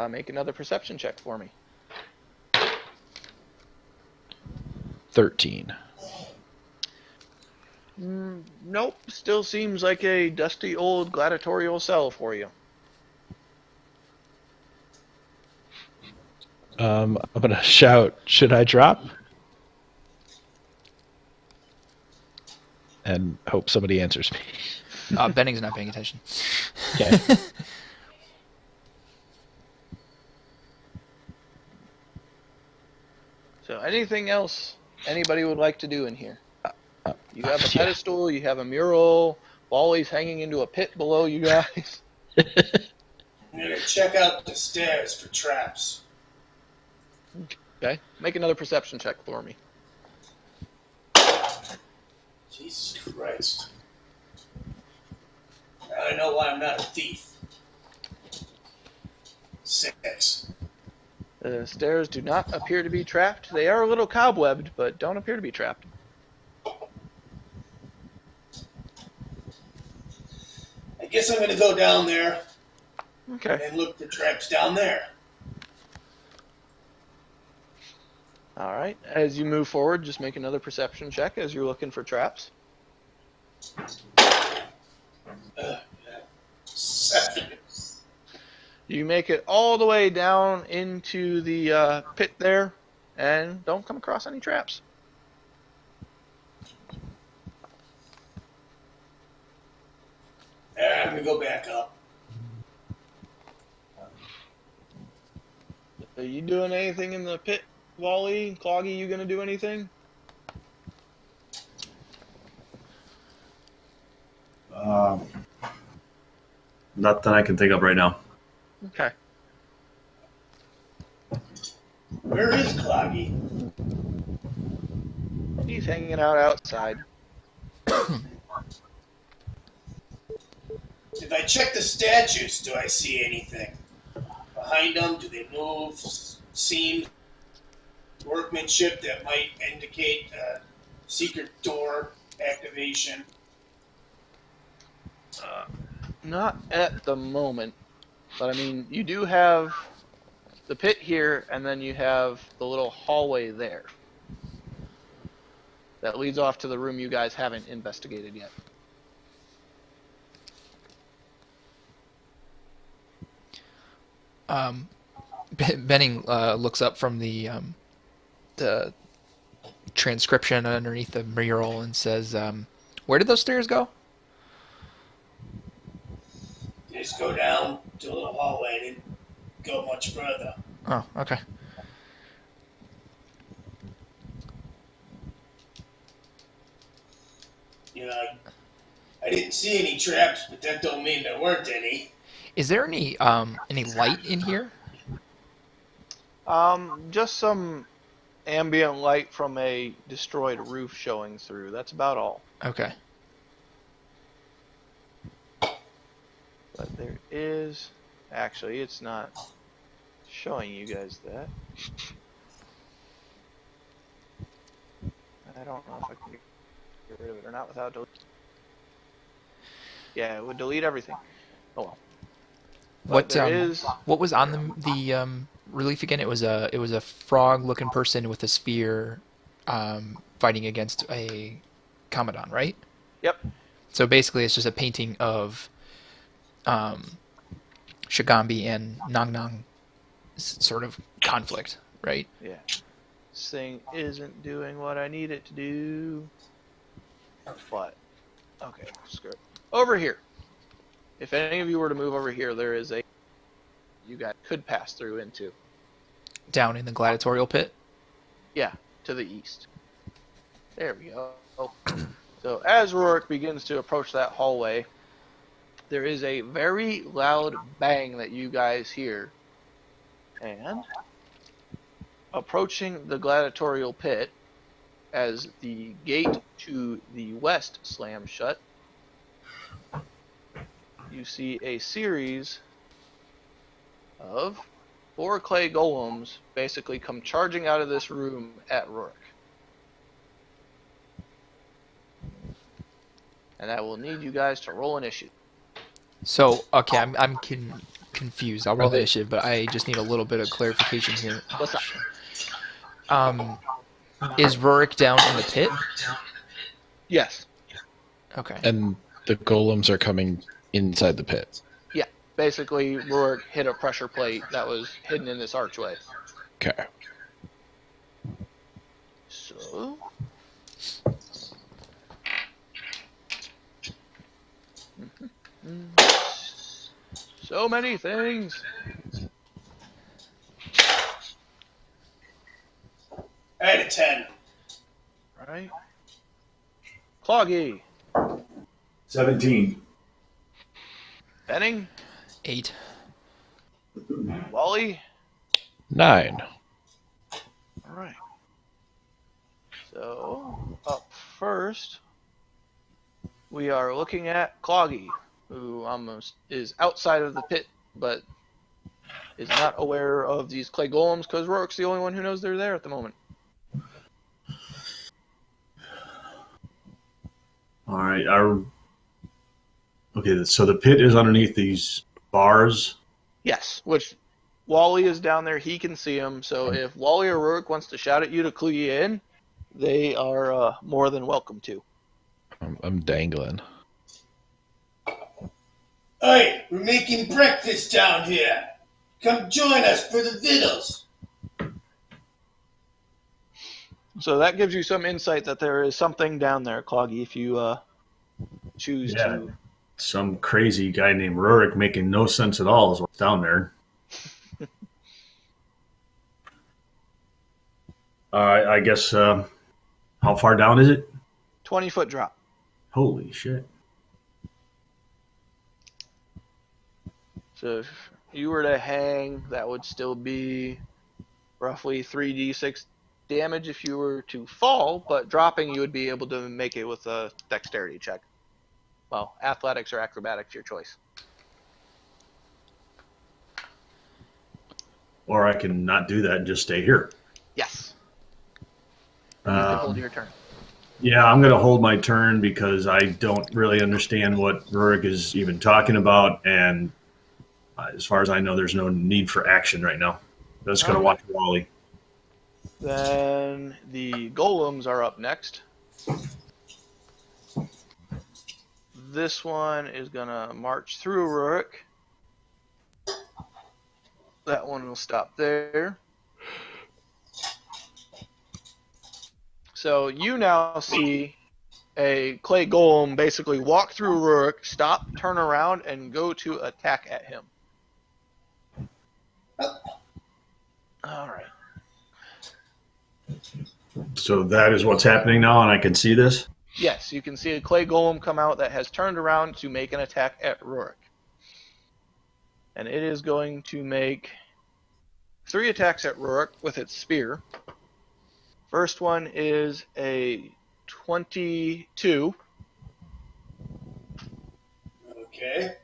Make another perception check for me. 13. Nope, still seems like a dusty old gladiatorial cell for you. I'm gonna shout, "Should I drop?" And hope somebody answers me. Benning's not paying attention. Okay. So, anything else anybody would like to do in here? You have a Yeah. pedestal, you have a mural, Wally's hanging into a pit below you guys. I'm gonna check out the stairs for traps. Okay, make another perception check for me. Jesus Christ. Now I know why I'm not a thief. 6. The stairs do not appear to be trapped. They are a little cobwebbed, but don't appear to be trapped. I guess I'm gonna go down there Okay. and look for traps down there. All right. As you move forward, just make another perception check as you're looking for traps. 7. You make it all the way down into the pit there, and don't come across any traps. I'm gonna go back up. Are you doing anything in the pit, Wally? Cloggy, you gonna do anything? Nothing I can think of right now. Okay. Where is Cloggy? He's hanging out outside. If I check the statues, do I see anything? Behind them, do they move? Seem workmanship that might indicate secret door activation? Not at the moment, but I mean, you do have the pit here, and then you have the little hallway there that leads off to the room you guys haven't investigated yet. Benning looks up from the transcription underneath the mural and says, "Where did those stairs go?" Just go down to a little hallway and then go much further. Oh, okay. You know, I didn't see any traps, but that don't mean there weren't any. Is there any light in here? Just some ambient light from a destroyed roof showing through. That's about all. Okay. But there is... Actually, it's not showing you guys that. I don't know if I can get rid of it or not without delete. Yeah, it would delete everything. Oh well. But there is... What was on the relief again? It was a frog-looking person with a spear, fighting against a Commodon, right? Yep. So basically, it's just a painting of Shigambi and Nang Nang sort of conflict, right? Yeah. This thing isn't doing what I need it to do. But, okay, screw it. Over here. If any of you were to move over here, there is a you guys could pass through into. Down in the gladiatorial pit. Yeah, to the east. There we go. So as Rourke begins to approach that hallway, there is a very loud bang that you guys hear. And approaching the gladiatorial pit, as the gate to the west slams shut, you see a series of 4 clay golems basically come charging out of this room at Rourke. And I will need you guys to roll initiative. So, okay, I'm confused. I'll roll they- initiative, but I just need a little bit of clarification here. What's up? Is Rurik down in the pit? Yes. Okay. And the golems are coming inside the pit. Yeah. Basically, Rourke hit a pressure plate that was hidden in this archway. Okay. So. So many things. I had a 10. Right? Cloggy. 17. Benning. 8. Wally. 9. Alright. So, up first, we are looking at Cloggy, who almost is outside of the pit, but is not aware of these clay golems because Rourke's the only one who knows they're there at the moment. All right. Okay, so the pit is underneath these bars. Yes, which Wally is down there. He can see him. So if Wally or Rourke wants to shout at you to clue you in, they are more than welcome to. I'm dangling. Hey, we're making breakfast down here. Come join us for the vittles. So that gives you some insight that there is something down there, Cloggy, if you choose Yeah. to. Some crazy guy named Rurik making no sense at all is what's down there. I guess, how far down is it? 20-foot drop. Holy shit. So if you were to hang, that would still be roughly 3d6 damage if you were to fall, but dropping you would be able to make it with a dexterity check. Well, athletics or acrobatics, your choice. Or I can not do that and just stay here. Yes. You can hold Um, your turn. yeah, I'm going to hold my turn because I don't really understand what Rurik is even talking about. And as far as I know, there's no need for action right now. I'm just going to Okay. watch Wally. Then the golems are up next. This one is going to march through Rurik. That one will stop there. So you now see a clay golem basically walk through Rurik, stop, turn around, and go to attack at him. Alright. So that is what's happening now, and I can see this. Yes, you can see a clay golem come out that has turned around to make an attack at Rurik. And it is going to make 3 attacks at Rurik with its spear. First one is a 22. Okay.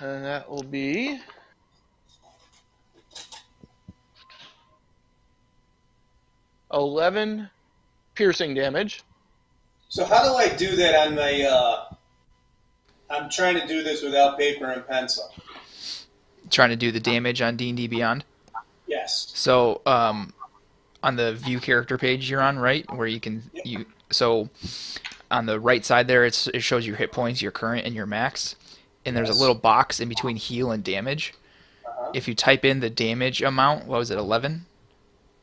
And that will be 11 piercing damage. So how do I do that on my, I'm trying to do this without paper and pencil. Trying to do the damage on D&D Beyond. Yes. So, on the view character page you're on, right, where you can so on the right side there, it shows your hit points, your current, and your max. And there's a Yes. little box in between heal and damage. Uh-huh. If you type in the damage amount, what was it, 11?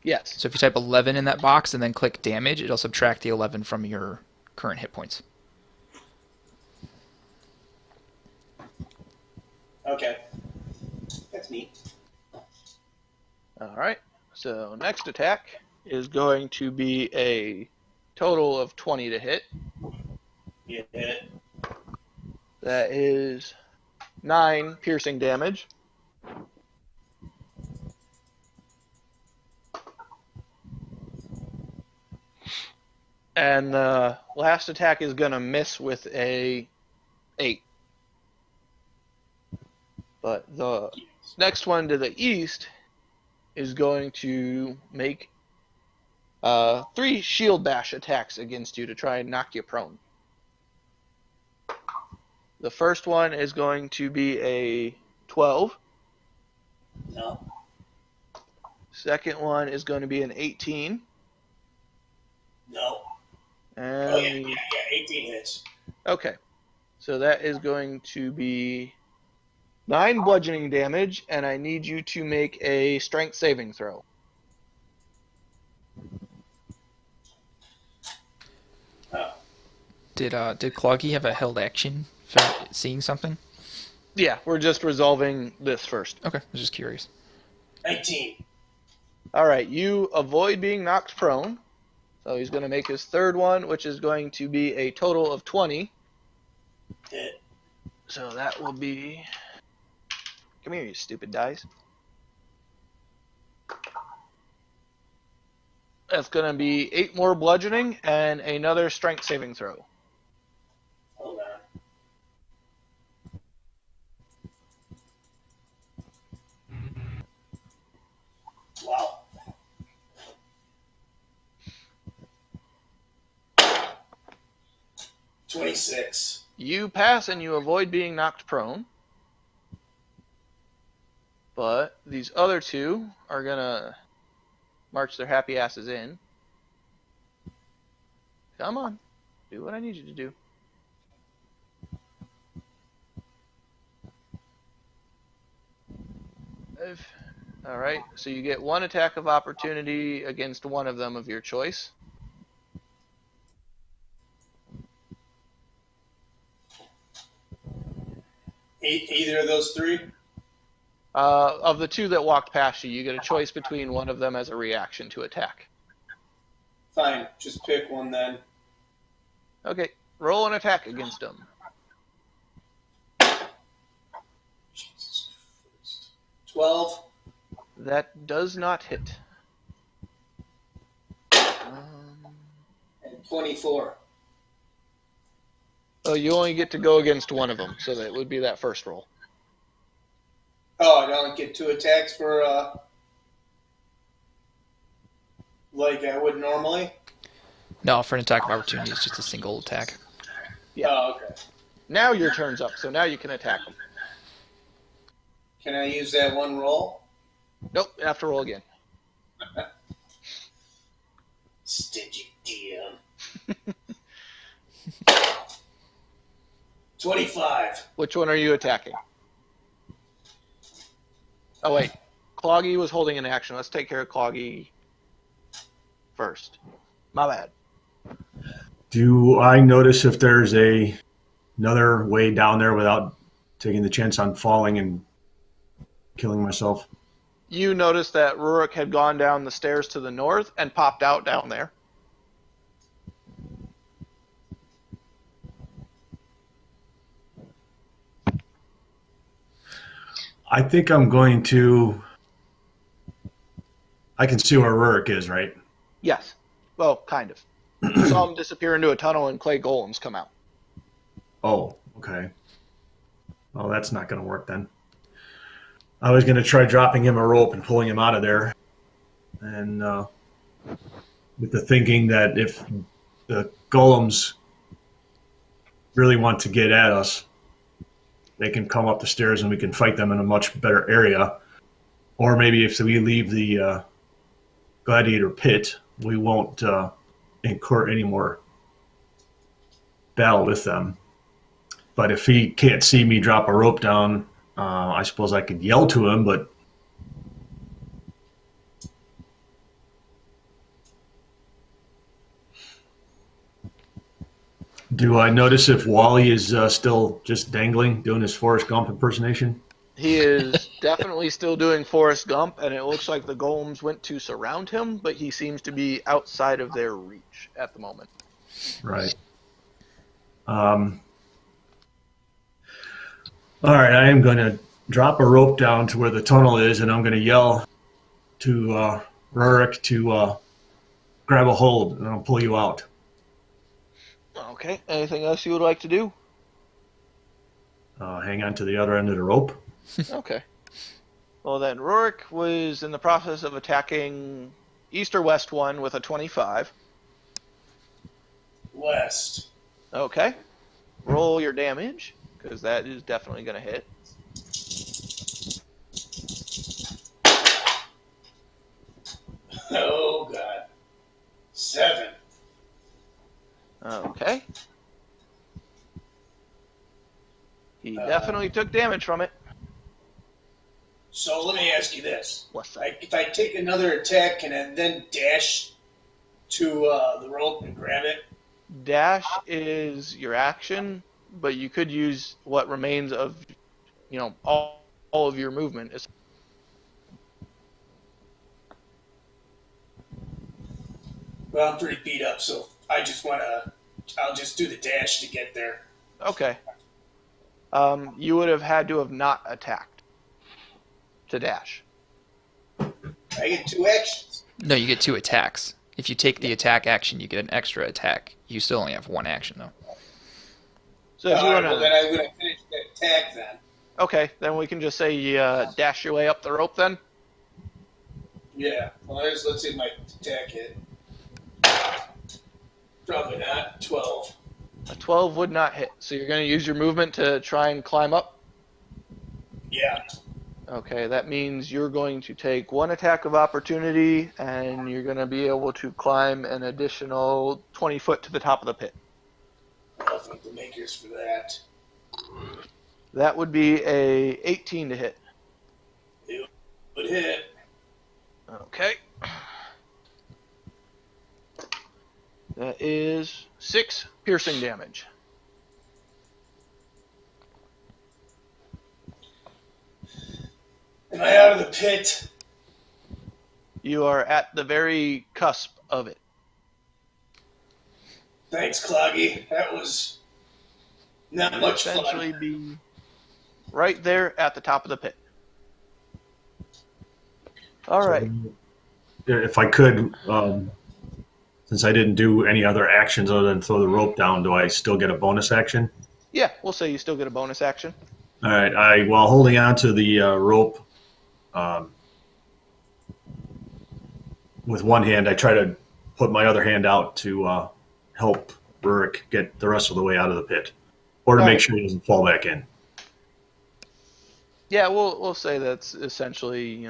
Yes. So if you type 11 in that box and then click damage, it'll subtract the 11 from your current hit points. Okay. That's neat. All right. So next attack is going to be a total of 20 to hit. You hit. That is 9 piercing damage. And the last attack is going to miss with a 8. But the next one to the east is going to make 3 shield bash attacks against you to try and knock you prone. The first one is going to be a 12. No. Second one is going to be an 18. No. And Oh, yeah, 18 hits. okay. So that is going to be 9 bludgeoning damage, and I need you to make a strength saving throw. Oh. Did Cloggy have a held action for seeing something? Yeah, we're just resolving this first. Okay, I was just curious. 19. Alright, you avoid being knocked prone. So he's going to make his third one, which is going to be a total of 20. Hit. So that will be... Come here, you stupid dice. That's going to be 8 more bludgeoning and another strength saving throw. Hold on. Wow. $26. You pass and you avoid being knocked prone. But these other 2 are going to march their happy asses in. Come on. Do what I need you to do. Alright, so you get 1 attack of opportunity against one of them of your choice. Either of those 3? Of the 2 that walked past you, you get a choice between one of them as a reaction to attack. Fine. Just pick one then. Okay, roll an attack against them. Jesus Christ. 12. That does not hit. And 24. Oh, you only get to go against one of them, so that would be that first roll. Oh, I don't get 2 attacks for, like I would normally? No, for an attack of opportunity, it's just a single attack. Yeah. Oh, okay. Now your turn's up, so now you can attack them. Can I use that one roll? Nope, you have to roll again. Stingy DM. 25. Which one are you attacking? Oh, wait. Cloggy was holding an action. Let's take care of Cloggy first. My bad. Do I notice if there's another way down there without taking the chance on falling and killing myself? You noticed that Rurik had gone down the stairs to the north and popped out down there. I think I'm going to... I can see where Rurik is, right? Yes. Well, kind of. You saw him disappear into a tunnel and clay golems come out. Oh, okay. Well, that's not going to work then. I was going to try dropping him a rope and pulling him out of there. And with the thinking that if the golems really want to get at us, they can come up the stairs and we can fight them in a much better area. Or maybe if we leave the gladiator pit, we won't incur any more battle with them. But if he can't see me drop a rope down, I suppose I could yell to him, but do I notice if Wally is still just dangling, doing his Forrest Gump impersonation? He is definitely still doing Forrest Gump, and it looks like the golems went to surround him, but he seems to be outside of their reach at the moment. Right. All right, I am going to drop a rope down to where the tunnel is, and I'm going to yell to Rurik to grab a hold, and I'll pull you out. Okay, anything else you would like to do? Hang on to the other end of the rope. Okay. Well then, Rurik was in the process of attacking East or West one with a 25. West. Okay. Roll your damage, because that is definitely going to hit. Oh, God. 7. Okay. He definitely took damage from it. So let me ask you this. What's that? If I take another attack, can I then dash to the rope and grab it? Dash is your action, but you could use what remains of, all of your movement. Well, I'm pretty beat up, so I'll just do the dash to get there. Okay. You would have had to have not attacked to dash. I get 2 actions. No, you get 2 attacks. If you take the attack action, you get an extra attack. You still only have 1 action, though. So if you want Well, then I'm going to finish that attack then. Okay, then we can just say you dash your way up the rope then. Yeah. Well, let's see my attack hit. Probably not. 12. A 12 would not hit. So you're going to use your movement to try and climb up? Yeah. Okay, that means you're going to take 1 attack of opportunity, and you're going to be able to climb an additional 20 foot to the top of the pit. I'll thank the makers for that. That would be a 18 to hit. It would hit. Okay. That is 6 piercing damage. Am I out of the pit? You are at the very cusp of it. Thanks, Cloggy. That was not You'd much essentially fun. be right there at the top of the pit. All right. If I could, since I didn't do any other actions other than throw the rope down, do I still get a bonus action? Yeah, we'll say you still get a bonus action. All right. While holding on to the rope with one hand, I try to put my other hand out to help Rurik get the rest of the way out of the pit, or to make sure he doesn't fall back in. Yeah, we'll say that's essentially,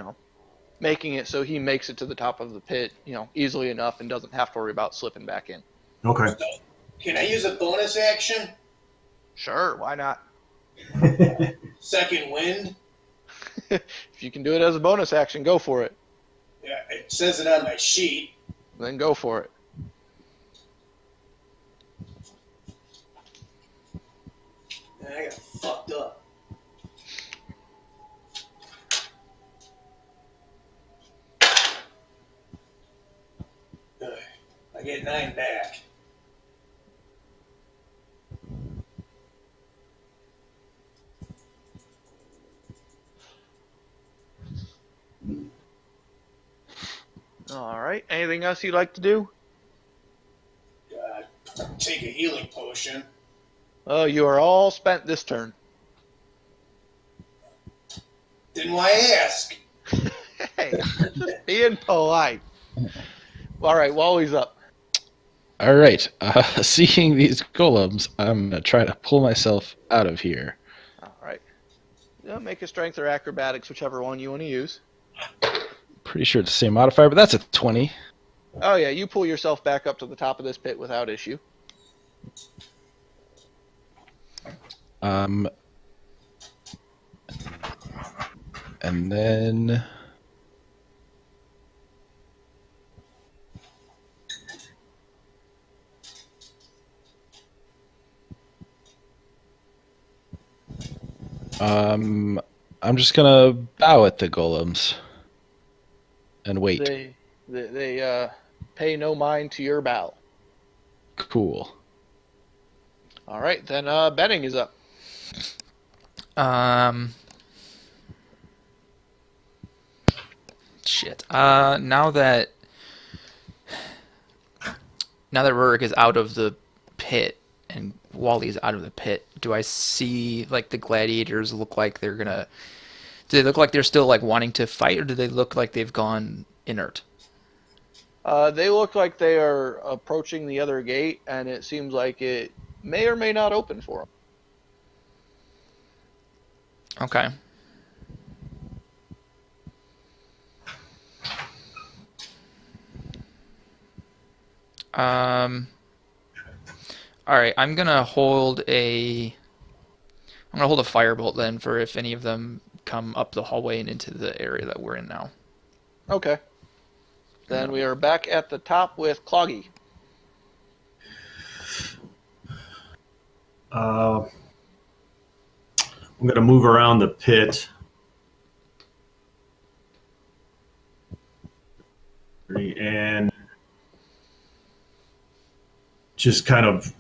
making it so he makes it to the top of the pit, easily enough and doesn't have to worry about slipping back in. Okay. So, can I use a bonus action? Sure, why not? Second wind? If you can do it as a bonus action, go for it. Yeah, it says it on my sheet. Then go for it. I got fucked up. I get 9 back. All right. Anything else you'd like to do? Take a healing potion. Oh, you are all spent this turn. Then why ask? Hey, just being polite. All right, Wally's up. All right. Seeing these golems, I'm going to try to pull myself out of here. All right. Yeah, make a strength or acrobatics, whichever one you want to use. Pretty sure it's the same modifier, but that's a 20. Oh, yeah, you pull yourself back up to the top of this pit without issue. And then I'm just gonna bow at the golems and wait. They pay no mind to your bow. Cool. All right, then Benning is up. Shit. Now that Rurik is out of the pit and Wally's out of the pit, do I see like the gladiators look like they're gonna? Do they look like they're still like wanting to fight, or do they look like they've gone inert? They look like they are approaching the other gate, and it seems like it may or may not open for them. Okay. All right. I'm gonna hold a firebolt then for if any of them come up the hallway and into the area that we're in now. Okay. Then we are back at the top with Cloggy. I'm going to move around the pit. And just kind of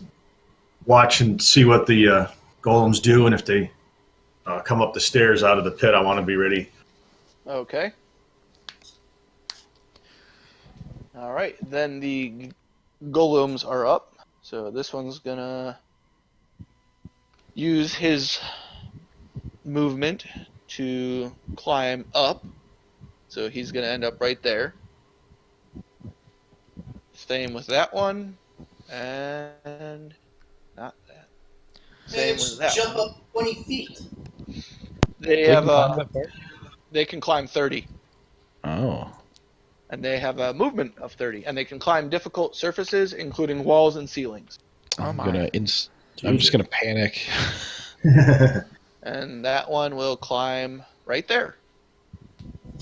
watch and see what the golems do, and if they come up the stairs out of the pit, I want to be ready. Okay. All right, then the golems are up. So this one's gonna use his movement to climb up. So he's gonna end up right there. Same with that one, and not that. Same with that Jump one. up 20 feet. They have they can climb 30. Oh. And they have a movement of 30, and they can climb difficult surfaces, including walls and ceilings. Oh I'm my. just gonna panic. And that one will climb right there.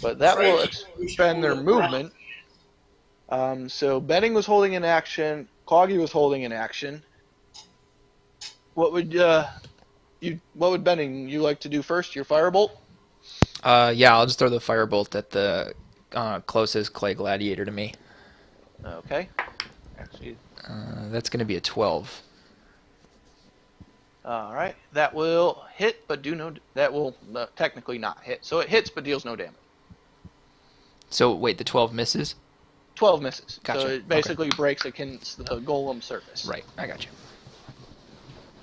But that will expend their movement. So Benning was holding an action. Cloggy was holding an action. What would Benning you like to do first? Your firebolt? Yeah, I'll just throw the firebolt at the closest clay gladiator to me. Okay. Actually, That's gonna be a 12. all right. That will hit, but that will technically not hit. So it hits, but deals no damage. So wait, the 12 misses? 12 misses. Gotcha. So it basically breaks against the golem surface. Right, I got you.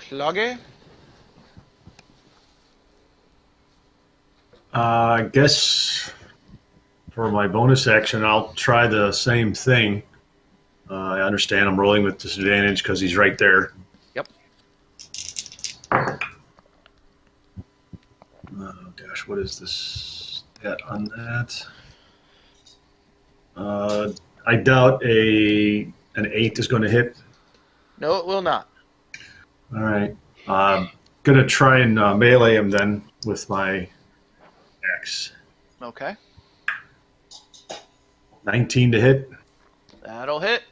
Cloggy? I guess for my bonus action, I'll try the same thing. I understand I'm rolling with disadvantage because he's right there. Yep. Oh gosh, what is this stat on that? I doubt an 8 is going to hit. No, it will not. All right. Going to try and melee him then with my axe. Okay. 19 to hit. That'll hit.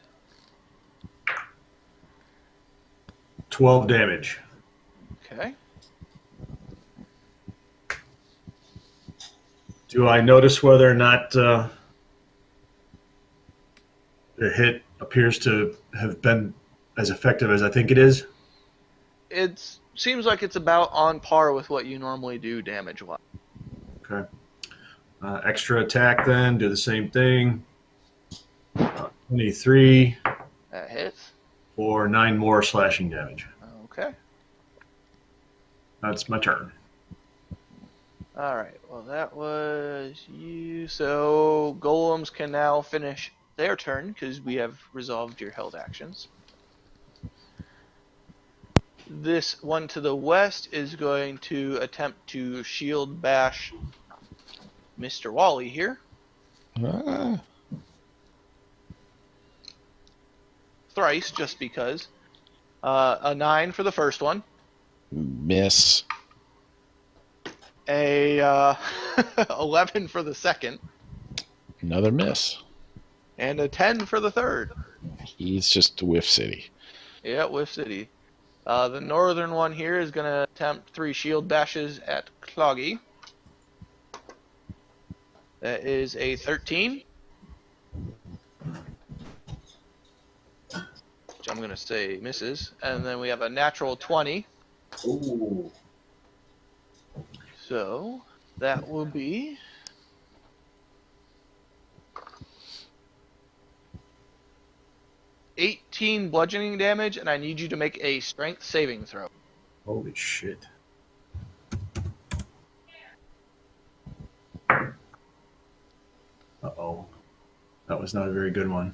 12 damage. Okay. Do I notice whether or not the hit appears to have been as effective as I think it is? It seems like it's about on par with what you normally do damage-wise. Okay. Extra attack then. Do the same thing. 23 That hits. for 9 more slashing damage. Okay. That's my turn. All right. Well, that was you. So golems can now finish their turn because we have resolved your held actions. This one to the west is going to attempt to shield bash Mr. Wally here. Ah. Thrice, just because. A 9 for the first one. Ooh. Miss. A 11 for the second, Another miss. and a 10 for the third. He's just Whiff City. Yeah, Whiff City. The northern one here is going to attempt 3 shield bashes at Cloggy. That is a 13. Which I'm going to say misses. And then we have a natural 20. Ooh. So that will be 18 bludgeoning damage, and I need you to make a strength saving throw. Holy shit. Uh-oh. That was not a very good one.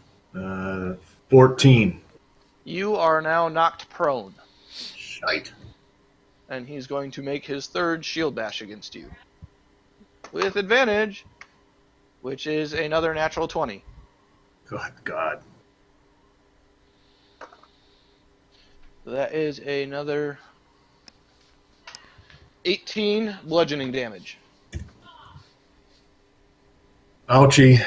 14. You are now knocked prone, Shite. and he's going to make his third shield bash against you. With advantage, which is another natural 20. Good God. That is another 18 bludgeoning damage. Ouchie.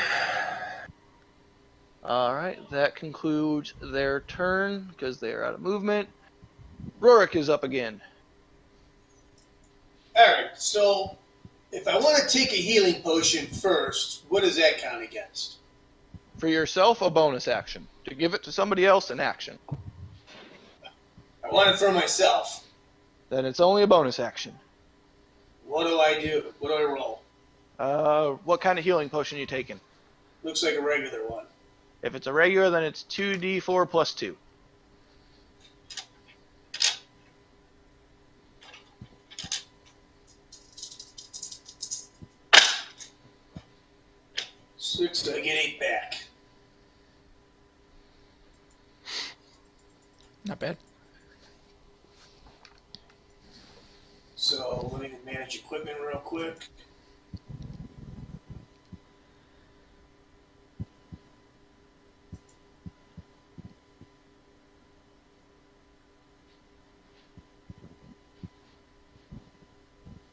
Alright, that concludes their turn, because they are out of movement. Rorik is up again. Alright, so if I want to take a healing potion first, what does that count against? For yourself, a bonus action. To give it to somebody else, an action. I want it for myself. Then it's only a bonus action. What do I do? What do I roll? What kind of healing potion are you taking? Looks like a regular one. If it's a regular, then it's 2d4 plus 2. Six, so I get 8 back. Not bad. So let me manage equipment real quick.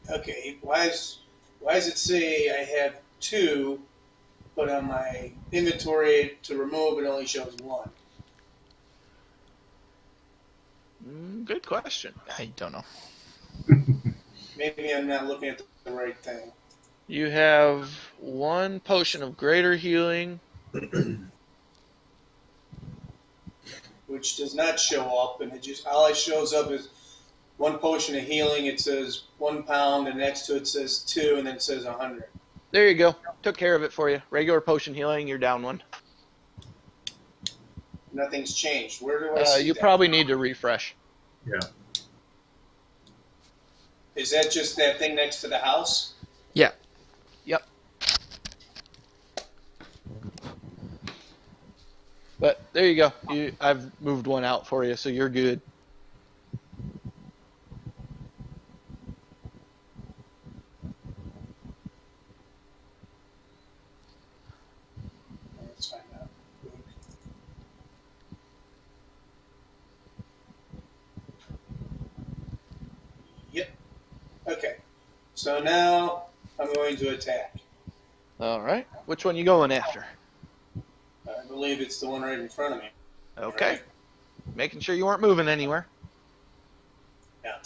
Okay, why does it say I have 2, but on my inventory to remove it only shows 1? Good question. I don't know. Maybe I'm not looking at the right thing. You have 1 potion of greater healing. Which does not show up, and all it shows up is 1 potion of healing. It says 1 pound, and next to it says 2, and then it says 100. There you go. Took care of it for you. Regular potion healing, you're down 1. Nothing's changed. Where do I see You that? probably need to refresh. Yeah. Is that just that thing next to the house? Yeah. Yep. But there you go. I've moved 1 out for you, so you're good. Let's find out. Yep. Okay. So now I'm going to attack. All right. Which one you going after? I believe it's the one right in front of me. Okay. Right. Making sure you weren't moving anywhere. Yeah.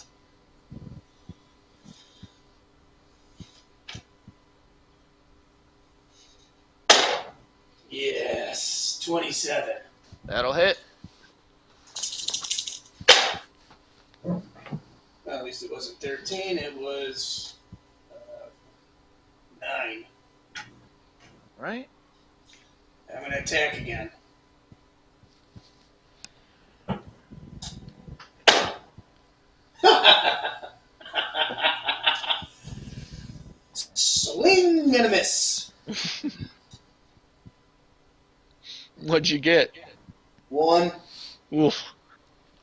Yes. 27. That'll hit. Well, at least it wasn't 13. It was 9. Right? I'm going to attack again. Swing and a miss. What'd you get? 1. Woof.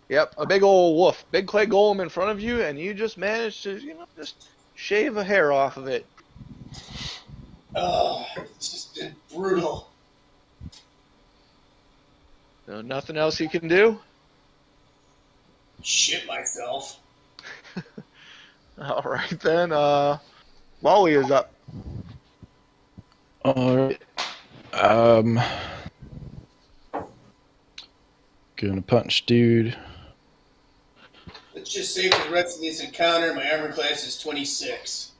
Yep, a big old woof. Big clay golem in front of you, and you just managed to, just shave a hair off of it. Oh, it's just been brutal. So nothing else you can do? Shit myself. All right then. Lolly is up. All right. Gonna punch dude. Let's just say for the rest of this encounter, my armor class is 26.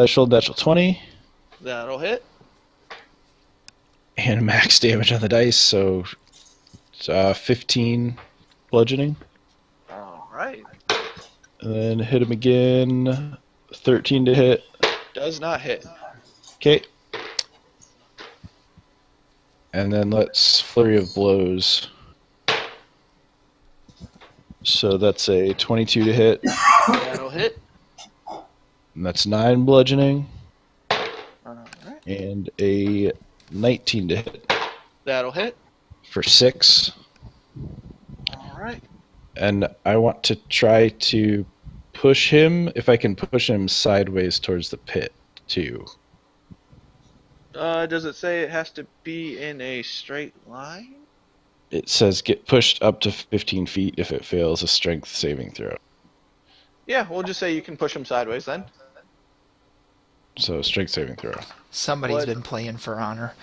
Shield natural 20 That'll hit. and max damage on the dice, so 15 bludgeoning. All right. And then hit him again. 13 to hit. Does not hit. Okay. And then let's flurry of blows. So that's a 22 to hit. That'll hit. And that's 9 bludgeoning. All right. And a 19 to hit That'll hit. for 6. All right. And I want to try to push him, if I can push him sideways towards the pit, too. Does it say it has to be in a straight line? It says get pushed up to 15 feet if it fails a strength saving throw. Yeah, we'll just say you can push him sideways then. So strength saving throw. Somebody's What? been playing for honor.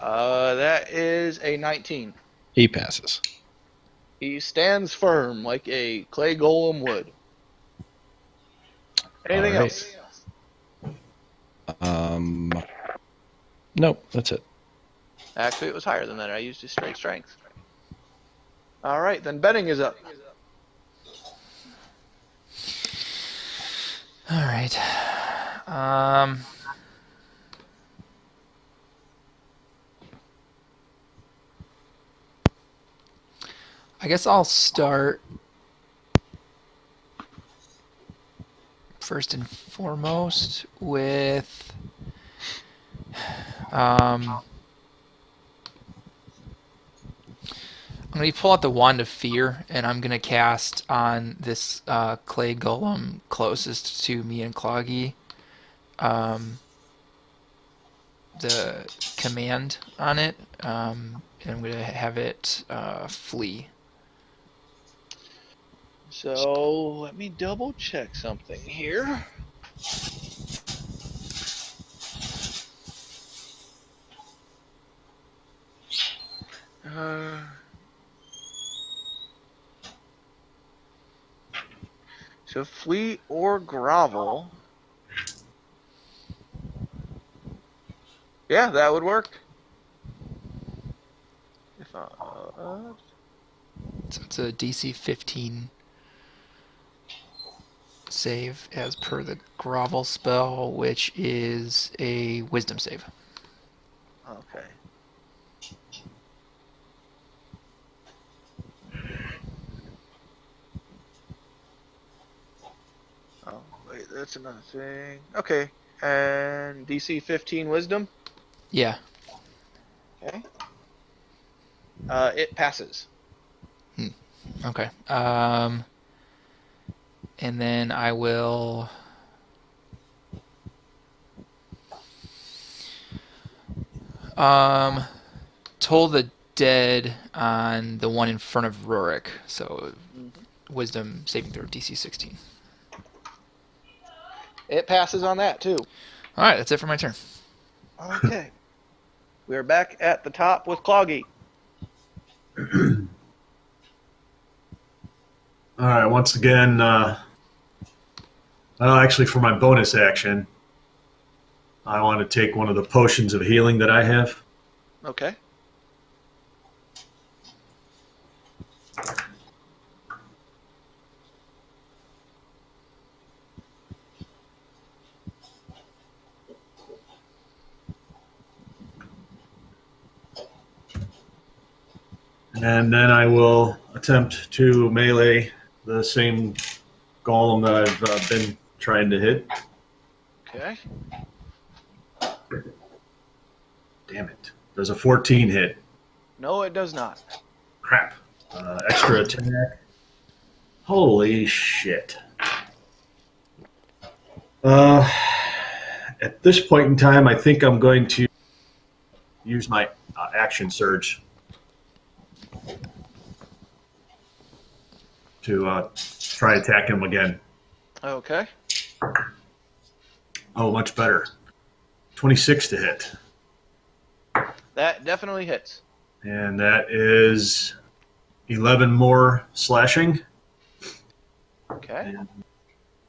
That is a 19. He passes. He stands firm like a clay golem would. Anything All right. else? Nope, that's it. Actually, it was higher than that. I used his straight strength. All right, then betting is up. All right. I guess I'll start first and foremost with I'm going to pull out the Wand of Fear, and I'm going to cast on this clay golem closest to me and Cloggy the command on it, and I'm going to have it flee. So let me double check something here. So flee or grovel. Yeah, that would work. If So it's a DC 15 save as per the grovel spell, which is a wisdom save. okay. Oh, wait, that's another thing. Okay, and DC 15 wisdom. Yeah. Okay. It passes. Okay. And then I will toll the dead on the one in front of Rurik. So wisdom saving throw DC 16. It passes on that too. All right, that's it for my turn. Okay. We're back at the top with Cloggy. All right, once again, actually for my bonus action, I want to take one of the potions of healing that I have. Okay. And then I will attempt to melee the same golem that I've been trying to hit. Okay. Damn it. Does a 14 hit? No, it does not. Crap. Extra attack. Holy shit. At this point in time, I think I'm going to use my action surge. to try attack him again. Okay. Oh, much better. 26 to hit. That definitely hits. And that is 11 more slashing. Okay. And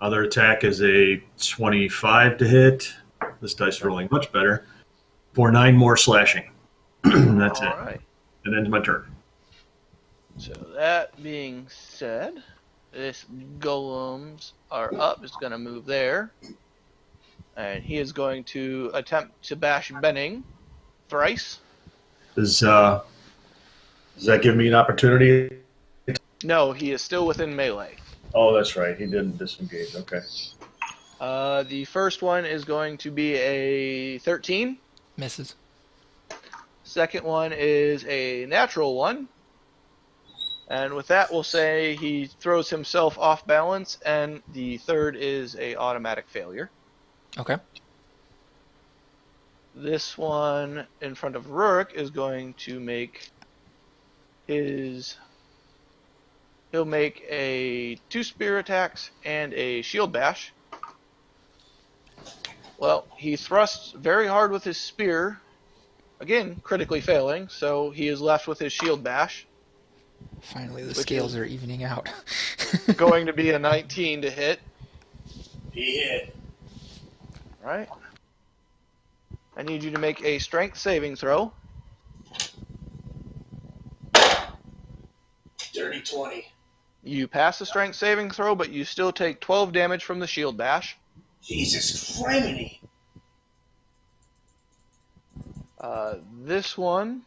other attack is a 25 to hit. This dice is rolling much better. For 9 more slashing. That's All it. right. And ends my turn. So that being said, this golems are up. It's going to move there. And he is going to attempt to bash Benning thrice. Does that give me an opportunity? No, he is still within melee. Oh, that's right. He didn't disengage. Okay. The first one is going to be a 13. Misses. Second one is a natural one. And with that, we'll say he throws himself off balance, and the third is a automatic failure. Okay. This one in front of Rurik is going to make his... He'll make a 2 spear attacks and a shield bash. Well, he thrusts very hard with his spear. Again, critically failing, so he is left with his shield bash. Finally, the Which scales is- are evening out. Going to be a 19 to hit. He hit. Right. I need you to make a strength saving throw. Dirty 20. You pass the strength saving throw, but you still take 12 damage from the shield bash. Jesus criminy. This one,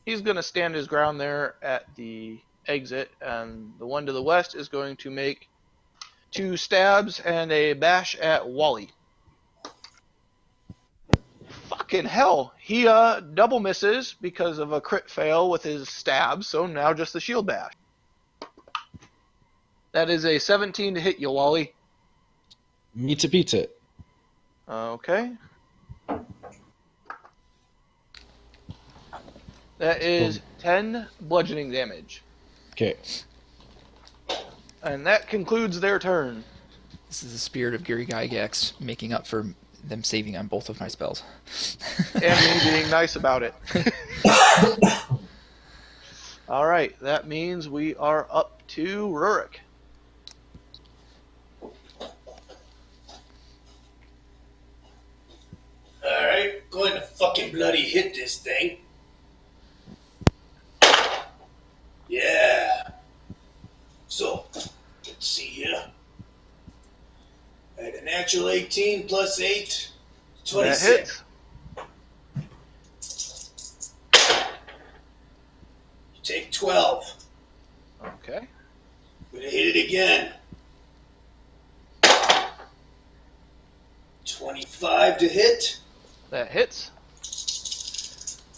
he's going to stand his ground there at the exit, and the one to the west is going to make 2 stabs and a bash at Wally. Fucking hell. He double misses because of a crit fail with his stab, so now just the shield bash. That is a 17 to hit you, Wally. Meets it beats it. Okay. That is 10 bludgeoning damage. Okay. And that concludes their turn. This is the spirit of Gary Gygax making up for them saving on both of my spells. And me being nice about it. Alright, that means we are up to Rurik. Alright, going to fucking bloody hit this thing. Yeah. So, let's see here. I had a natural 18 plus 8, That 26. hits. You take 12. Okay. Gonna hit it again. 25 to hit. That hits.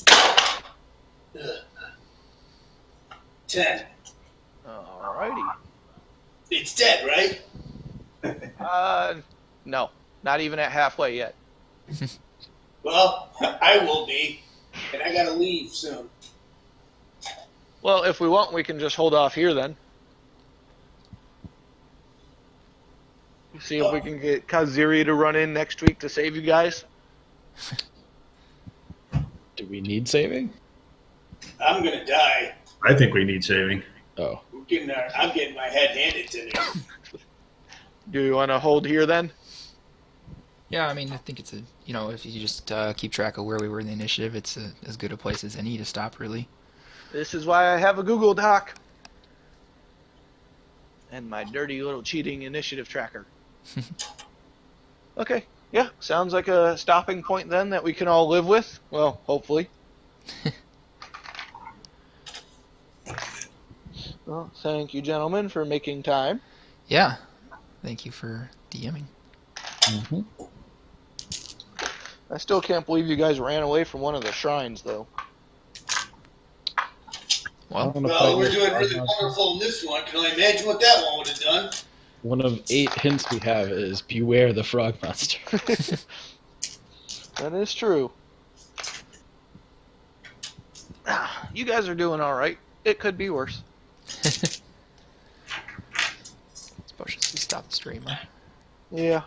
Ugh. 10. Alrighty. It's dead, right? No. Not even at halfway yet. Well, I will be. And I gotta leave soon. Well, if we want, we can just hold off here then. See if we can get Kaziri to run in next week to save you guys. Do we need saving? I'm gonna die. I think we need saving. Oh. I'm getting my head handed to me. Do you want to hold here then? Yeah, I mean, I think it's if you just keep track of where we were in the initiative, it's as good a place as any to stop, really. This is why I have a Google Doc. And my dirty little cheating initiative tracker. Okay, yeah, sounds like a stopping point then that we can all live with. Well, hopefully. Well, thank you, gentlemen, for making time. Yeah. Thank you for DMing. Mm-hmm. I still can't believe you guys ran away from one of the shrines, though. Well, Well, we're doing really wonderful in this one. Can only imagine what that one would have done. One of 8 hints we have is beware the frog monster. That is true. You guys are doing all right. It could be worse. streamer. Yeah.